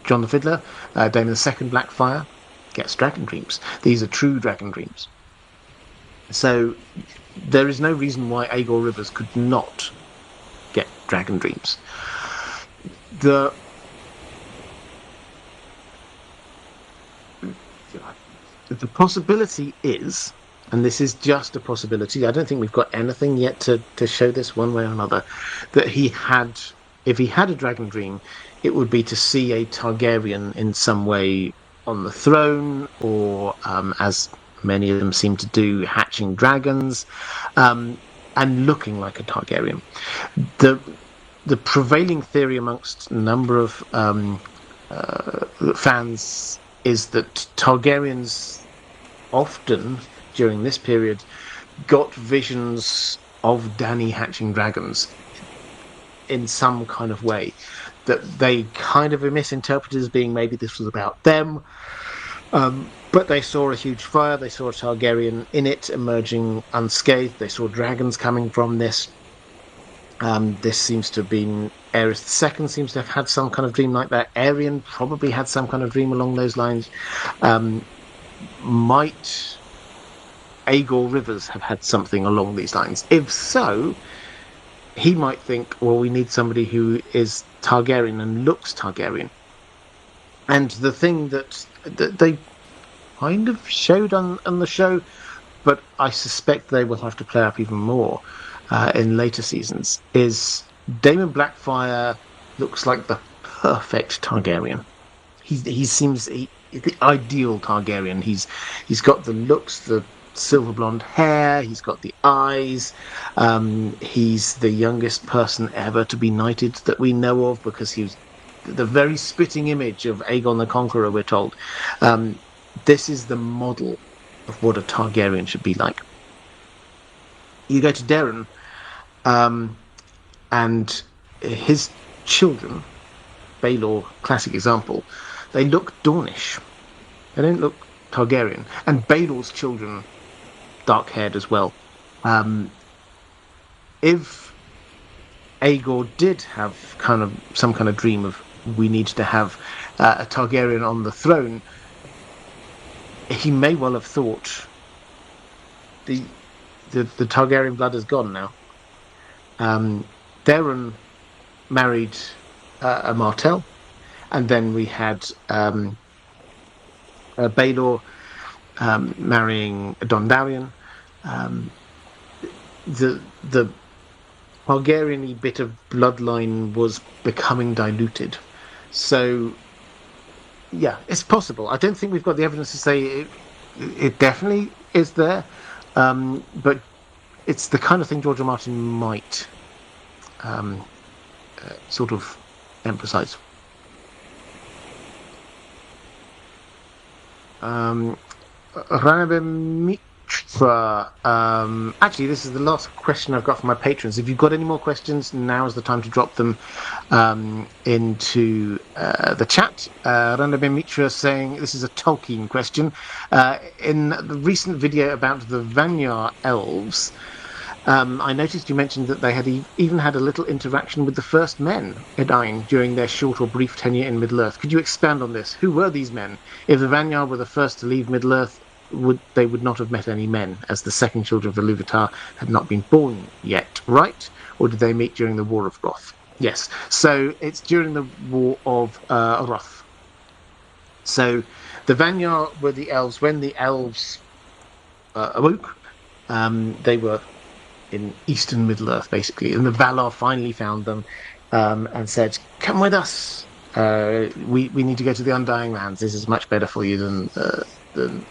John the Fiddler, Damon the Second Blackfire gets dragon dreams. These are true dragon dreams. So there is no reason why Aegor Rivers could not get dragon dreams. The possibility is, and this is just a possibility, I don't think we've got anything yet to show this one way or another, that if he had a dragon dream, it would be to see a Targaryen in some way on the throne, or as many of them seem to do, hatching dragons, and looking like a Targaryen. The prevailing theory amongst a number of fans is that Targaryens often, during this period, got visions of Dany hatching dragons in some kind of way, that they kind of misinterpreted as being maybe this was about them, but they saw a huge fire, they saw a Targaryen in it emerging unscathed, they saw dragons coming from this. This seems to have been, Aerys II seems to have had some kind of dream like that. Aerion probably had some kind of dream along those lines. Might Aegor Rivers have had something along these lines? If so, he might think, well, we need somebody who is Targaryen and looks Targaryen. And the thing that they kind of showed on the show, but I suspect they will have to play up even more in later seasons, is Daemon Blackfire looks like the perfect Targaryen. He seems the ideal Targaryen. He's got the looks, the silver blonde hair, he's got the eyes, he's the youngest person ever to be knighted that we know of, because he was the very spitting image of Aegon the Conqueror, we're told. This is the model of what a Targaryen should be like. You go to Darren, and his children, Baelor, classic example, they look Dornish. They don't look Targaryen. And Baelor's children, dark-haired as well. If Aegor did have some kind of dream of, we need to have a Targaryen on the throne, he may well have thought the Targaryen blood is gone now. Darren married a Martell, and then we had Baelor marrying a Dondarrion. The Targaryen-y bit of bloodline was becoming diluted. So, yeah, it's possible. I don't think we've got the evidence to say it definitely is there, but it's the kind of thing George R. Martin might sort of emphasize. Ranabe Mitra, actually, this is the last question I've got from my patrons. If you've got any more questions, now is the time to drop them into the chat. Ranabe Mitra saying, this is a Tolkien question. In the recent video about the Vanyar elves, I noticed you mentioned that they had even had a little interaction with the first men, Edain, during their short or brief tenure in Middle-earth. Could you expand on this? Who were these men? If the Vanyar were the first to leave Middle-earth, they would not have met any men, as the second children of Iluvatar had not been born yet, right? Or did they meet during the War of Roth? Yes. So it's during the War of Roth. So the Vanyar were the elves. When the elves awoke, they were in eastern Middle-earth, basically, and the Valar finally found them and said, "Come with us. We need to go to the Undying Lands. This is much better for you than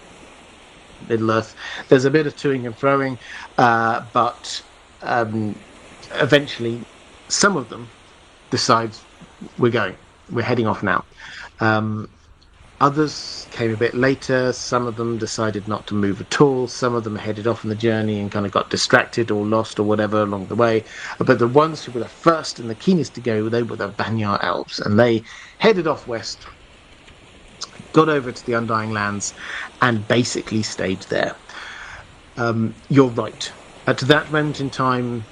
Middle-earth." There's a bit of toing and froing, but eventually, some of them decide we're heading off now. Others came a bit later. Some of them decided not to move at all. Some of them headed off on the journey and kind of got distracted or lost or whatever along the way. But the ones who were the first and the keenest to go, they were the Vanyar elves. And they headed off west, got over to the Undying Lands, and basically stayed there. You're right. At that moment in time,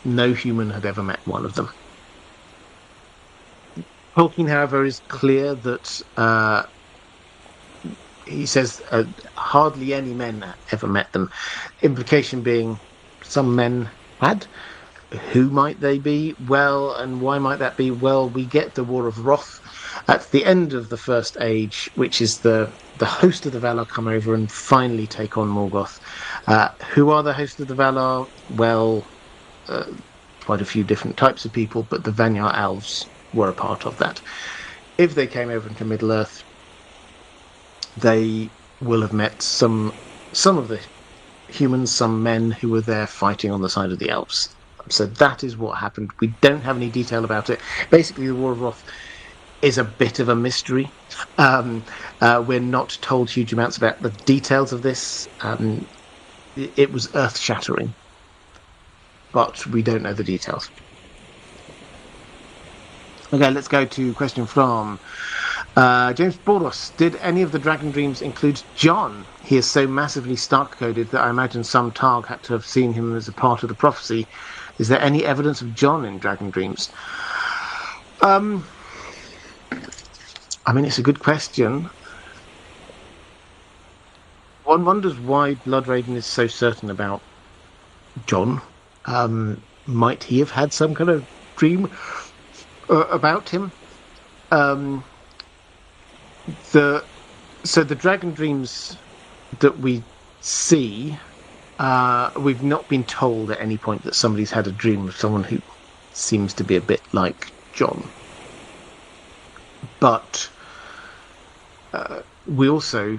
no human had ever met one of them. Tolkien, however, is clear that he says hardly any men ever met them. Implication being some men had. Who might they be? Well, and why might that be? Well, we get the War of Wrath at the end of the First Age, which is the host of the Valar come over and finally take on Morgoth. Who are the host of the Valar? Well, quite a few different types of people, but the Vanyar elves were a part of that. If they came over into Middle-earth, they will have met some of the humans, some men who were there fighting on the side of the elves. So that is what happened. We don't have any detail about it. Basically, the War of Wrath is a bit of a mystery. We're not told huge amounts about the details of this. It was earth-shattering, but we don't know the details. Okay, let's go to question from James Bordos. Did any of the Dragon Dreams include John? He is so massively Stark-coded that I imagine some Targ had to have seen him as a part of the prophecy. Is there any evidence of John in Dragon Dreams? I mean, it's a good question. One wonders why Bloodraven is so certain about John. Might he have had some kind of dream about him? The Dragon Dreams that we see, we've not been told at any point that somebody's had a dream of someone who seems to be a bit like John. But we also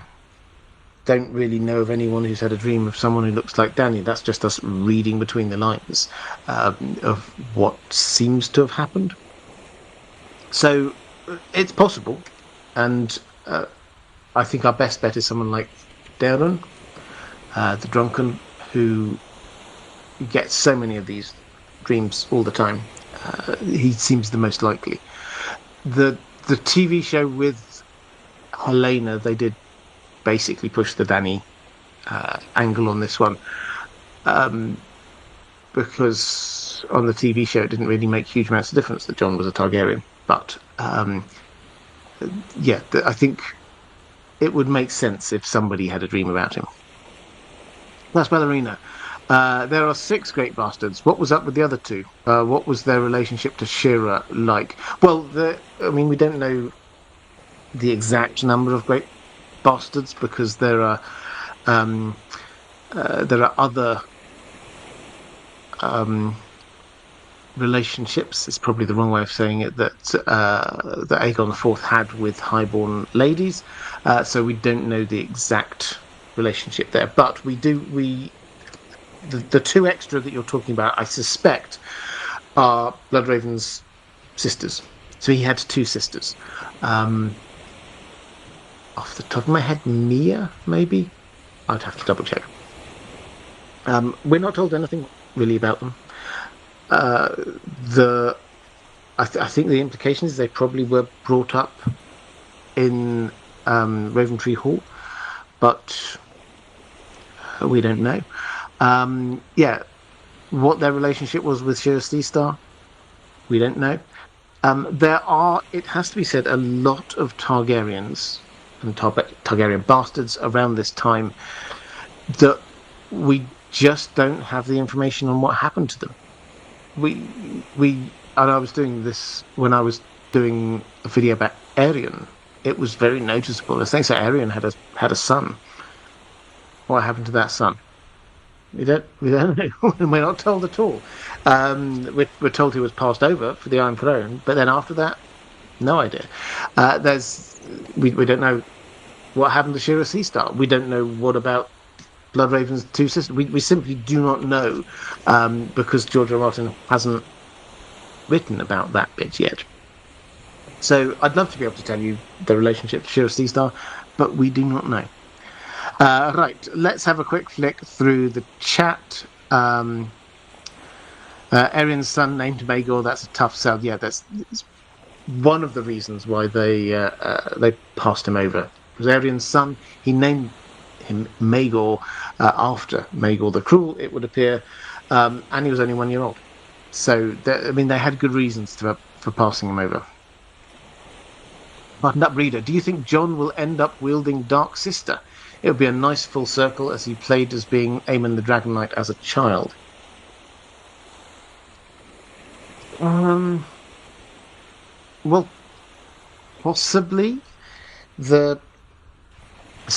don't really know of anyone who's had a dream of someone who looks like Danny. That's just us reading between the lines of what seems to have happened. So it's possible, and I think our best bet is someone like Darren, the Drunken, who gets so many of these dreams all the time. He seems the most likely. The TV show with Helena, they did basically push the Danny angle on this one, because on the TV show it didn't really make huge amounts of difference that John was a Targaryen. But yeah, I think it would make sense if somebody had a dream about him. That's Ballerina. There are 6 great bastards. What was up with the other 2? What was their relationship to Shira like? Well, we don't know the exact number of great bastards because there are other relationships. It's probably the wrong way of saying it that Aegon IV had with highborn ladies. So we don't know the exact relationship there, but we do. The 2 extra that you're talking about, I suspect, are Bloodraven's sisters. So he had 2 sisters. Off the top of my head, Mia, maybe? I'd have to double check. We're not told anything really about them. I think the implication is they probably were brought up in Raventree Hall, but we don't know. Yeah, what their relationship was with Shiera Seastar, we don't know. There are, it has to be said, a lot of Targaryens and Targaryen bastards around this time that we just don't have the information on what happened to them. And I was doing this when I was doing a video about Aerion. It was very noticeable. As they say, Aerion had a son. What happened to that son? We don't know. We're not told at all. We're told he was passed over for the Iron Throne, but then after that, no idea. We don't know what happened to Shiera Seastar. We don't know what about Bloodraven's 2 sisters. We simply do not know, because George R. R. Martin hasn't written about that bit yet. So I'd love to be able to tell you the relationship to Shiera Seastar, but we do not know. Right, let's have a quick flick through the chat. Aerion's son named Maegor. That's a tough sell. Yeah, that's one of the reasons why they passed him over. It was Aerion's son. He named him Maegor after Maegor the Cruel, it would appear. and he was only 1 year old. So, they had good reasons for passing him over. Buttoned Up Reader, do you think John will end up wielding Dark Sister? It would be a nice full circle as he played as being Aemon the Dragon Knight as a child. Well, possibly. So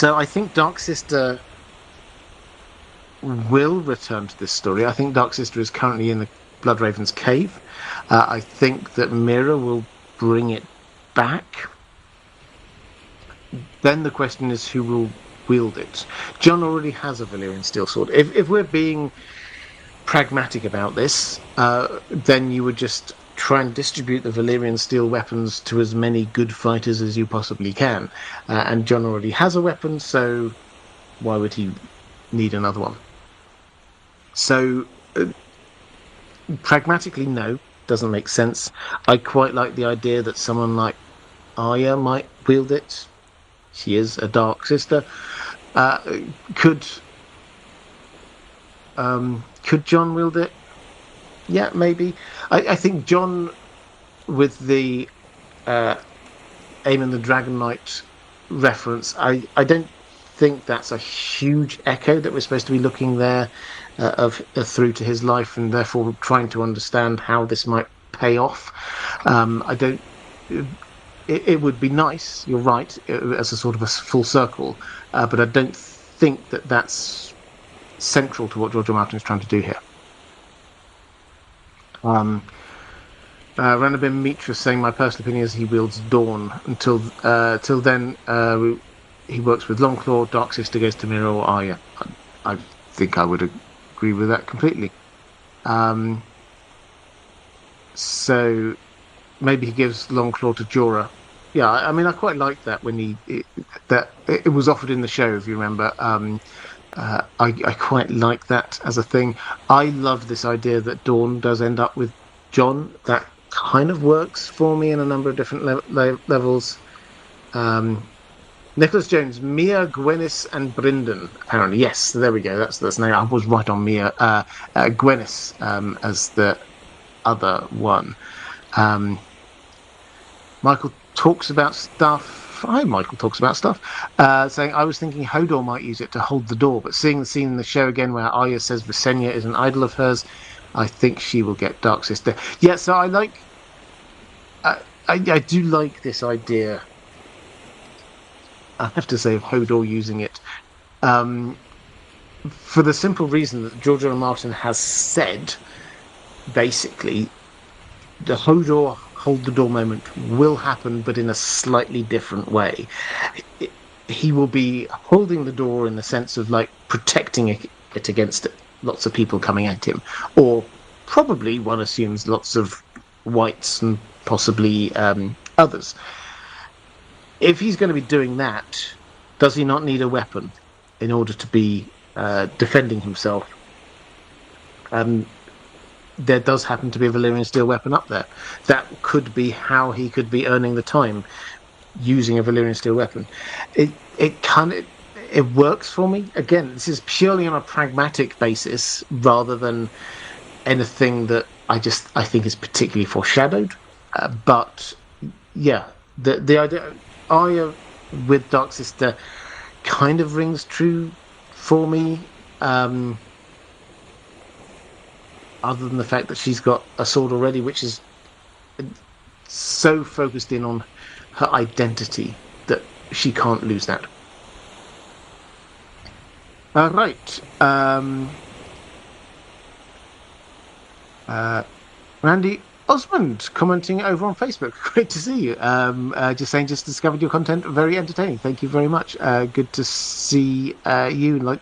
I think Dark Sister will return to this story. I think Dark Sister is currently in the Bloodraven's cave. I think that Mira will bring it back. Then the question is who will wield it. John already has a Valyrian steel sword. If we're being pragmatic about this, then you would just try and distribute the Valyrian steel weapons to as many good fighters as you possibly can. And John already has a weapon, so why would he need another one? So, pragmatically, no, doesn't make sense. I quite like the idea that someone like Arya might wield it. She is a Dark Sister. Could John wield it? Yeah, maybe. I think John, with the Aemon the Dragon Knight reference, I don't think that's a huge echo that we're supposed to be looking there through to his life, and therefore trying to understand how this might pay off. I don't. It would be nice, you're right, as a sort of a full circle, but I don't think that that's central to what George R. Martin is trying to do here. Ranabin Mitra saying, my personal opinion is he wields Dawn. Till then, he works with Longclaw, Dark Sister goes to Mira or Arya. I think I would agree with that completely. So maybe he gives Longclaw to Jorah. Yeah, I quite like that when it was offered in the show, if you remember. I quite like that as a thing. I love this idea that Dawn does end up with John. That kind of works for me in a number of different levels. Nicholas Jones, Mia, Gwenys, and Brynden. Apparently, yes. There we go. That's the name. I was right on Mia. Gwenys as the other one. Michael talks about stuff. Hi, Michael talks about stuff. Saying, I was thinking Hodor might use it to hold the door, but seeing the scene in the show again where Arya says Visenya is an idol of hers, I think she will get Dark Sister. Yeah, so I do like this idea, I have to say, of Hodor using it. For the simple reason that George R. R. Martin has said, basically, the Hodor hold the door moment will happen, but in a slightly different way. He will be holding the door in the sense of like protecting it against lots of people coming at him, or probably, one assumes, lots of whites and possibly others. If he's going to be doing that, does he not need a weapon in order to be defending himself? There does happen to be a Valyrian steel weapon up there. That could be how he could be earning the time, using a Valyrian steel weapon. It works for me. Again, this is purely on a pragmatic basis rather than anything that I think is particularly foreshadowed. But yeah, the idea Arya with Dark Sister kind of rings true for me. Other than the fact that she's got a sword already, which is so focused in on her identity that she can't lose that. Right. Randy Osmond commenting over on Facebook. Great to see you. Just saying, just discovered your content very entertaining. Thank you very much. Good to see you. Like,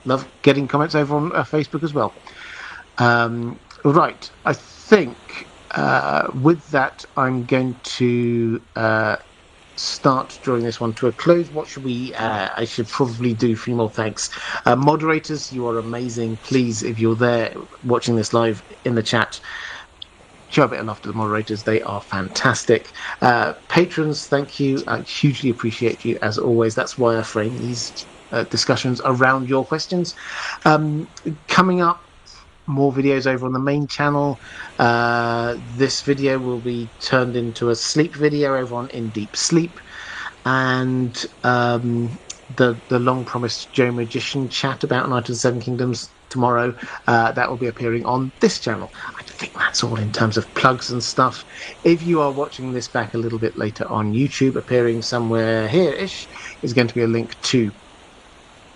love getting comments over on Facebook as well. Right. I think with that, I'm going to start drawing this one to a close. What should we? I should probably do 3 more thanks. Moderators, you are amazing. Please, if you're there watching this live in the chat, show a bit of love to the moderators. They are fantastic. Patrons, thank you. I hugely appreciate you, as always. That's why I frame these discussions around your questions. Coming up, more videos over on the main channel. This video will be turned into a sleep video over on In Deep Sleep, and the long promised Joe Magician chat about Night of the Seven Kingdoms tomorrow, that will be appearing on this channel. I think that's all in terms of plugs and stuff. If you are watching this back a little bit later on YouTube, appearing somewhere here-ish is going to be a link to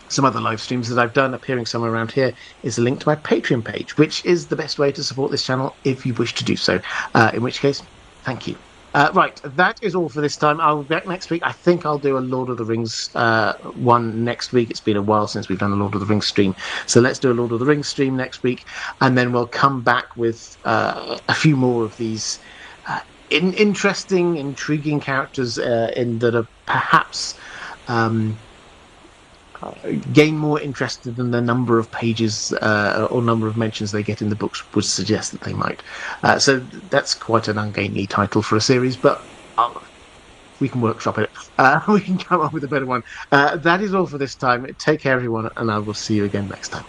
some other live streams that I've done. Appearing somewhere around here is a link to my Patreon page, which is the best way to support this channel if you wish to do so, in which case, thank you. Right, that is all for this time. I'll be back next week. I think I'll do a Lord of the Rings one next week. It's been a while since we've done a Lord of the Rings stream. So let's do a Lord of the Rings stream next week. And then we'll come back with a few more of these interesting, intriguing characters that are perhaps gain more interest than the number of pages or number of mentions they get in the books would suggest that they might. So that's quite an ungainly title for a series, but we can workshop it. We can come up with a better one. That is all for this time. Take care, everyone, and I will see you again next time.